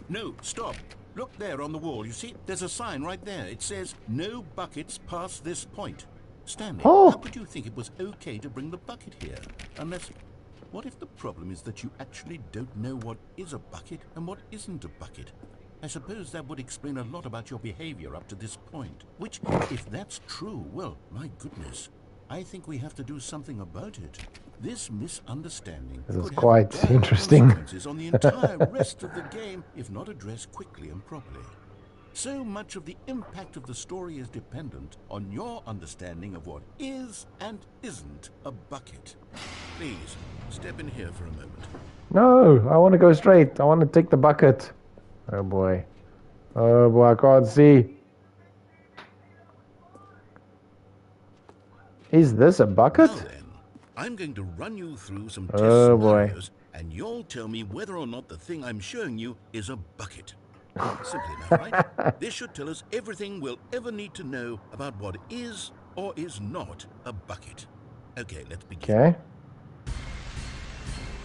No, stop. Look there on the wall. You see, there's a sign right there. It says, no buckets past this point. Stanley, Oh. how could you think it was okay to bring the bucket here? Unless, what if the problem is that you actually don't know what is a bucket and what isn't a bucket? I suppose that would explain a lot about your behavior up to this point. Which, if that's true, well, my goodness, I think we have to do something about it. This misunderstanding This is could quite have dire interesting. consequences on the entire rest of the game if not addressed quickly and properly. So much of the impact of the story is dependent on your understanding of what is and isn't a bucket. Please, step in here for a moment. No, I want to go straight. I want to take the bucket. Oh boy. Oh boy, I can't see. Is this a bucket? Now then, I'm going to run you through some test scenarios, and you'll tell me whether or not the thing I'm showing you is a bucket. Simply enough, right? This should tell us everything we'll ever need to know about what is or is not a bucket. Okay, let's begin. Okay.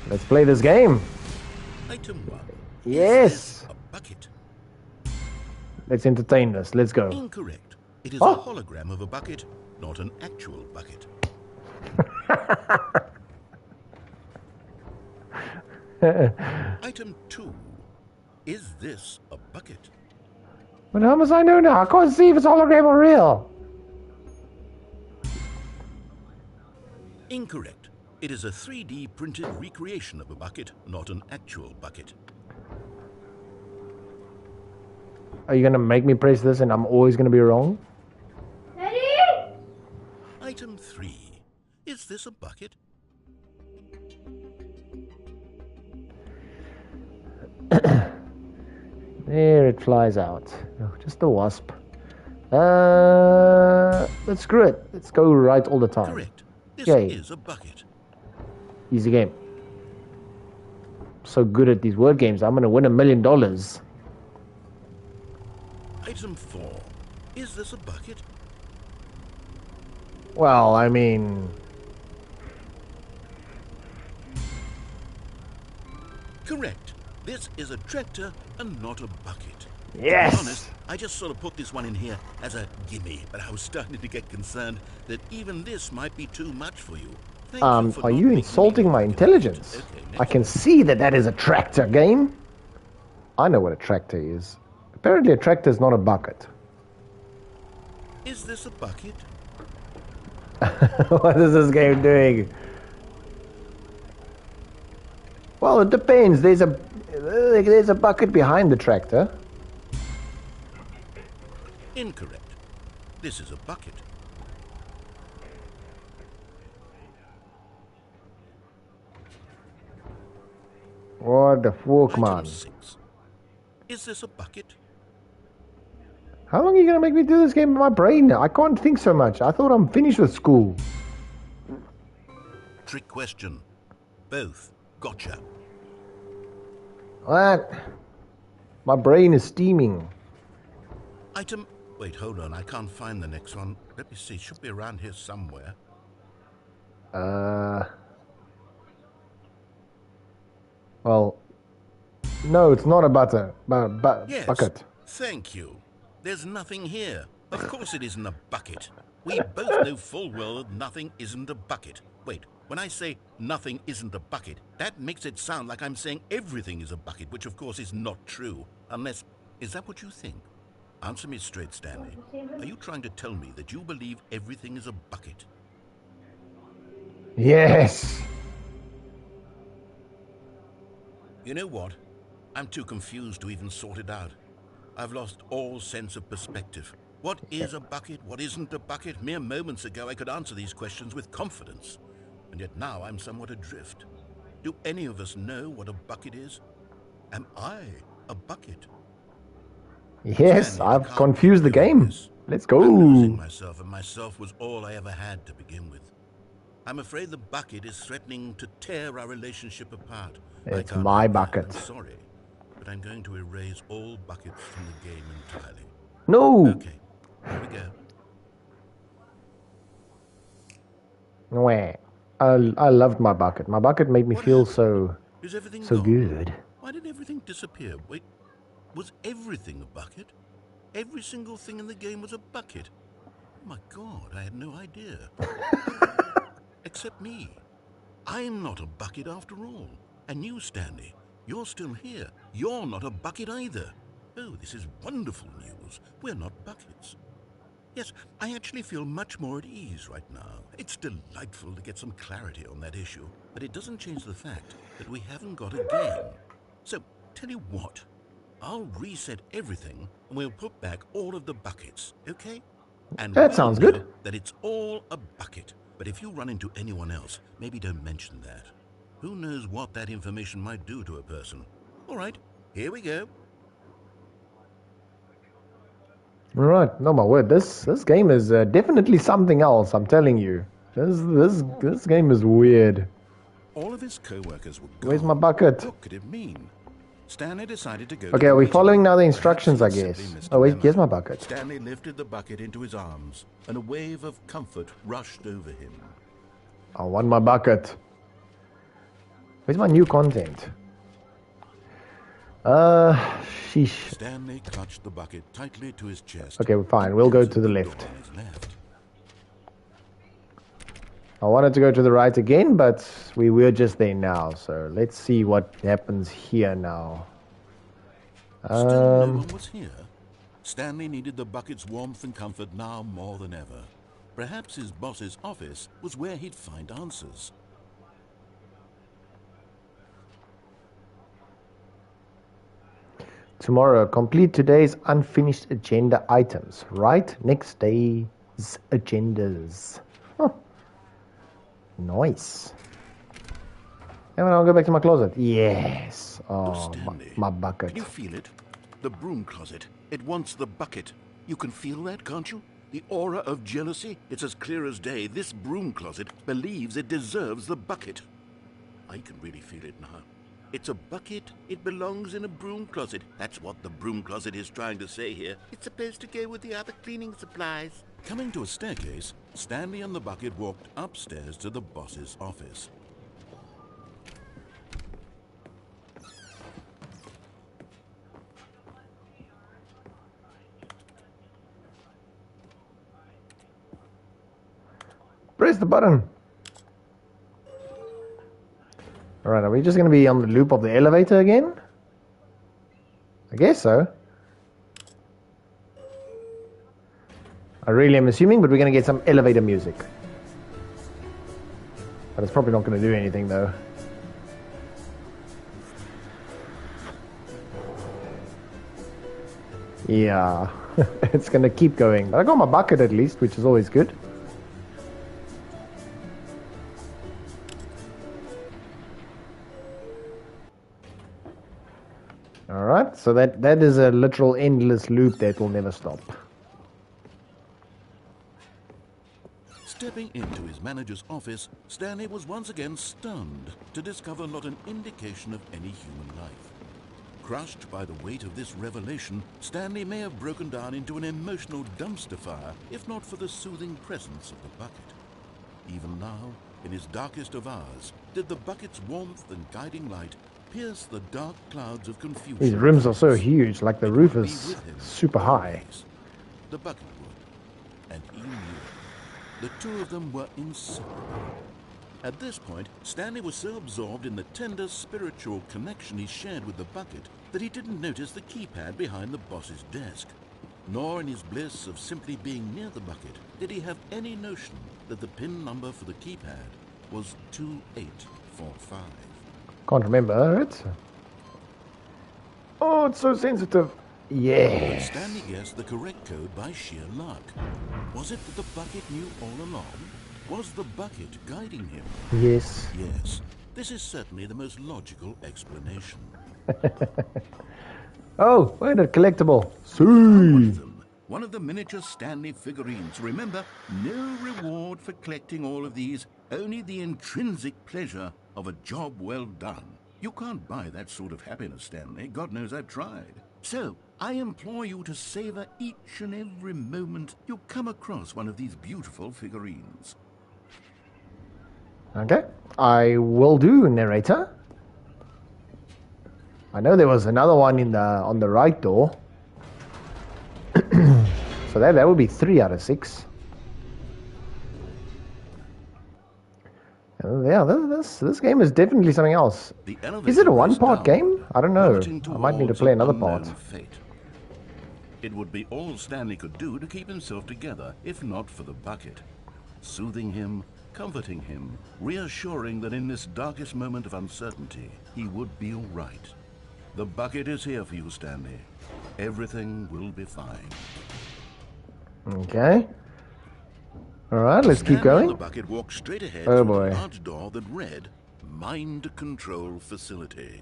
Let's play this game. Item 1. Yes. Is this a bucket? Let's entertain this. Let's go. Incorrect. It is a hologram of a bucket, not an actual bucket. Item 2. Is this a bucket? But how must I know now? I can't see if it's hologram or real. Incorrect. It is a 3D printed recreation of a bucket, not an actual bucket. Are you going to make me press this and I'm always going to be wrong? Daddy! Item 3. Is this a bucket? There it flies out. Oh, just a wasp. Let's screw it. Let's go right all the time. Correct. This Yay. is a bucket. Easy game. So good at these word games. I'm going to win $1 million. Item 4. Is this a bucket? Well, I mean... Correct. This is a tractor and not a bucket. Yes! To be honest, I just sort of put this one in here as a gimme, but I was starting to get concerned that even this might be too much for you. Are you insulting my intelligence? Okay, I can see that that is a tractor game. I know what a tractor is. Apparently a tractor is not a bucket. Is this a bucket? What is this game doing? Well, it depends. There's a bucket behind the tractor. Incorrect. This is a bucket. What the fuck, man? Item 6. Is this a bucket? How long are you going to make me do this game in my brain now? I can't think so much. I thought I'm finished with school. Trick question. Both. Gotcha. What? My brain is steaming. Item... Wait, hold on. I can't find the next one. Let me see. It should be around here somewhere. Well, no, it's not a Yes. bucket. Thank you. There's nothing here. Of course it isn't a bucket. We both know full well that nothing isn't a bucket. Wait, when I say nothing isn't a bucket, that makes it sound like I'm saying everything is a bucket, which of course is not true. Unless... Is that what you think? Answer me straight, Stanley. Are you trying to tell me that you believe everything is a bucket? Yes. You know what? I'm too confused to even sort it out. I've lost all sense of perspective. What is a bucket? What isn't a bucket? Mere moments ago I could answer these questions with confidence. And yet now I'm somewhat adrift. Do any of us know what a bucket is? Am I a bucket? Yes, Stanley, I've confused the game. Let's go. I'm losing myself, and myself was all I ever had to begin with. I'm afraid the bucket is threatening to tear our relationship apart. It's my bucket. I'm sorry, but I'm going to erase all buckets from the game entirely. No. Okay, here we go. Wah. I loved my bucket. My bucket made me feel so gone? good. Why did everything disappear? Wait, was everything a bucket? Every single thing in the game was a bucket. Oh my God, I had no idea. Except me. I'm not a bucket after all. And you, Stanley, you're still here. You're not a bucket either. Oh, this is wonderful news. We're not buckets. Yes, I actually feel much more at ease right now. It's delightful to get some clarity on that issue, but it doesn't change the fact that we haven't got a game. So, tell you what, I'll reset everything and we'll put back all of the buckets, okay? And That we'll sounds know good. that it's all a bucket. But if you run into anyone else, maybe don't mention that. Who knows what that information might do to a person. All right, here we go. Alright, no, my word, this game is definitely something else, I'm telling you. This game is weird. All of his co-workers were gone. Where's my bucket? What could it mean? Stanley decided to go Okay, to the are we meeting. following now the Perhaps instructions, I he'd simply guess? missed Oh, a wait, memo. here's my bucket. Stanley lifted the bucket into his arms, and a wave of comfort rushed over him. I want my bucket. Where's my new content? Sheesh. Stanley clutched the bucket tightly to his chest. Okay, fine, we'll go to the Door left. on his left. I wanted to go to the right again, but we were just there now, so let's see what happens here now. Still no one was here. Stanley needed the bucket's warmth and comfort now more than ever. Perhaps his boss's office was where he'd find answers. Tomorrow, complete today's unfinished agenda items. Write next day's agendas. Huh. Nice. And I'll go back to my closet. Yes. Oh, Stanley, my bucket. Can you feel it? The broom closet. It wants the bucket. You can feel that, can't you? The aura of jealousy. It's as clear as day. This broom closet believes it deserves the bucket. I can really feel it now. It's a bucket. It belongs in a broom closet. That's what the broom closet is trying to say here. It's supposed to go with the other cleaning supplies. Coming to a staircase, Stanley and the bucket walked upstairs to the boss's office. Press the button. Alright, are we just going to be on the loop of the elevator again? I guess so. I really am assuming, but we're going to get some elevator music. But it's probably not going to do anything though. Yeah, it's going to keep going. But I got my bucket at least, which is always good. Alright, so that is a literal endless loop that will never stop. Stepping into his manager's office, Stanley was once again stunned to discover not an indication of any human life. Crushed by the weight of this revelation, Stanley may have broken down into an emotional dumpster fire if not for the soothing presence of the bucket. Even now, in his darkest of hours, did the bucket's warmth and guiding light pierce the dark clouds of confusion. These rooms are so huge, like the It roof would be is with him super high. always. The bucket would, and he knew it. The two of them were inseparable. At this point, Stanley was so absorbed in the tender spiritual connection he shared with the bucket that he didn't notice the keypad behind the boss's desk. Nor in his bliss of simply being near the bucket did he have any notion that the PIN number for the keypad was 2845. Can't remember it. Oh, it's so sensitive. But Yeah. Stanley guessed the correct code by sheer luck. Was it that the bucket knew all along? Was the bucket guiding him? Yes. Yes, this is certainly the most logical explanation. Oh, wait, a collectible. One See. of them, one of the miniature Stanley figurines. Remember, no reward for collecting all of these, only the intrinsic pleasure of a job well done. You can't buy that sort of happiness, Stanley. God knows I've tried. So, I implore you to savor each and every moment you come across one of these beautiful figurines. Okay. I will do, narrator. I know there was another one on the right door. So that would be 3 out of 6. Yeah, this game is definitely something else. The elevator Is it a raced one-part down, game? I don't know. plummeting I might need to towards play an another part. unknown fate. It would be all Stanley could do to keep himself together, if not for the bucket. Soothing him, comforting him, reassuring that in this darkest moment of uncertainty, he would be all right. The bucket is here for you, Stanley. Everything will be fine. Okay. Alright, let's keep Stanley going. and the bucket walked straight ahead Oh through boy. a large door that read, Mind Control Facility.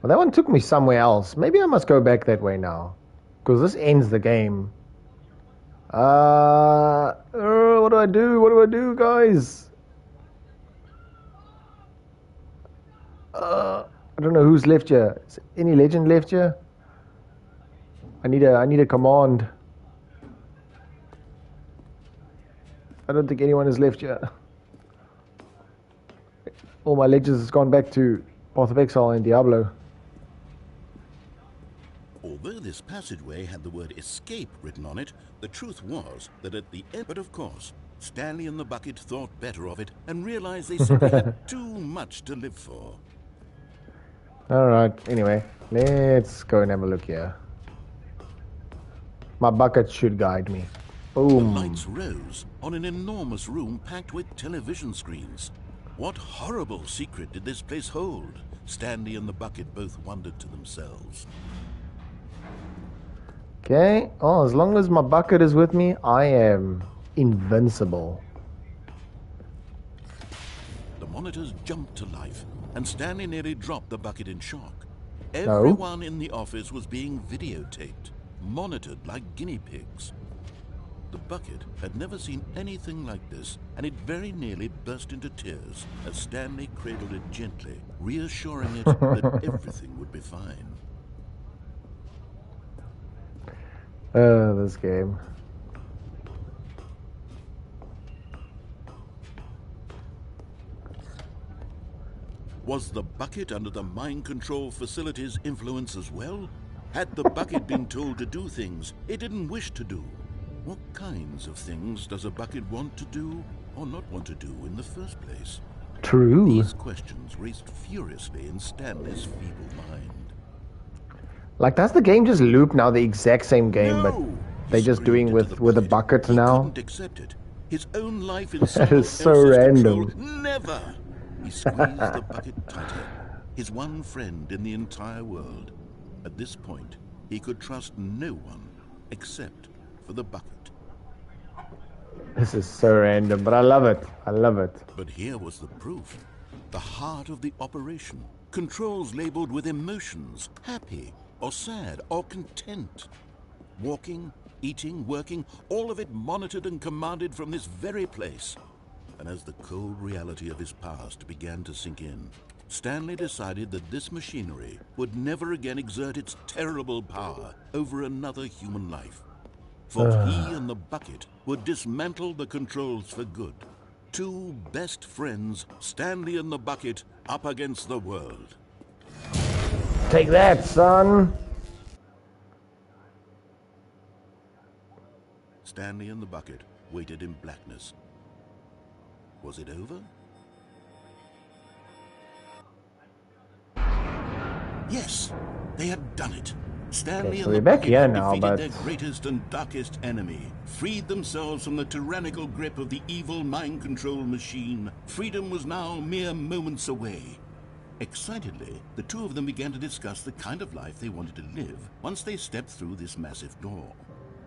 Well, that one took me somewhere else. Maybe I must go back that way now. Because this ends the game. What do I do? What do I do, guys? I don't know who's left here. Is any legend left here? I need a command. I don't think anyone is left here. All my legends has gone back to Path of Exile and Diablo. Although this passageway had the word escape written on it, the truth was that at the end... But of course, Stanley and the bucket thought better of it and realized they simply had too much to live for. Alright, anyway, let's go and have a look here. My bucket should guide me. Boom. The lights rose on an enormous room packed with television screens. What horrible secret did this place hold? Stanley and the bucket both wondered to themselves. Okay, oh, as long as my bucket is with me, I am invincible. The monitors jumped to life, and Stanley nearly dropped the bucket in shock. No. Everyone in the office was being videotaped, monitored like guinea pigs. The bucket had never seen anything like this, and it very nearly burst into tears as Stanley cradled it gently, reassuring it that everything would be fine. This game. Was the bucket under the mind control facility's influence as well? Had the bucket been told to do things it didn't wish to do? What kinds of things does a bucket want to do or not want to do in the first place? True. These questions raced furiously in Stanley's feeble mind. Like, does the game just loop now the exact same game, but No! they're just doing Screamed with into a bucket He now? couldn't accept it. His own life in That someone is so else's random. control. Never! He squeezed the bucket tighter. His one friend in the entire world. At this point, he could trust no one except for the bucket. This is so random, but I love it. I love it. But here was the proof. The heart of the operation. Controls labeled with emotions. Happy, or sad, or content. Walking, eating, working, all of it monitored and commanded from this very place. And as the cold reality of his past began to sink in, Stanley decided that this machinery would never again exert its terrible power over another human life. For he and the bucket would dismantle the controls for good. Two best friends, Stanley and the bucket, up against the world. Take that, son. Stanley and the bucket waited in blackness. Was it over? Yes, they had done it. Stanley Okay, so and we're the back bucket here had now, defeated but their greatest and darkest enemy, freed themselves from the tyrannical grip of the evil mind control machine. Freedom was now mere moments away. Excitedly, the two of them began to discuss the kind of life they wanted to live once they stepped through this massive door.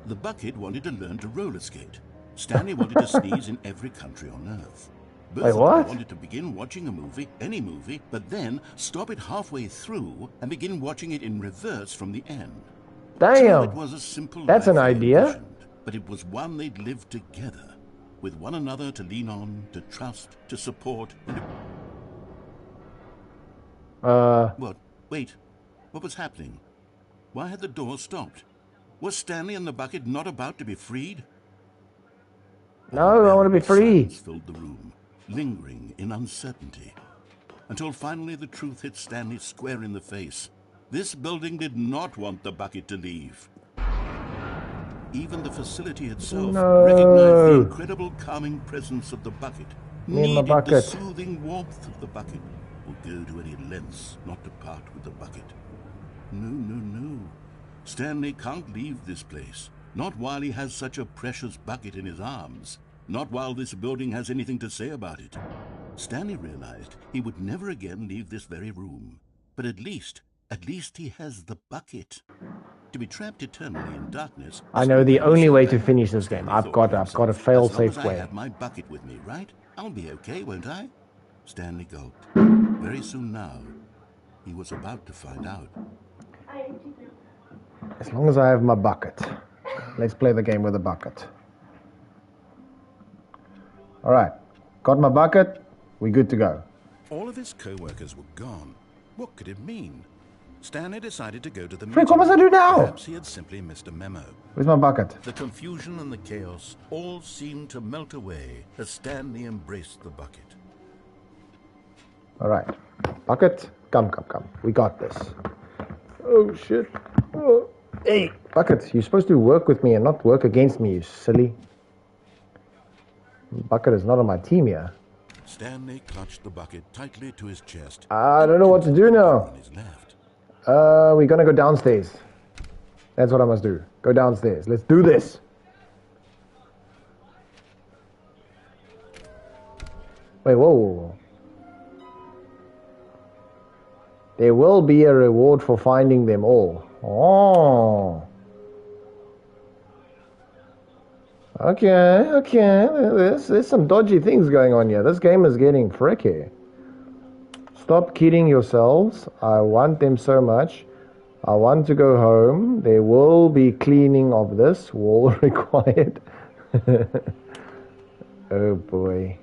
The bucket wanted to learn to roller skate. Stanley wanted to sneeze in every country on Earth. Both Wait, of them what? wanted to begin watching a movie, any movie, but then stop it halfway through and begin watching it in reverse from the end. So it damn. was a simple That's life an they idea. envisioned, but it was one they'd lived together, with one another to lean on, to trust, to support. What? Wait. What was happening? Why had the door stopped? Was Stanley and the bucket not about to be freed? No, I want to be free. Silence filled the room, lingering in uncertainty, until finally the truth hit Stanley square in the face. This building did not want the bucket to leave. Even the facility itself recognized the incredible calming presence of the bucket, Me and my needed the bucket. soothing warmth of the bucket, would go to any lengths not to part with the bucket. No, no, no. Stanley can't leave this place. Not while he has such a precious bucket in his arms. Not while this building has anything to say about it. Stanley realized he would never again leave this very room. But at least he has the bucket. To be trapped eternally in darkness. I know the only way to finish this game. I've got a fail-safe I way. have my bucket with me, right? I'll be okay, won't I? Stanley gulped. Very soon now, he was about to find out. As long as I have my bucket. Let's play the game with a bucket. Alright, got my bucket, we're good to go. All of his co-workers were gone. What could it mean? Stanley decided to go to the Frick, meeting. what must I do now? Perhaps he had simply missed a memo. Where's my bucket? The confusion and the chaos all seemed to melt away as Stanley embraced the bucket. Alright, bucket, come. We got this. Oh shit. Oh. Hey, bucket, you're supposed to work with me and not work against me, you silly. Bucket is not on my team here. Stanley clutched the bucket tightly to his chest. I don't know what to do now. On his left. We're gonna go downstairs. That's what I must do. Go downstairs. Let's do this. Wait, whoa. There will be a reward for finding them all. Oh. Okay. There's some dodgy things going on here. This game is getting freaky. Stop kidding yourselves. I want them so much. I want to go home. There will be cleaning of this wall required. Oh boy.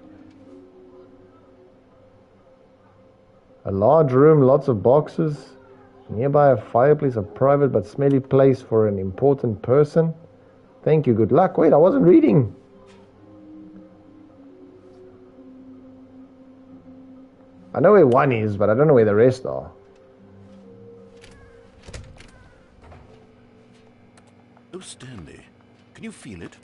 A large room, lots of boxes. Nearby a fireplace, a private but smelly place for an important person. Thank you, good luck. Wait, I wasn't reading. I know where one is, but I don't know where the rest are. Oh, Stanley, can you feel it?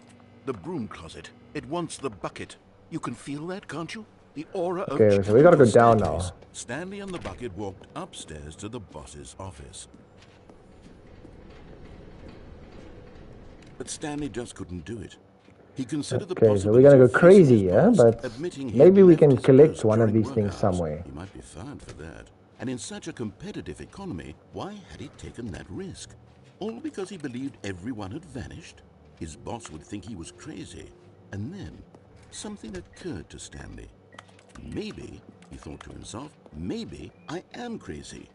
The broom closet. It wants the bucket. You can feel that, can't you? The aura of... Okay, so we gotta go down now. Stanley and the bucket walked upstairs to the boss's office. But Stanley just couldn't do it. He considered the okay, so we're gonna go crazy, yeah? But maybe we can collect one of these things somewhere. He might be fired for that. And in such a competitive economy, why had he taken that risk? All because he believed everyone had vanished? His boss would think he was crazy. And then, something occurred to Stanley. Maybe, he thought to himself, maybe I am crazy.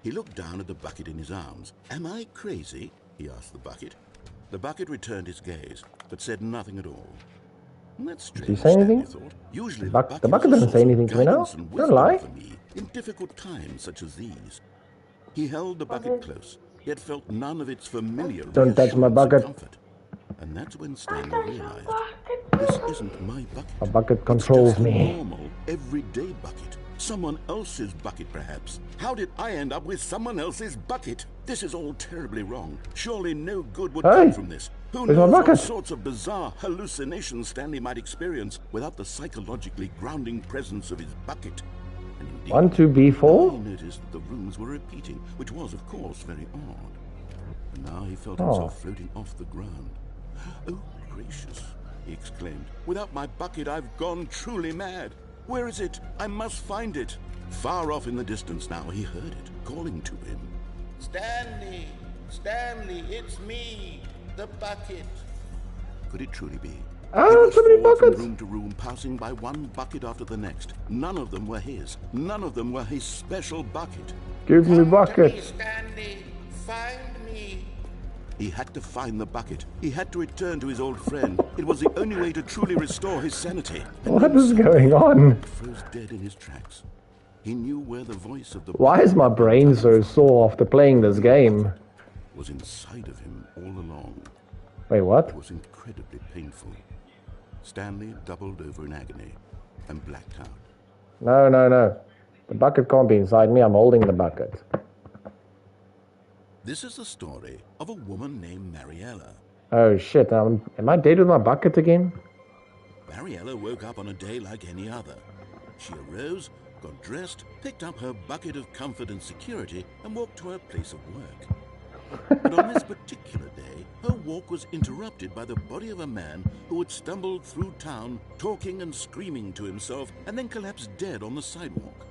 He looked down at the bucket in his arms. Am I crazy? He asked the bucket. The bucket returned his gaze, but said nothing at all. That's strange. Did he say anything? Thought. Usually The bucket doesn't say anything to me now. Don't lie. For me in difficult times such as these. He held the bucket close, yet felt none of its familiar Don't touch my bucket. Comfort. And that's when Stanley realized, this isn't my bucket. A bucket controls it's just me. A normal, everyday bucket. Someone else's bucket, perhaps. How did I end up with someone else's bucket? This is all terribly wrong. Surely no good would come from this. Who knows what sorts of bizarre hallucinations Stanley might experience without the psychologically grounding presence of his bucket. And indeed, 1, 2, B4? he noticed that the rooms were repeating, which was, of course, very odd. And now he felt himself floating off the ground. Oh, gracious, he exclaimed. Without my bucket, I've gone truly mad. Where is it? I must find it. Far off in the distance now, he heard it, calling to him. Stanley! Stanley, it's me, the bucket. Could it truly be? Ah, so many buckets! From room to room, passing by one bucket after the next. None of them were his. None of them were his special bucket. Give me bucket. Come to me, Stanley. Find me. He had to find the bucket. He had to return to his old friend. It was the only way to truly restore his sanity. What is going on? He froze dead in his tracks. He knew where the voice of the Why is my brain so sore after playing this game? was inside of him all along. Wait, what? It was incredibly painful. Stanley doubled over in agony and blacked out. No. The bucket can't be inside me. I'm holding the bucket. This is the story of a woman named Mariella. Oh shit, am I dead with my bucket again? Mariella woke up on a day like any other. She arose, got dressed, picked up her bucket of comfort and security, and walked to her place of work. But on this particular day, her walk was interrupted by the body of a man who had stumbled through town, talking and screaming to himself, and then collapsed dead on the sidewalk.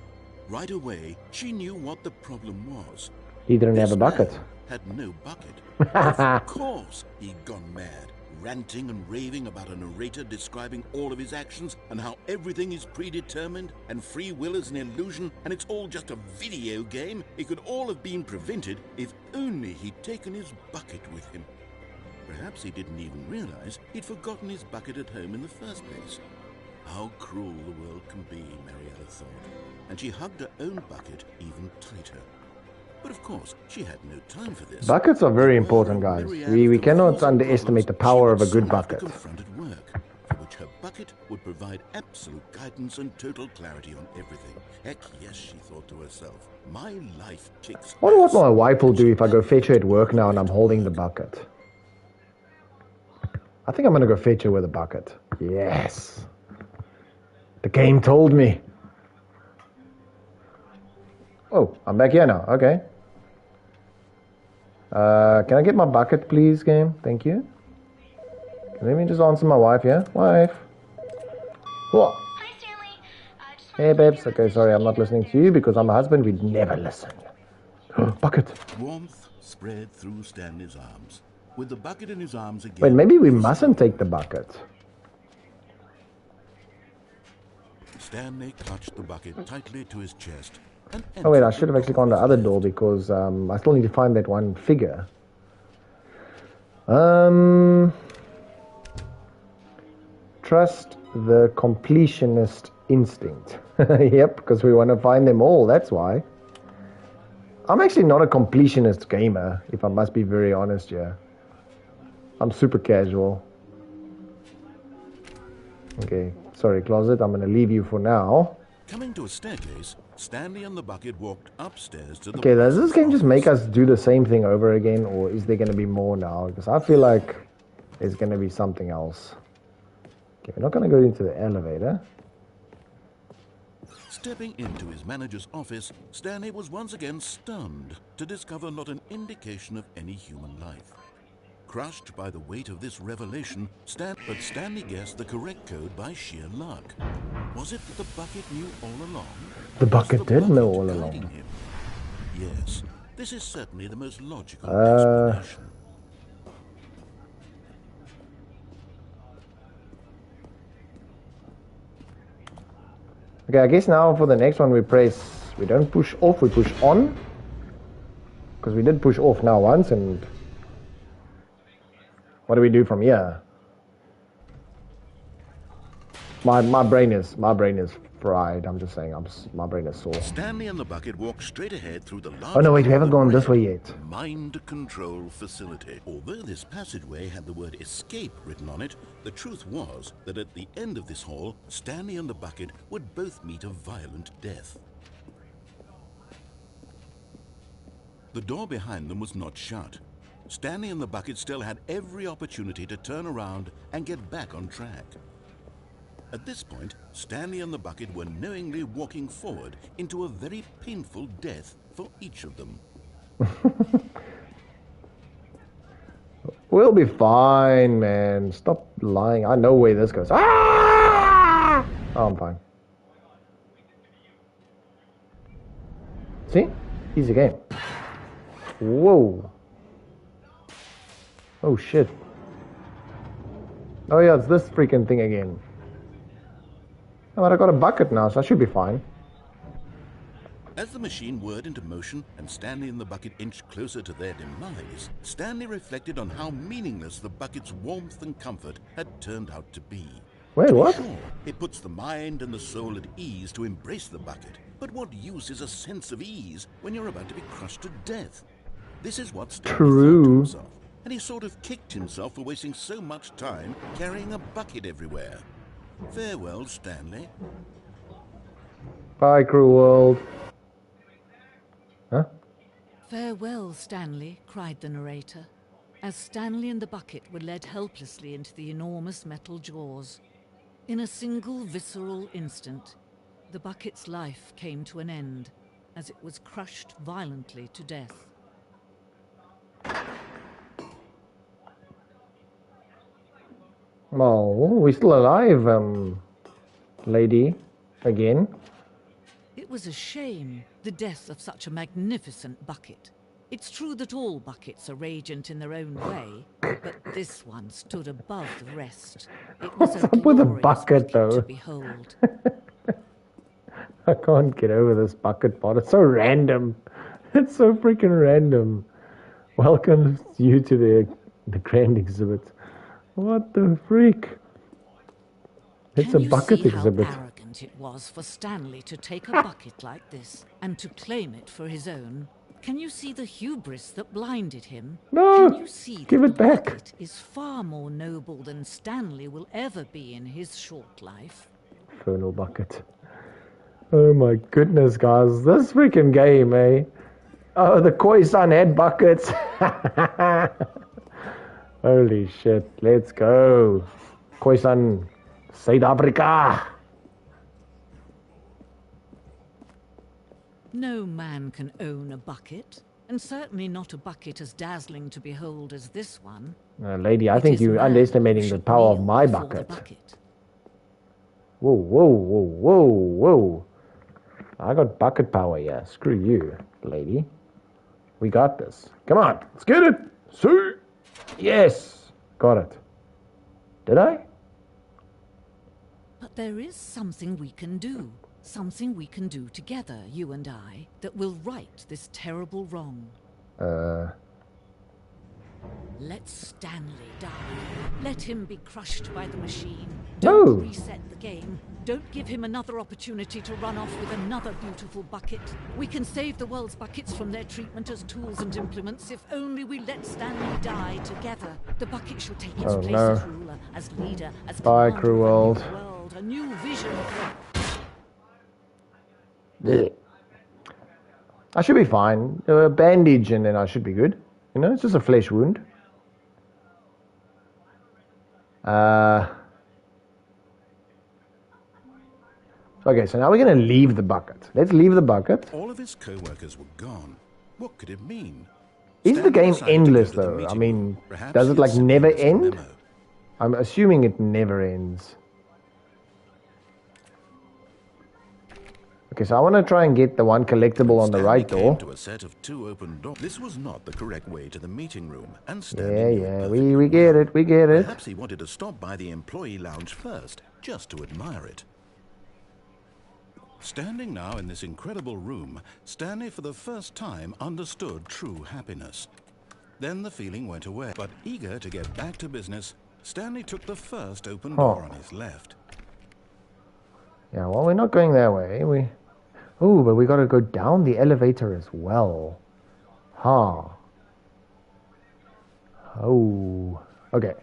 Right away, she knew what the problem was. He didn't have a This bucket. man had no bucket. Of course, he'd gone mad, ranting and raving about a narrator describing all of his actions and how everything is predetermined and free will is an illusion and it's all just a video game. It could all have been prevented if only he'd taken his bucket with him. Perhaps he didn't even realize he'd forgotten his bucket at home in the first place. How cruel the world can be, Mariella thought, and she hugged her own bucket even tighter. But of course, she had no time for this. Buckets are very important, guys. We cannot underestimate the power of a good bucket. Confronted work, for which her bucket would provide absolute guidance and total clarity on everything. Heck yes, she thought to herself. My life kicks I wonder what ass. my wife will do if I go fetch her at work now and I'm holding the bucket. I think I'm going to go fetch her with a bucket. Yes. The game told me. Oh, I'm back here now. Okay. Can I get my bucket, please, game? Thank you. Let me just answer my wife here. Wife. Whoa. Hi, Stanley. Just Hey, babes. Okay, sorry, I'm not listening to you because I'm a husband. We'd never listen. Bucket. Warmth spread through Stanley's arms. With the bucket in his arms again. Wait, maybe we mustn't take the bucket. Stanley clutched the bucket tightly to his chest. Oh wait, I should have actually gone the other door because I still need to find that one figure. Trust the completionist instinct. Yep, because we want to find them all, that's why. I'm actually not a completionist gamer, if I must be very honest here. I'm super casual. Okay, sorry closet, I'm going to leave you for now. Coming to a staircase, Stanley and the bucket walked upstairs to the... Okay, does this game just make us do the same thing over again, or is there going to be more now? Because I feel like there's going to be something else. Okay, we're not going to go into the elevator. Stepping into his manager's office, Stanley was once again stunned to discover not an indication of any human life. Crushed by the weight of this revelation, but Stanley guessed the correct code by sheer luck. Was it that the bucket knew all along? The bucket Was the did know bucket all guiding along. him? Yes, this is certainly the most logical explanation. Okay, I guess now for the next one we don't push off, we push on. Because we did push off now once, and what do we do from here? My brain is fried. I'm just saying, my brain is sore. Stanley and the bucket walked straight ahead through the large... Oh no, wait, we haven't gone this way yet. Mind control facility. Although this passageway had the word escape written on it, the truth was that at the end of this hall, Stanley and the bucket would both meet a violent death. The door behind them was not shut. Stanley and the bucket still had every opportunity to turn around and get back on track. At this point, Stanley and the bucket were knowingly walking forward into a very painful death for each of them. We'll be fine, man. Stop lying. I know where this goes. Ah! Oh, I'm fine. See? Easy game. Whoa. Oh, shit. Oh, yeah, it's this freaking thing again. Oh, but I got a bucket now, so I should be fine. As the machine whirred into motion and Stanley and the bucket inched closer to their demise, Stanley reflected on how meaningless the bucket's warmth and comfort had turned out to be. Wait, what? Sure, it puts the mind and the soul at ease to embrace the bucket, but what use is a sense of ease when you're about to be crushed to death? This is what Stanley thought to himself, and he sort of kicked himself for wasting so much time carrying a bucket everywhere. Farewell, Stanley. Bye, cruel world. Huh? Farewell, Stanley, cried the narrator, as Stanley and the bucket were led helplessly into the enormous metal jaws. In a single visceral instant, the bucket's life came to an end, as it was crushed violently to death. Oh, we're still alive, lady. Again. It was a shame, the death of such a magnificent bucket. It's true that all buckets are radiant in their own way, but this one stood above the rest. It was What's a up with a glorious bucket, though? to behold. I can't get over this bucket part. It's so random. It's so freaking random. Welcome you to the grand exhibit. What the freak? It's a bucket exhibit. How arrogant it was for Stanley to take a bucket like this and to claim it for his own? Can you see the hubris that blinded him? No! Can you see Give that it back. The bucket is far more noble than Stanley will ever be in his short life? Infernal bucket. Oh my goodness, guys. This freaking game, eh? Oh, the Koi-san had buckets. Holy shit. Let's go. Koi-san. South Africa. No man can own a bucket, and certainly not a bucket as dazzling to behold as this one. Lady, I think you're underestimating the power of my bucket. Whoa, whoa, whoa, whoa, whoa. I got bucket power here. Screw you, lady. We got this. Come on, let's get it. See? Yes. Got it. Did I? But there is something we can do. Something we can do together, you and I, that will right this terrible wrong. Let Stanley die. Let him be crushed by the machine. Don't reset the game. Don't give him another opportunity to run off with another beautiful bucket. We can save the world's buckets from their treatment as tools and implements if only we let Stanley die together. The bucket shall take its place as ruler, as leader, as Bye, commander cruel of world. a new world, a new vision for... I should be fine. A bandage and then I should be good. You know, it's just a flesh wound. Okay, so now we're going to leave the bucket. Let's leave the bucket. All of his co-workers were gone. What could it mean? Is the game endless though? I mean, does it like never end? I'm assuming it never ends. Okay, so I want to try and get the one collectible on the right door. To a set of 2 open doors. This was not the correct way to the meeting room, and Stanley we get it, we get it. Perhaps he wanted to stop by the employee lounge first, just to admire it. Standing now in this incredible room, Stanley for the first time understood true happiness. Then the feeling went away, but eager to get back to business, Stanley took the first open door on his left. Yeah, well, we're not going that way. Oh, but we got to go down the elevator as well. Huh. Oh. Okay.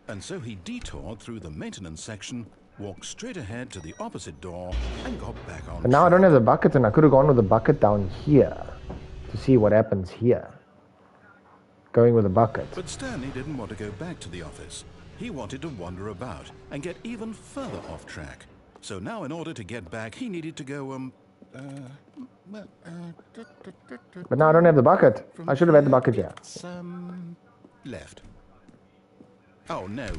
And so he detoured through the maintenance section, walked straight ahead to the opposite door, and got back on But now I don't have the bucket, and I could have gone with the bucket down here to see what happens here. Going with the bucket. But Stanley didn't want to go back to the office. He wanted to wander about and get even further off track. So now in order to get back, he needed to go, But now I don't have the bucket. I should have had the bucket here. Left. Oh, no,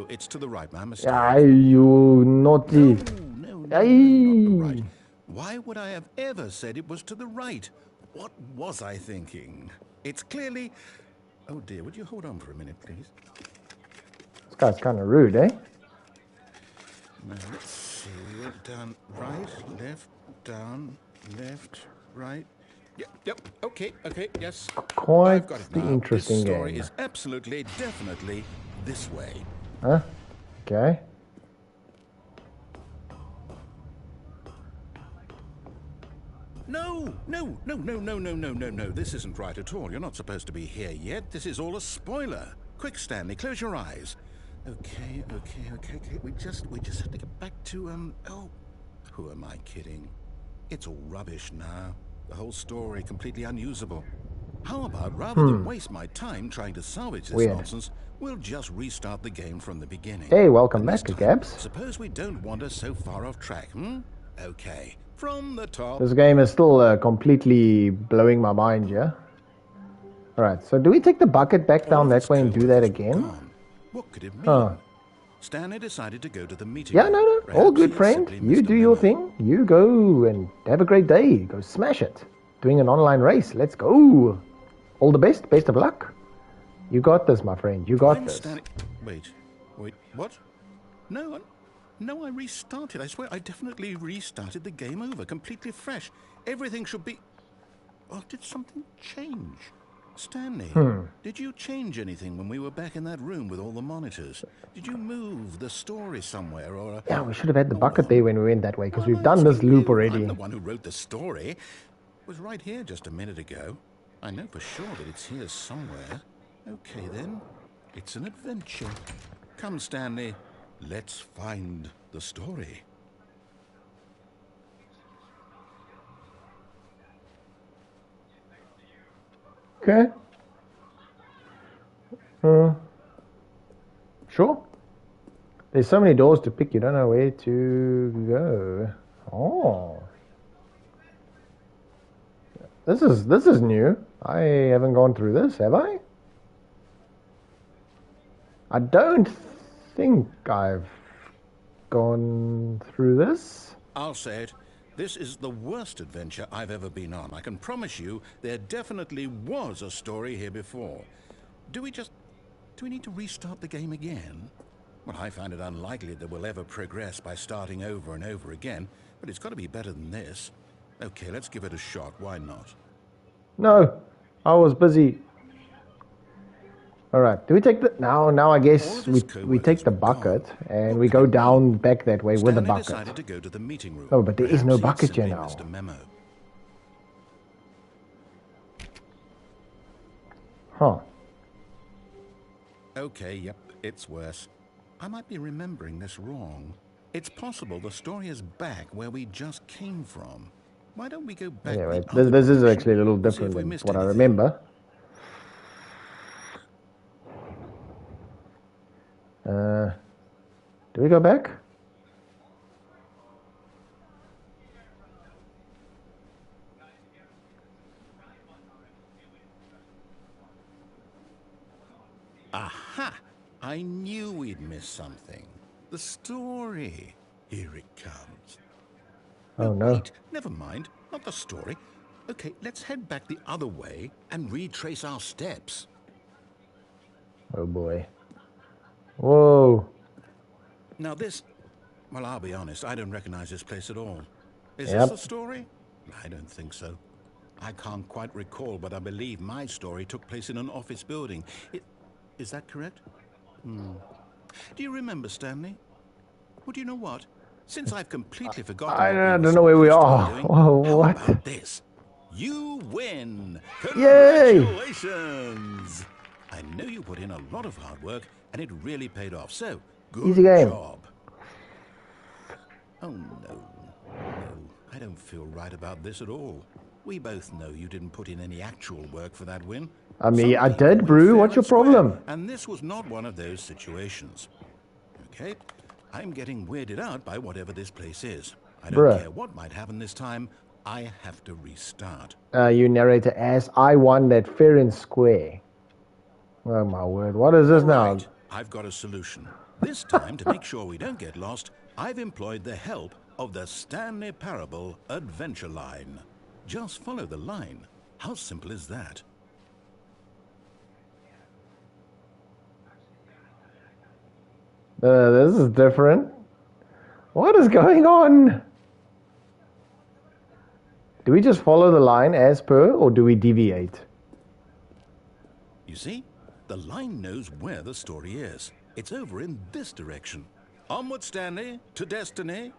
it's to the right, my mistake. Ah, you naughty. No, not the right. Why would I have ever said it was to the right? What was I thinking? It's clearly... Oh dear, would you hold on for a minute, please? This guy's kind of rude, eh? Now, let's see. Down, right, left, down, left, right. Yep, okay, yes. Quite I've got it the now. interesting This story game. is absolutely, definitely this way. Huh? Okay. No. This isn't right at all. You're not supposed to be here yet. This is all a spoiler. Quick, Stanley, close your eyes. Okay. We just have to get back to, oh, who am I kidding? It's all rubbish now. The whole story completely unusable. How about, rather than waste my time trying to salvage this nonsense, we'll just restart the game from the beginning. Hey, welcome back, Gabs. Suppose we don't wander so far off track, Okay, from the top. This game is still completely blowing my mind, yeah? Alright, so do we take the bucket back down that way and do that again? What could it mean? Huh. Stanley decided to go to the meeting Yeah, room. no. All Perhaps good, he had friend. simply You missed a do your memo. thing. You go and have a great day. Go smash it. Doing an online race. Let's go. All the best. Best of luck. You got this, my friend. You got I'm this. Stanley. Wait, what? No, I restarted. I swear, I definitely restarted the game over, completely fresh. Everything should be... Oh, did something change? Stanley, did you change anything when we were back in that room with all the monitors? Did you move the story somewhere, or... Yeah, we should have had the Hold bucket on. there when we went that way, because No, we've I'm done this asking loop you. already. I'm the one who wrote the story. It was right here just a minute ago. I know for sure that it's here somewhere. Okay, then. It's an adventure. Come, Stanley. Let's find the story. Okay. Sure. There's so many doors to pick, you don't know where to go. Oh. This is new. I haven't gone through this, have I? I don't think I've gone through this. I'll say it. This is the worst adventure I've ever been on. I can promise you there definitely was a story here before. Do we need to restart the game again? Well, I find it unlikely that we'll ever progress by starting over and over again, but it's got to be better than this. Okay, let's give it a shot. Why not? No, I was busy. All right, do we take the... Now I guess we take the bucket and we go down back that way with the Stanley bucket. decided to go to the meeting room. Oh, but there is no Perhaps he'd bucket here simply now. missed a memo. Huh. Okay, yep, it's worse. I might be remembering this wrong. It's possible the story is back where we just came from. Why don't we go back Yeah, the wait. other This is direction? actually a little See if different we than missed what I anything. remember. Do we go back? Aha! I knew we'd missed something. The story. Here it comes. Oh no. Wait, never mind. Not the story. Okay, let's head back the other way and retrace our steps. Oh boy. Whoa. Now this... Well, I'll be honest, I don't recognize this place at all. Is Yep. this the story? I don't think so. I can't quite recall, but I believe my story took place in an office building. Is that correct? Do you remember, Stanley? Well, do you know what? Since I've completely forgotten I what we don't were know where we supposed to are. be doing, Whoa, how what? about this? You win! Yay! Congratulations! I know you put in a lot of hard work, and it really paid off. So, good Easy game. job. Oh, no. No, I don't feel right about this at all. We both know you didn't put in any actual work for that win. I mean, Some I people did, win Brew. fair What's your and square, problem? And this was not one of those situations. Okay? I'm getting weirded out by whatever this place is. I don't Bruh. care what might happen this time. I have to restart. You narrator as I won that fair and square. Oh my word. What is this now? Right, I've got a solution. This time, to make sure we don't get lost, I've employed the help of the Stanley Parable Adventure Line. Just follow the line. How simple is that? This is different. What is going on? Do we just follow the line as per, or do we deviate? You see, the line knows where the story is. It's over in this direction. Onward, Stanley, to destiny.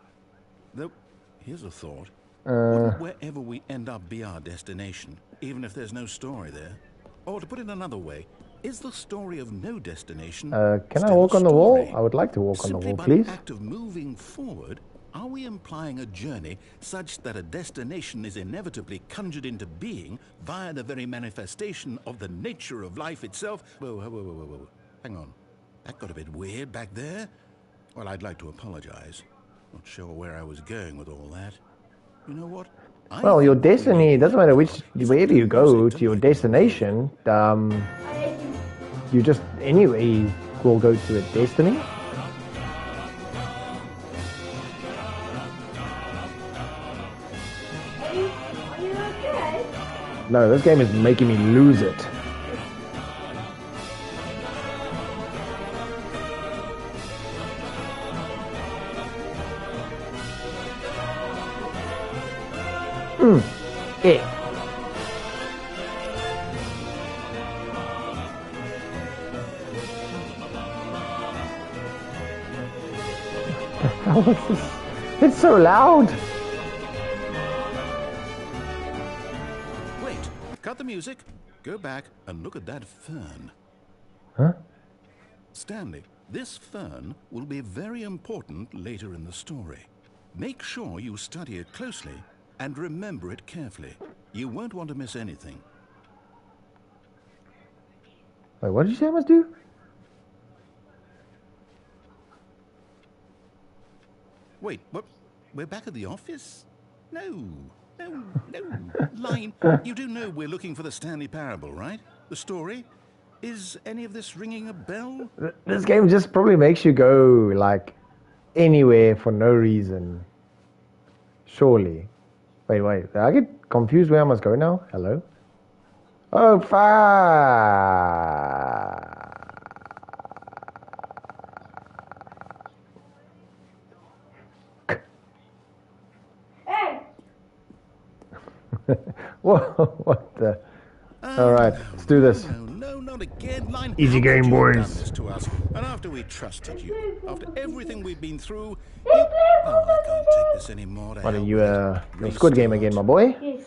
Though, here's a thought. Wouldn't wherever we end up be our destination, even if there's no story there? Or to put it another way, is the story of no destination Can I still walk a on the wall? story? I would like to walk on the Simply wall, by please. the act of moving forward, are we implying a journey such that a destination is inevitably conjured into being via the very manifestation of the nature of life itself? Whoa. Hang on. That got a bit weird back there. Well, I'd like to apologize. Not sure where I was going with all that. You know what? Well, your destiny, it doesn't matter wherever you go to your destination, you just, anyway, we'll go to a destiny. Are you okay? No, this game is making me lose it. Yeah. What's this? It's so loud. Wait, cut the music, go back and look at that fern. Huh? Stanley, this fern will be very important later in the story. Make sure you study it closely and remember it carefully. You won't want to miss anything. Wait, what did you say I must do? Wait, what? We're back at the office? No. Line, you do know we're looking for the Stanley Parable, right? The story? Is any of this ringing a bell? This game just probably makes you go, like, anywhere for no reason. Surely. Wait, did I get confused where I must go now? Hello? Oh, fuck! Hey! Whoa, what the? Alright, let's do this. No, not again, Line. Easy How game, could you have boys. done this to us? And after we trusted you, after everything we've been through, you... Oh, I can't take this anymore. What are you, your Squid Game again, my boy? Yes.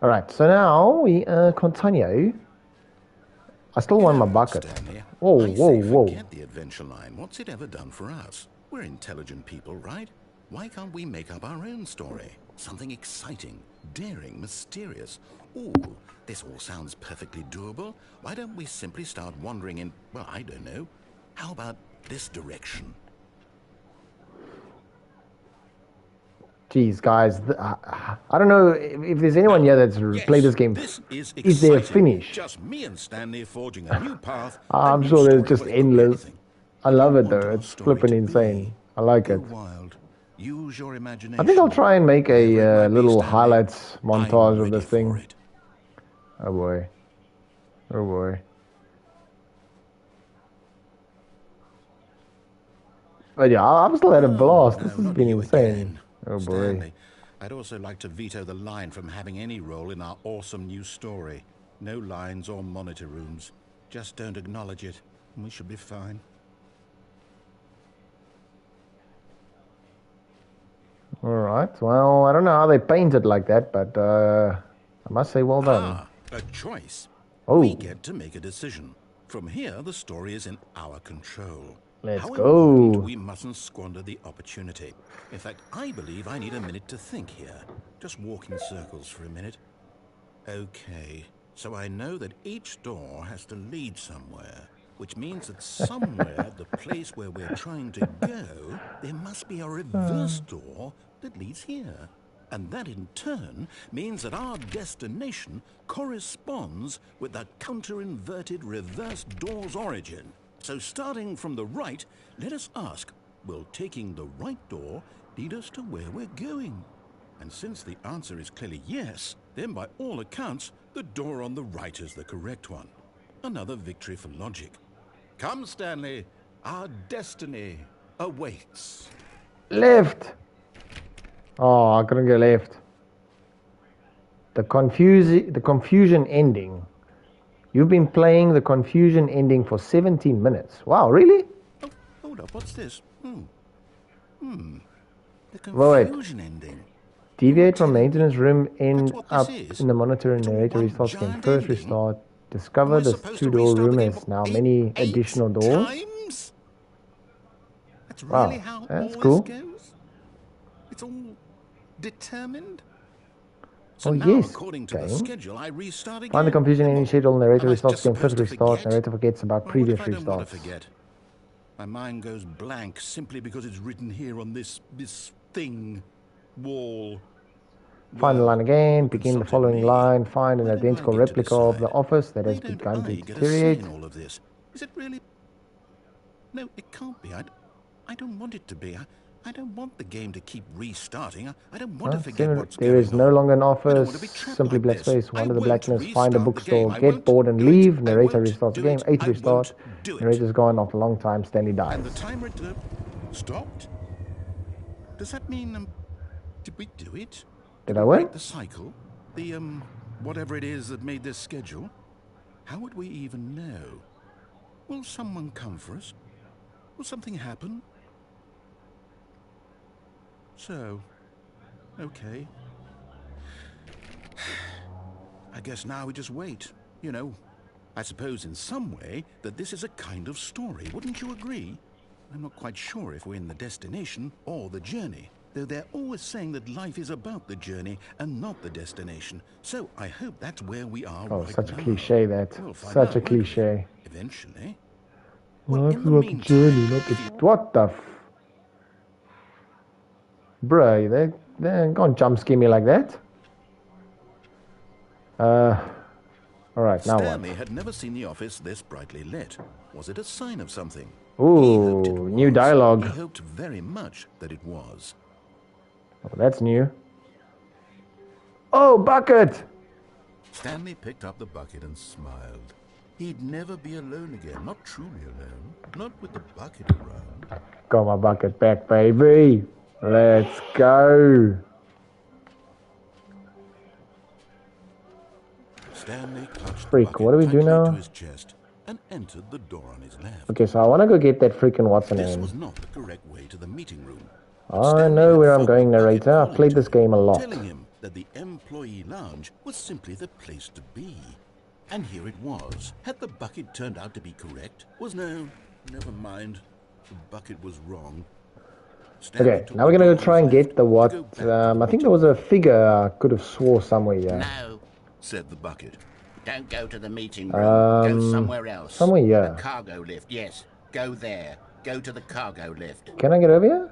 Alright, so now we continue. I still want my bucket. Stanley, Whoa, I whoa, say whoa. forget the adventure line. What's it ever done for us? We're intelligent people, right? Why can't we make up our own story? Something exciting, daring, mysterious. Ooh, this all sounds perfectly doable. Why don't we simply start wandering in, well, I don't know. How about this direction? Jeez, guys, I don't know if there's anyone here that's played this game. This is there a exciting. finish? Just me and Stanley forging a new path. I'm a new sure there's story just where it could be endless. anything. I love it Want though. our It's story flipping to insane. be. I like Go it. wild. Use your imagination. I think I'll try and make Whatever it a might be, little Stanley, highlights I'm montage of ready this for thing. it. Oh boy. Oh boy. But yeah, I'm still at a blast. No, This has not been you insane. again. Oh boy. Stanley, I'd also like to veto the line from having any role in our awesome new story. No lines or monitor rooms. Just don't acknowledge it, and we should be fine. Alright, well, I don't know how they paint it like that, but I must say well done. Ah, a choice. Oh. We get to make a decision. From here, the story is in our control. Let's How go. important we mustn't squander the opportunity. In fact, I believe I need a minute to think here. Just walk in circles for a minute. Okay, so I know that each door has to lead somewhere, which means that somewhere at the place where we're trying to go, there must be a reverse door that leads here. And that in turn means that our destination corresponds with the counter-inverted reverse door's origin. So starting from the right, let us ask, will taking the right door lead us to where we're going? And since the answer is clearly yes, then by all accounts, the door on the right is the correct one. Another victory for logic. Come, Stanley, our destiny awaits. Left! Oh, I couldn't go left. The confusion ending. You've been playing the confusion ending for 17 minutes. Wow, really? Oh, hold up, what's this? The Wait. confusion ending. Deviate from maintenance room, end That's what this up is. in the monitor and It's all narrator one restarts game. giant First ending. restart. Discover Am I this supposed to two-door restart the room game has now eight many additional doors. times? That's Wow, really how that's all cool. this goes? It's all determined? Oh, So now, yes, according to the game. schedule, I restart again. Find the confusion ending schedule, narrator Am I restarts just game. First supposed to restart, forget? narrator forgets about Well, previous what if I don't want to restarts. forget? My mind goes blank simply because it's written here on this thing. wall. Find the line again. Begin the consulted following me. line. Find an Where do I identical get to replica of the decide? office that Why has don't begun to I get a say deteriorate. in all of this? Is it really? No, it can't be. I don't want it to be. I don't want the game to keep restarting. I don't want to forget what's There going is no on. longer an I don't office. want to be trapped Simply like black this. space. I Wander the won't blackness. Find a restart the game. bookstore. I Get won't bored and do it. leave. I Narrator won't restarts the do game. it. 8 to I restart. won't do it. Narrator's gone after a long time. Stanley dies. And the timer stopped? Does that mean, did we do it? Did we I win? break the cycle? The, whatever it is that made this schedule? How would we even know? Will someone come for us? Will something happen? So, okay. I guess now we just wait. You know, I suppose in some way that this is a kind of story. Wouldn't you agree? I'm not quite sure if we're in the destination or the journey, though they're always saying that life is about the journey and not the destination. So I hope that's where we are Oh, right such a now. cliche that. We'll find Such out, a won't we? cliche. Eventually. Life in is the about the meantime, journey, not the... What the f... Bruh, they can't jump scare me like that. Alright, now Stanley what? had never seen the office this brightly lit. Was it a sign of something? Ooh, new dialogue. He hoped very much that it was. Oh, that's new. Oh, bucket! Stanley picked up the bucket and smiled. He'd never be alone again, not truly alone, not with the bucket around. Got my bucket back, baby. Let's go. Stanley clutched Freak, the bucket what do we do tightly now? to his chest and entered the door on his left. Okay, so I want to go get that freaking what's her This name. was not the correct way to the meeting room. I know where I'm going, narrator. I've played this game a lot. Telling him that the employee lounge was simply the place to be. And here it was. Had the bucket turned out to be correct? No, never mind. The bucket was wrong. Stanley Okay, took now we're the gonna door go try on and his get the left what. to go back to the I think there was a figure I could have swore somewhere here. No, said the bucket. don't go to the meeting room. Go somewhere else. somewhere here. The cargo lift, yes. Go there. Go to the cargo lift. Can I get over here?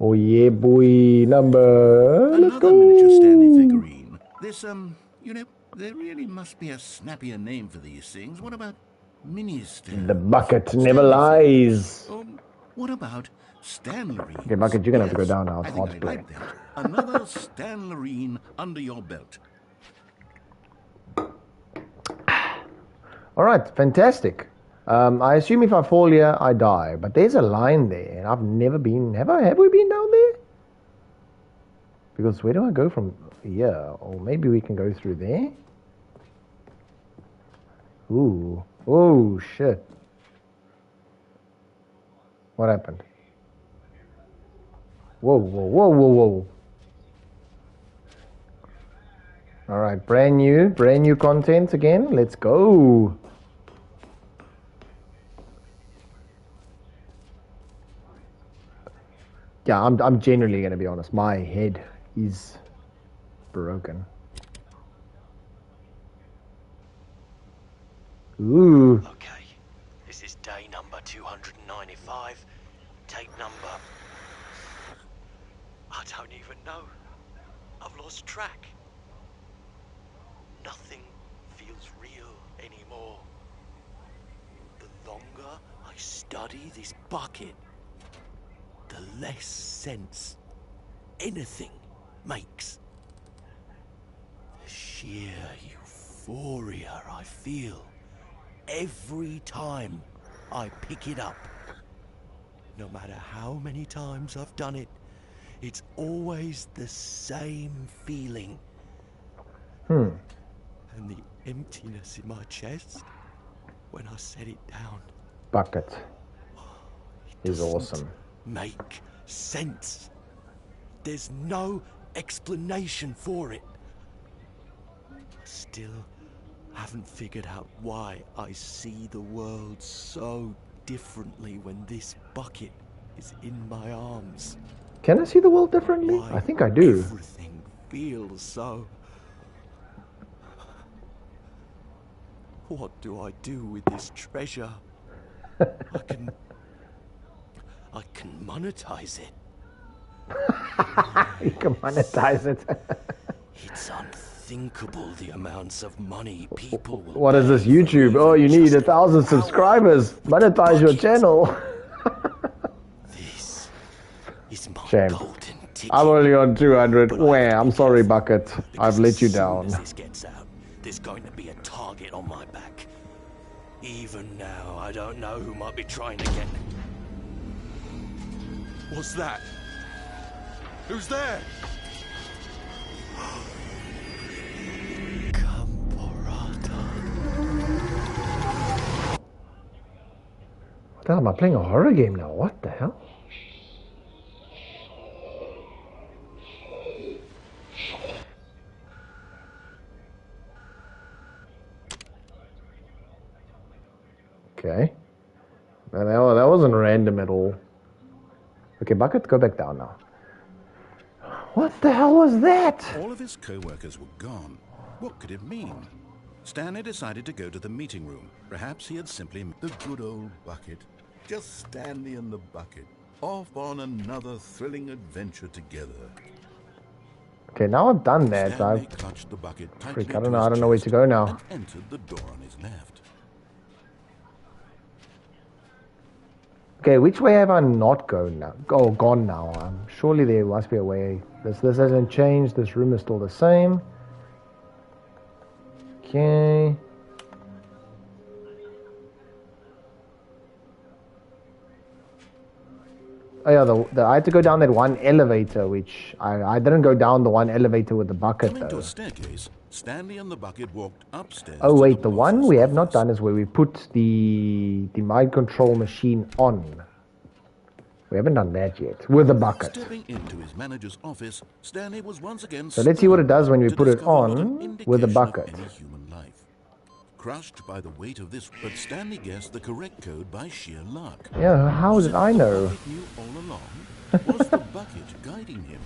Oh yeah, boy, number. Let's Another go. miniature Stanley figurine. This, you know, there really must be a snappier name for these things. What about mini Stan? The bucket never Stanley lies. what about Stanlerine? Okay, Bucket, you're gonna have to go down now. I It's think hard I to play. like that. Another Stanlerine under your belt. All right, fantastic. I assume if I fall here, I die. But there's a line there, and I've never been. Have we been down there? Because where do I go from here? Or maybe we can go through there. Ooh. Oh shit. What happened? Whoa, whoa, whoa, whoa, whoa. All right, brand new content again. Let's go. Yeah, I'm genuinely gonna be honest. My head is broken. Ooh. Okay, this is day number 295. Tape number... I don't even know. I've lost track. Nothing feels real anymore. The longer I study this bucket, the less sense anything makes. The sheer euphoria I feel every time I pick it up. No matter how many times I've done it, it's always the same feeling. And the emptiness in my chest when I set it down. Bucket is Doesn't awesome. make sense. There's no explanation for it. I still haven't figured out why I see the world so differently when this bucket is in my arms. Can I see the world differently? Why I think I do. everything feels so... What do I do with this treasure? I can monetize it. You can monetize it. It's unthinkable the amounts of money people will What is this, pay YouTube? for Oh, you even need just 1,000 an hour subscribers. with the Monetize your bucket. channel. This is my Shame. golden ticket. I'm only on 200. But I Wah, have to I'm be sorry, careful, Bucket. because I've let you as soon down. as this gets out, there's going to be a target on my back. Even now, I don't know who might be trying to get. What's that? Who's there? What the hell, am I playing a horror game now? What the hell? Okay. That wasn't random at all. Okay, Bucket, go back down now. What the hell was that? All of his co-workers were gone. What could it mean? Stanley decided to go to the meeting room. Perhaps he had simply... The good old Bucket. Just Stanley and the Bucket. Off on another thrilling adventure together. Okay, now I've done that. Stanley clutched the bucket tightly I don't to know. his I don't know where chest to go now. and entered the door on his left. Okay, which way have I not gone now? Oh, gone now. Surely there must be a way. This hasn't changed. This room is still the same. Okay. Oh yeah, I had to go down that one elevator, which I didn't go down the one elevator with the bucket Coming to though. a staircase, Stanley and the bucket walked upstairs. Oh to wait, the one boss's we have not office. done is where we put the mind control machine on. We haven't done that yet with the bucket. Stepping into his manager's office, Stanley was once again So let's see what it does when we to put it discover not an on with the indication of bucket. any human life. Crushed by the weight of this, but Stanley guessed the correct code by sheer luck. Yeah, how Was did it I the know? bucket knew all along? Was the bucket guiding him?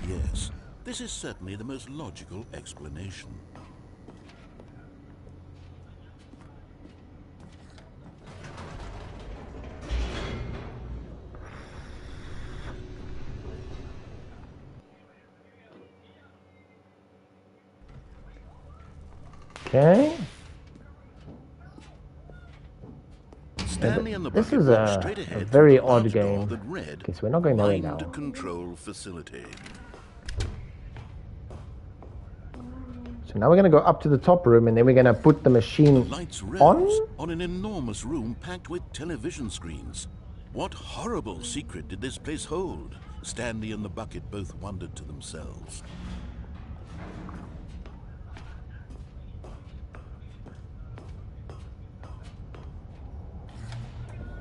Yes, this is certainly the most logical explanation. Okay. Stanley and the This bucket is walked a straight ahead very through the odd large door game. that read, Okay, so we're not going nowhere now. Mind Control Facility. So now we're going to go up to the top room and then we're going to put the machine Lights on. rose on an enormous room packed with television screens. What horrible secret did this place hold? Stanley and the bucket both wondered to themselves.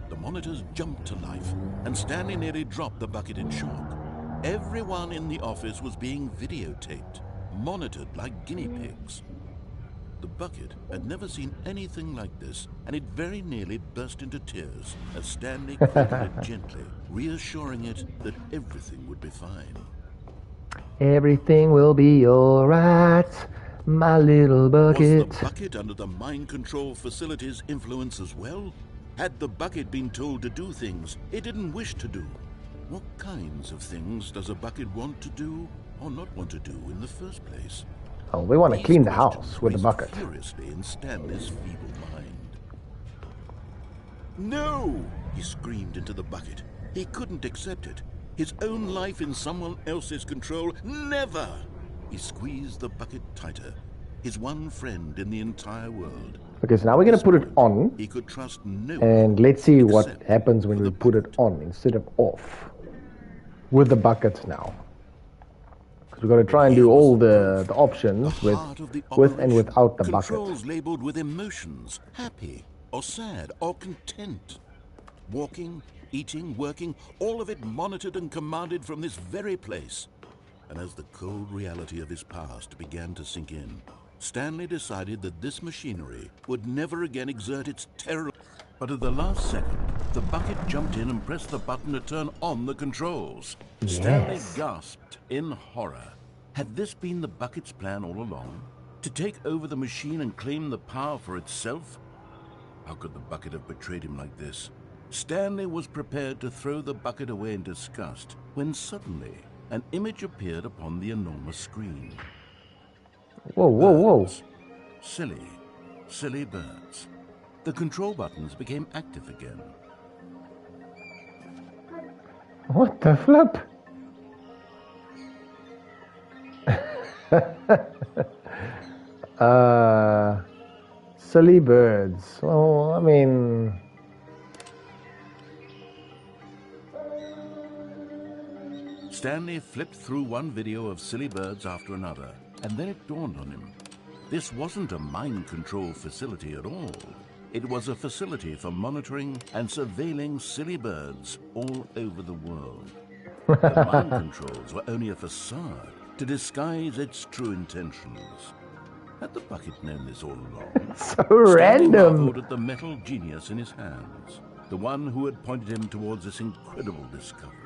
The monitors jumped to life, and Stanley nearly dropped the bucket in shock. Everyone in the office was being videotaped, monitored like guinea pigs. The bucket had never seen anything like this, and it very nearly burst into tears as Stanley cradled it gently, reassuring it that everything would be fine. Everything will be alright, my little bucket. Was the bucket under the mind control facility's influence as well? Had the bucket been told to do things it didn't wish to do? What kinds of things does a bucket want to do or not want to do in the first place? Oh, we want to These clean the questions house with the raced bucket. furiously in Stanley's feeble mind. No! He screamed into the bucket. He couldn't accept it. His own life in someone else's control. Never! He squeezed the bucket tighter. His one friend in the entire world. Okay, so now we're going to put it on. He could trust no And one let's see what except happens when for we the put it bucket. on instead of off. With the bucket now. Because we've got to try and do all the options The heart of the with and operation. without the bucket. Controls labeled with emotions, happy or sad or content. Walking, eating, working, all of it monitored and commanded from this very place. And as the cold reality of his past began to sink in, Stanley decided that this machinery would never again exert its terror. But at the last second, the bucket jumped in and pressed the button to turn on the controls. Stanley gasped in horror. Had this been the bucket's plan all along? To take over the machine and claim the power for itself? How could the bucket have betrayed him like this? Stanley was prepared to throw the bucket away in disgust when suddenly an image appeared upon the enormous screen. Whoa, whoa, whoa. Birds. Silly, silly birds. The control buttons became active again. What the flip? Silly birds. Well, I mean... Stanley flipped through one video of silly birds after another, and then it dawned on him. This wasn't a mind control facility at all. It was a facility for monitoring and surveilling silly birds all over the world. The mind controls were only a facade to disguise its true intentions. Had the bucket known this all along? So Stanley random. marveled at the metal genius in his hands, the one who had pointed him towards this incredible discovery.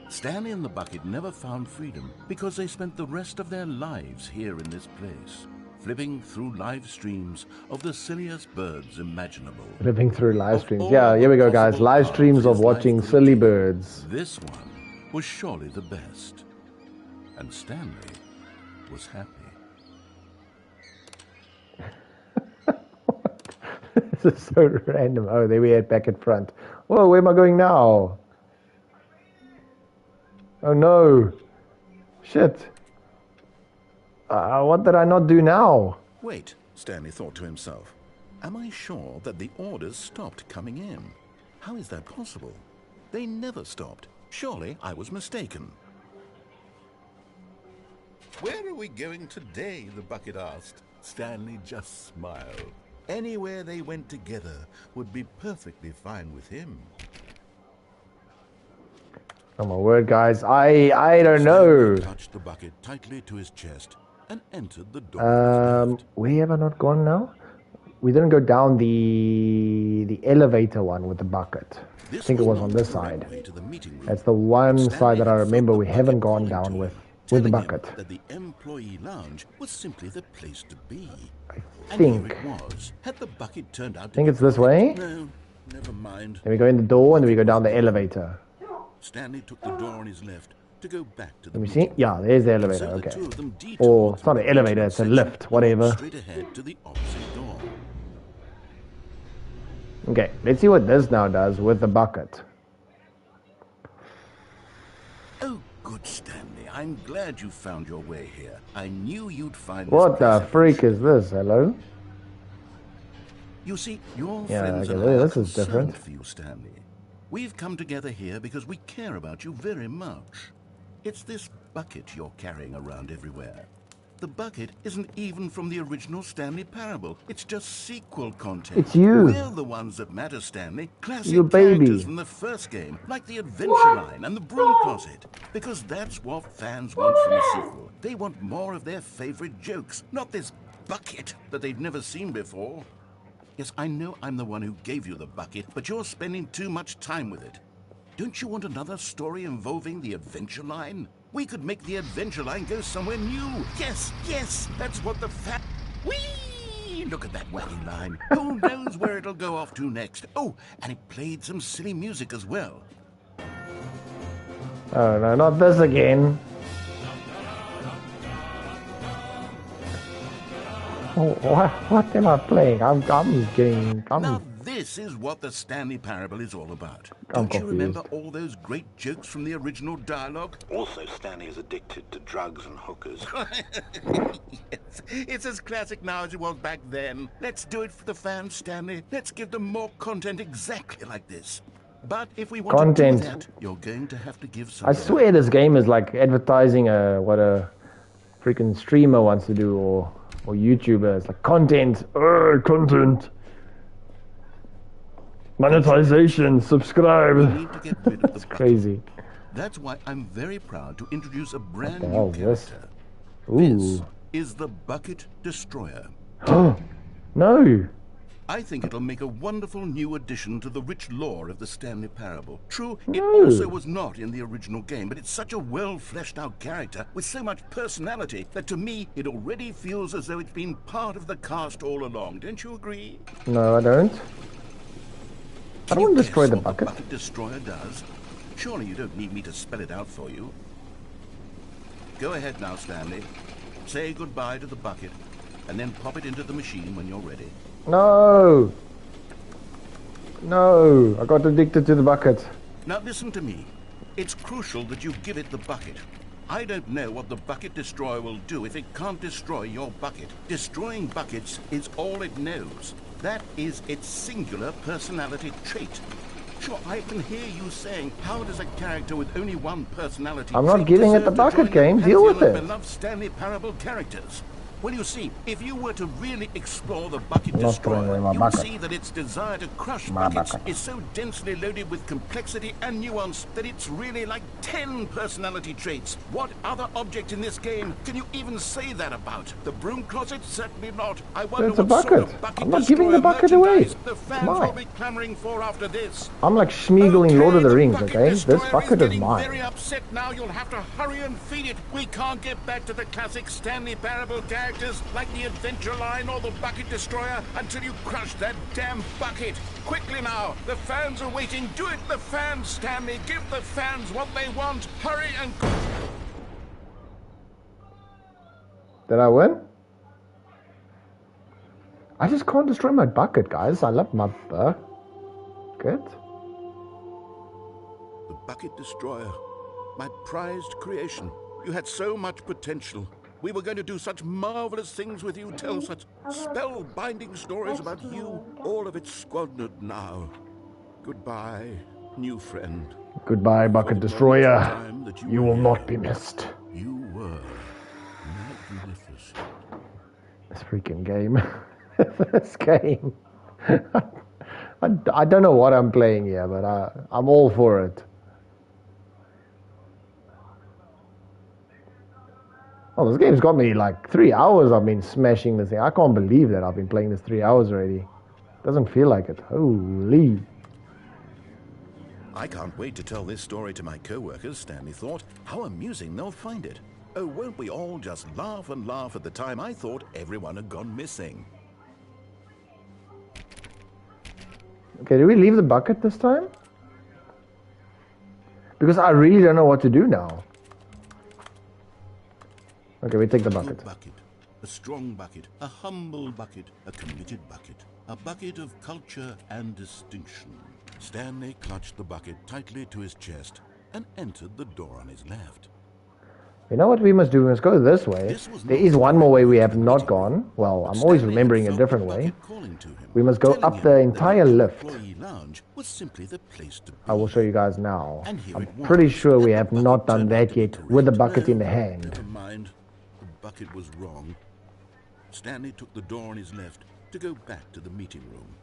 Stanley and the bucket never found freedom because they spent the rest of their lives here in this place, flipping through live streams of the silliest birds imaginable. Flipping through live streams. Yeah, here we go, guys. Live streams of watching silly birds. This one was surely the best. And Stanley was happy. This is so random. Oh, there we are back at front. Whoa, where am I going now? Oh no. Shit. What did I not do now? Wait, Stanley thought to himself. Am I sure that the orders stopped coming in? How is that possible? They never stopped. Surely I was mistaken. Where are we going today? The bucket asked. Stanley just smiled. Anywhere they went together would be perfectly fine with him. Oh my word, guys. I don't know. Stanley touched the bucket tightly to his chest and entered the door. Where have I not gone now? We didn't go down the elevator one with the bucket. I think it was on this side. That's the one side that I remember we haven't gone down with the bucket. That the employee lounge was simply the place to be. I think. Here it was. Had the bucket turned out I think it's this way. No, never mind. Then we go in the door and then we go down the elevator. Stanley took the door on his left to go back to the Let me see. Yeah, there's the elevator. Okay. Or it's not an elevator, it's a lift, whatever. Straight ahead to the opposite door. Okay, let's see what this now does with the bucket. Oh, good Stanley. I'm glad you found your way here. I knew you'd find What the freak is this? Hello? You see, your Yeah, friends okay, and I are this is concerned different. for you, Stanley. We've come together here because we care about you very much. It's this bucket you're carrying around everywhere. The bucket isn't even from the original Stanley Parable. It's just sequel content. It's you. We're the ones that matter, Stanley. Classic You baby. characters from the first game, like the Adventure Line and the Broom Closet. Because that's what fans want from a sequel. They want more of their favorite jokes, not this bucket that they've never seen before. Yes, I know I'm the one who gave you the bucket, but you're spending too much time with it. Don't you want another story involving the Adventure Line? We could make the Adventure Line go somewhere new. Yes, yes, that's what the Whee! Look at that wacky line. Who knows where it'll go off to next? Oh, and it played some silly music as well. Oh no, not this again. Oh, what am I playing? I'm Now this is what the Stanley Parable is all about. I'm Don't you remember confused. all those great jokes from the original dialogue? Also, Stanley is addicted to drugs and hookers. Yes, it's as classic now as it was back then. Let's do it for the fans, Stanley. Let's give them more content exactly like this. But if we want Content. to do that, you're going to have to give some. I swear this game is like advertising what a freaking streamer wants to do or YouTuber. It's like content. Content. Monetization. Subscribe. We need to get rid of the That's bucket. crazy. That's why I'm very proud to introduce a brand the new hell is this? character. Ooh. This is the Bucket Destroyer. No. I think it'll make a wonderful new addition to the rich lore of the Stanley Parable. True, it also was not in the original game, but it's such a well-fleshed-out character with so much personality that to me it already feels as though it's been part of the cast all along. Don't you agree? No, I don't. I don't want to destroy the bucket. The bucket destroyer does. Surely you don't need me to spell it out for you. Go ahead now, Stanley. Say goodbye to the bucket, and then pop it into the machine when you're ready. No! No! I got addicted to the bucket. Now listen to me. It's crucial that you give it the bucket. I don't know what the bucket destroyer will do if it can't destroy your bucket. Destroying buckets is all it knows. That is its singular personality trait. Sure, I can hear you saying, how does a character with only one personality I'm not giving it the bucket game. Deal with it. Beloved Stanley Parable characters. Well, you see, if you were to really explore the bucket destroyer, you would see that its desire to crush buckets is so densely loaded with complexity and nuance that it's really like 10 personality traits. What other object in this game can you even say that about? The broom closet? Certainly not. I wonder it's a what bucket. sort of bucket I'm not giving the bucket away. The fans will be clamoring for after this. I'm like Schmeagol Lord of the Rings, okay? This bucket is mine. Very upset now. You'll have to hurry and feed it. We can't get back to the classic Stanley Parable characters like the Adventure Line or the Bucket Destroyer until you crush that damn bucket. Quickly now, the fans are waiting. Do it, the fans, Stanley. Give the fans what they want. Hurry and... Did I win? I just can't destroy my bucket, guys. I love my bucket. The Bucket Destroyer. My prized creation. You had so much potential. We were going to do such marvelous things with you, tell such spellbinding stories about you. All of it squandered now. Goodbye, new friend. Goodbye, Bucket Destroyer. You will not be missed. You were magnificent. This freaking game. This game. I don't know what I'm playing here, but I'm all for it. Oh, this game's got me like 3 hours. I've been smashing this thing. I can't believe that I've been playing this 3 hours already. Doesn't feel like it. Holy. I can't wait to tell this story to my co-workers, Stanley thought. How amusing they'll find it. Oh, won't we all just laugh and laugh at the time I thought everyone had gone missing. Okay, do we leave the bucket this time? Because I really don't know what to do now. Okay, we take the bucket. A strong bucket, a humble bucket, a committed bucket, a bucket of culture and distinction. Stanley clutched the bucket tightly to his chest and entered the door on his left. You know what we must do? We must go this way. There is one more way we have not gone. Well, I'm always remembering a different way. We must go up the entire lift. I will show you guys now. I'm pretty sure we have not done that yet with the bucket in the hand. Never mind. The bucket was wrong. Stanley took the door on his left to go back to the meeting room.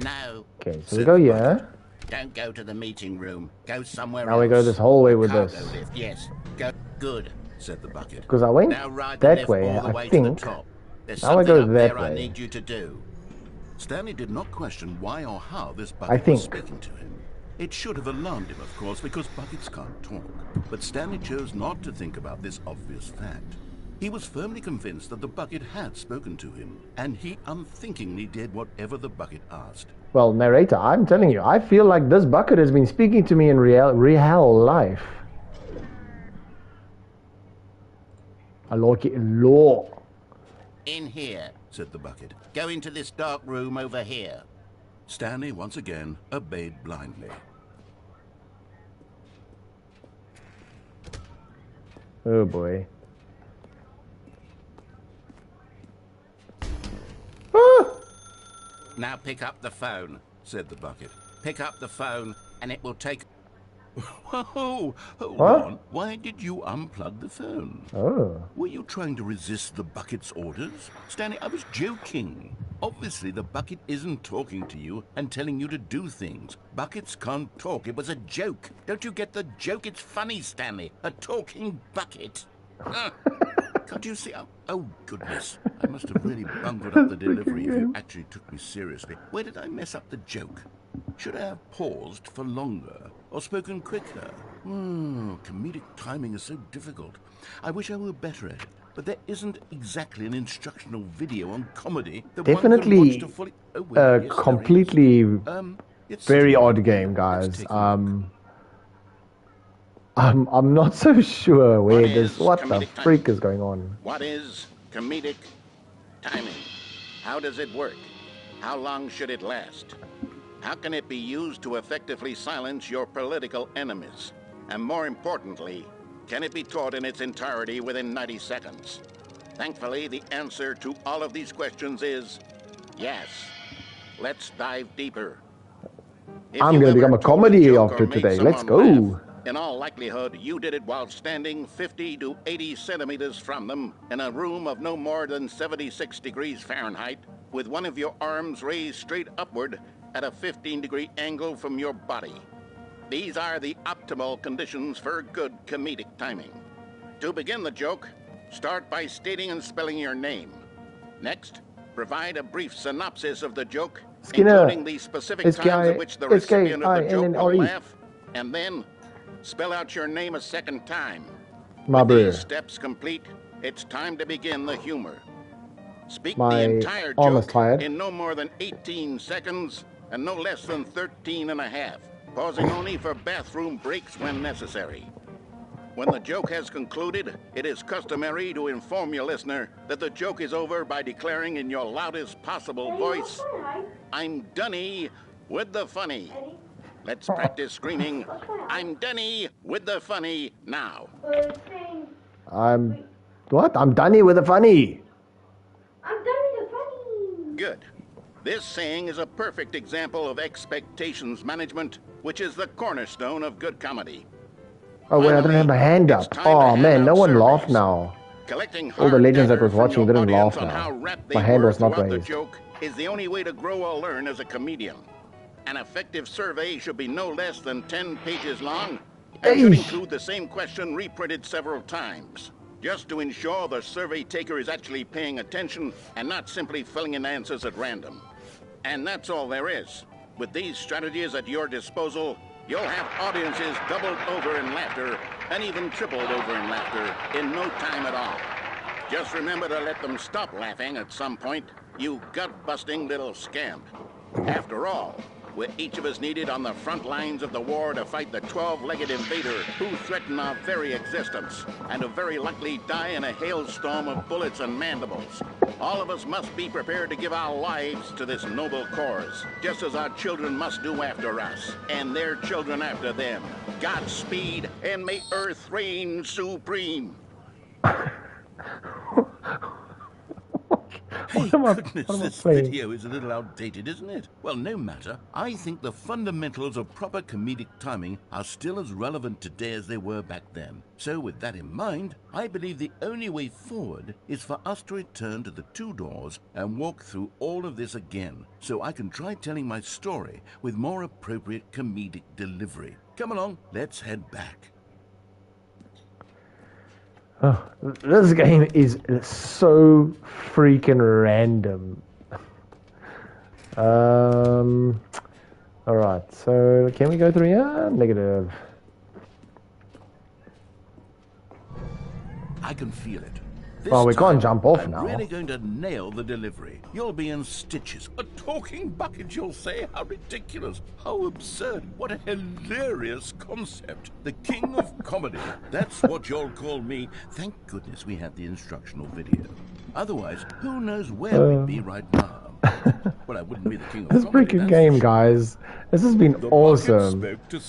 No. Okay, so we go here. Don't go to the meeting room. Go somewhere else. Now we go this whole way with this. Lift. Yes. Go. Good, said the bucket. Because I went that way, I think. Now I go that way. I need you to do. Stanley did not question why or how this bucket was speaking to him. It should have alarmed him, of course, because buckets can't talk. But Stanley chose not to think about this obvious fact. He was firmly convinced that the bucket had spoken to him, and he unthinkingly did whatever the bucket asked. Well, narrator, I'm telling you, I feel like this bucket has been speaking to me in real life. Law. In here, said the bucket. Go into this dark room over here. Stanley once again obeyed blindly. Oh boy. Now pick up the phone, said the bucket. Pick up the phone and it will take... Whoa! Hold on. Why did you unplug the phone? Oh. Were you trying to resist the bucket's orders? Stanley, I was joking. Obviously, the bucket isn't talking to you and telling you to do things. Buckets can't talk. It was a joke. Don't you get the joke? It's funny, Stanley. A talking bucket. Can't you see? Oh, goodness. I must have really bungled up the delivery if you actually took me seriously. Where did I mess up the joke? Should I have paused for longer or spoken quicker? Comedic timing is so difficult. I wish I were better at it. But there isn't exactly an instructional video on comedy that Definitely one can watch to fully... Oh, well, yes, completely very odd game, guys. I'm not so sure where what the freak is going on. What is comedic timing? How does it work? How long should it last? How can it be used to effectively silence your political enemies? And more importantly, can it be taught in its entirety within 90 seconds? Thankfully, the answer to all of these questions is yes. Let's dive deeper. I'm going to become a comedy after today. Let's go. In all likelihood, you did it while standing 50 to 80 centimeters from them in a room of no more than 76 degrees Fahrenheit, with one of your arms raised straight upward at a 15-degree angle from your body. These are the optimal conditions for good comedic timing. To begin the joke, start by stating and spelling your name. Next, provide a brief synopsis of the joke, including the specific times at which the recipient of the joke will laugh, and then spell out your name a second time. With these steps complete, it's time to begin the humor. Speak the entire joke in no more than 18 seconds and no less than 13 and a half, pausing only for bathroom breaks when necessary. When the joke has concluded, it is customary to inform your listener that the joke is over by declaring in your loudest possible voice, "I'm Dunny with the funny." Let's practice screaming, "I'm Dunny with the funny" now. I'm Dunny with the funny. I'm Dunny the funny. Good. This saying is a perfect example of expectations management, which is the cornerstone of good comedy. Oh, wait, I didn't have my hand up. Oh, man, no one laughed now. All the legends that was watching didn't laugh now. My hand was not raised. The joke is the only way to grow or learn as a comedian. An effective survey should be no less than 10 pages long and should include the same question reprinted several times, just to ensure the survey taker is actually paying attention and not simply filling in answers at random. And that's all there is. With these strategies at your disposal, you'll have audiences doubled over in laughter and even tripled over in laughter in no time at all. Just remember to let them stop laughing at some point, you gut-busting little scamp. After all, we're each of us needed on the front lines of the war to fight the 12-legged invader who threaten our very existence and who very likely die in a hailstorm of bullets and mandibles. All of us must be prepared to give our lives to this noble cause, just as our children must do after us, and their children after them. Godspeed, and may Earth reign supreme. Hey, goodness, this video is a little outdated, isn't it? Well, no matter. I think the fundamentals of proper comedic timing are still as relevant today as they were back then. So with that in mind, I believe the only way forward is for us to return to the two doors and walk through all of this again, so I can try telling my story with more appropriate comedic delivery. Come along, let's head back. Oh, this game is so freaking random. Alright, so can we go through here? Negative. I can feel it. Well, we can't jump off now. I'm really going to nail the delivery. You'll be in stitches. A talking bucket, you'll say? How ridiculous. How absurd. What a hilarious concept. The king of comedy. That's what you'll call me. Thank goodness we had the instructional video. Otherwise, who knows where we'd be right now. Well, I wouldn't be the king of this comedy. This freaking game, guys. This has been awesome.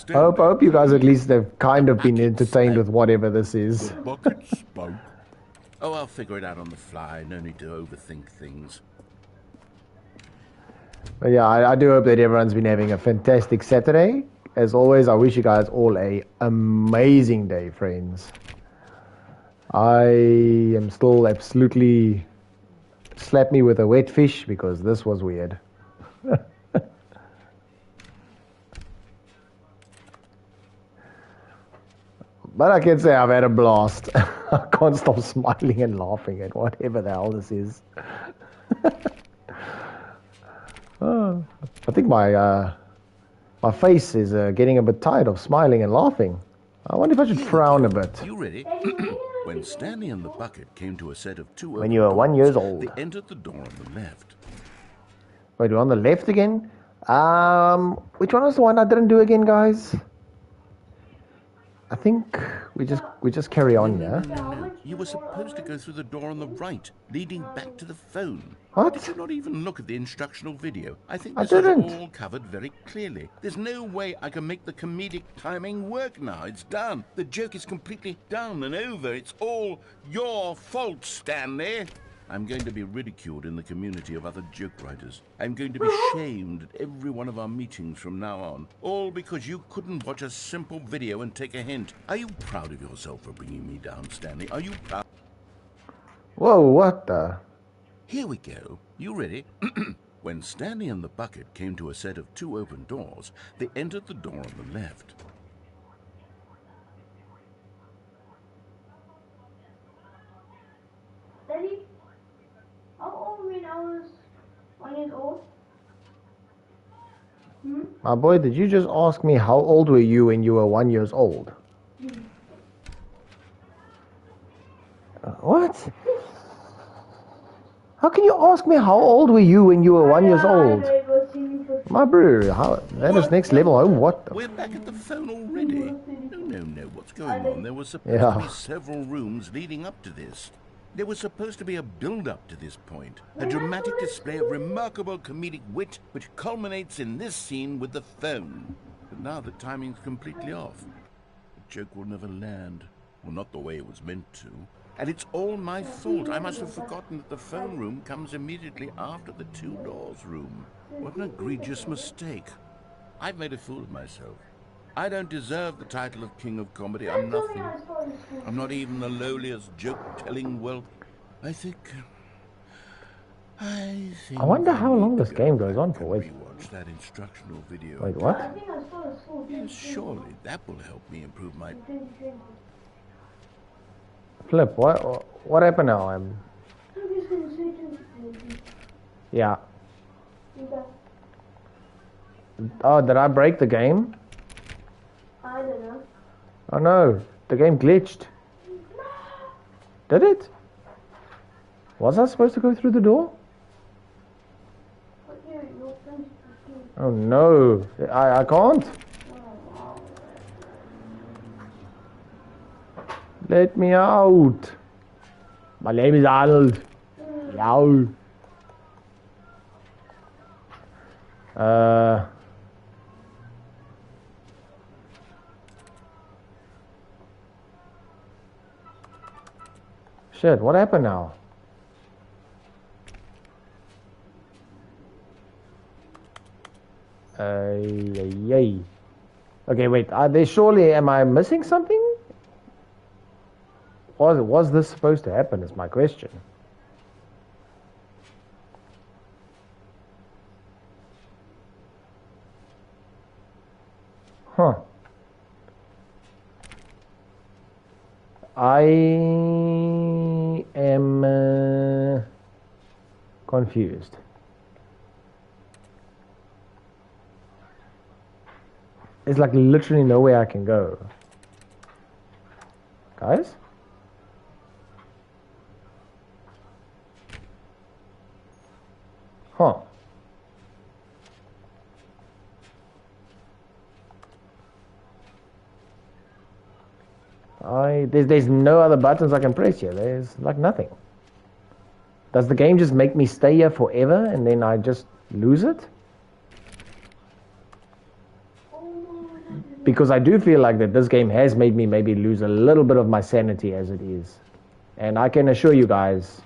I hope you guys at least have kind of been entertained with whatever this is. The bucket spoke. Oh, I'll figure it out on the fly. No need to overthink things. But yeah, I do hope that everyone's been having a fantastic Saturday. As always, I wish you guys all an amazing day, friends. I am still absolutely... Slap me with a wet fish because this was weird. But I can say I've had a blast. I can't stop smiling and laughing at whatever the hell this is. Oh, I think my face is getting a bit tired of smiling and laughing. I wonder if I should frown a bit. You ready? When Stanley and the bucket came to a set of two When you were 1 year old. they entered the door on the left. Wait, we're on the left again? Which one was the one I didn't do again, guys? I think we just carry on, yeah? No. You were supposed to go through the door on the right, leading back to the phone. What? Did you not even look at the instructional video? I think I this is didn't. all covered very clearly. There's no way I can make the comedic timing work now. It's done. The joke is completely done and over. It's all your fault, Stanley. I'm going to be ridiculed in the community of other joke writers. I'm going to be shamed at every one of our meetings from now on. All because you couldn't watch a simple video and take a hint. Are you proud of yourself for bringing me down, Stanley? Are you proud? Whoa, what the? Here we go. You ready? When Stanley and the bucket came to a set of two open doors, they entered the door on the left. Daddy, how old when I was 1 year old? My boy, did you just ask me how old were you when you were 1 year old? What? How can you ask me how old were you when you were 1 year old? My bro, that is next level home. What the? We're back at the phone already. No. What's going on? There was supposed to be several rooms leading up to this. There was supposed to be a build-up to this point, a dramatic display of remarkable comedic wit which culminates in this scene with the phone. But now the timing's completely off. The joke will never land. Well, not the way it was meant to. And it's all my fault. I must have forgotten that the phone room comes immediately after the two doors room. What an egregious mistake. I've made a fool of myself. I don't deserve the title of King of Comedy. I'm nothing. I'm not even the lowliest joke-telling whelp. I wonder how long this game goes on for. Wait. Rewatch that instructional video. Wait, what? Yes, surely that will help me improve my... Flip, what happened now? Yeah. Oh, did I break the game? I don't know. Oh no, the game glitched. Did it? Was I supposed to go through the door? Oh no, I can't. Let me out. My name is Arnold. Yow. Shit, what happened now? Yay. Okay, wait. Am I missing something? Was this supposed to happen is my question. Huh. I am confused. There's like literally nowhere I can go. Guys? Huh. There's no other buttons I can press here. There's like nothing. Does the game just make me stay here forever and then I just lose it? Because I do feel like that this game has made me maybe lose a little bit of my sanity as it is. And I can assure you guys,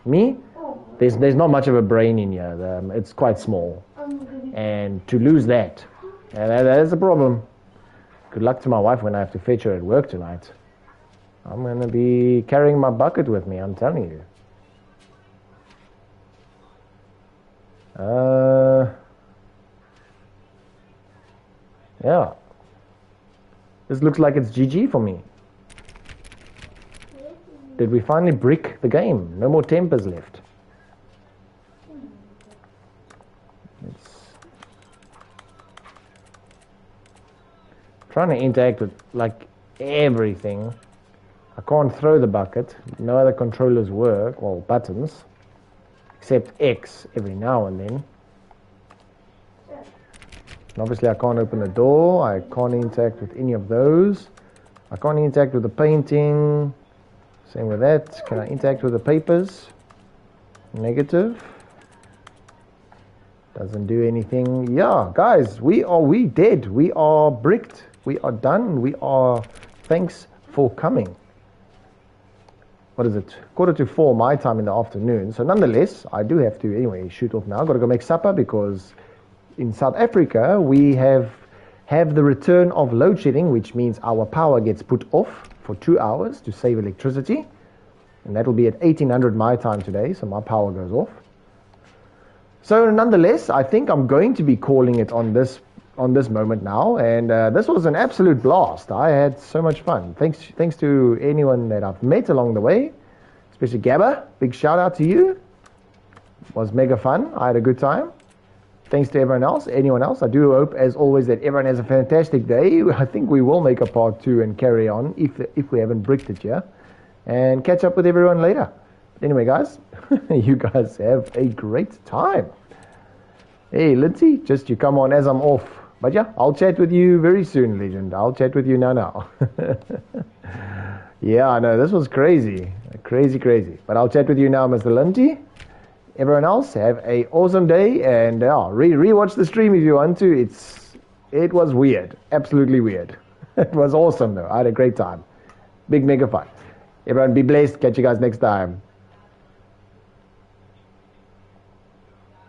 there's not much of a brain in here. It's quite small. And to lose that is a problem. Good luck to my wife when I have to fetch her at work tonight. I'm going to be carrying my bucket with me, I'm telling you. Yeah. This looks like it's GG for me. Did we finally brick the game? No more tempers left. Trying to interact with like everything. I can't throw the bucket. No other controllers work, well, buttons, except X every now and then. And obviously I can't open the door. I can't interact with any of those. I can't interact with the painting. Same with that. Can I interact with the papers? Negative. Doesn't do anything. Yeah, guys, we dead. We are bricked. We are done. We are. Thanks for coming. What is it? 3:45 my time in the afternoon. So nonetheless, I do have to anyway shoot off now. Got to go make supper because in South Africa we have the return of load shedding, which means our power gets put off for 2 hours to save electricity, and that will be at 1800 my time today. So my power goes off. So nonetheless, I think I'm going to be calling it on this moment now, and this was an absolute blast. I had so much fun. Thanks to anyone that I've met along the way, especially Gabba. Big shout out to you. It was mega fun. I had a good time. Thanks to everyone else, anyone else. I do hope, as always, that everyone has a fantastic day. I think we will make a part 2 and carry on if we haven't bricked it yet, and catch up with everyone later. Anyway, guys, you guys have a great time. Hey, Lindsay, just you come on as I'm off. But yeah, I'll chat with you very soon, Legend. I'll chat with you now. Yeah, I know, this was crazy. Crazy. But I'll chat with you now, Mr. Lindsay. Everyone else, have a awesome day, and re-watch the stream if you want to. It was weird. Absolutely weird. It was awesome, though. I had a great time. Big mega fun. Everyone be blessed. Catch you guys next time.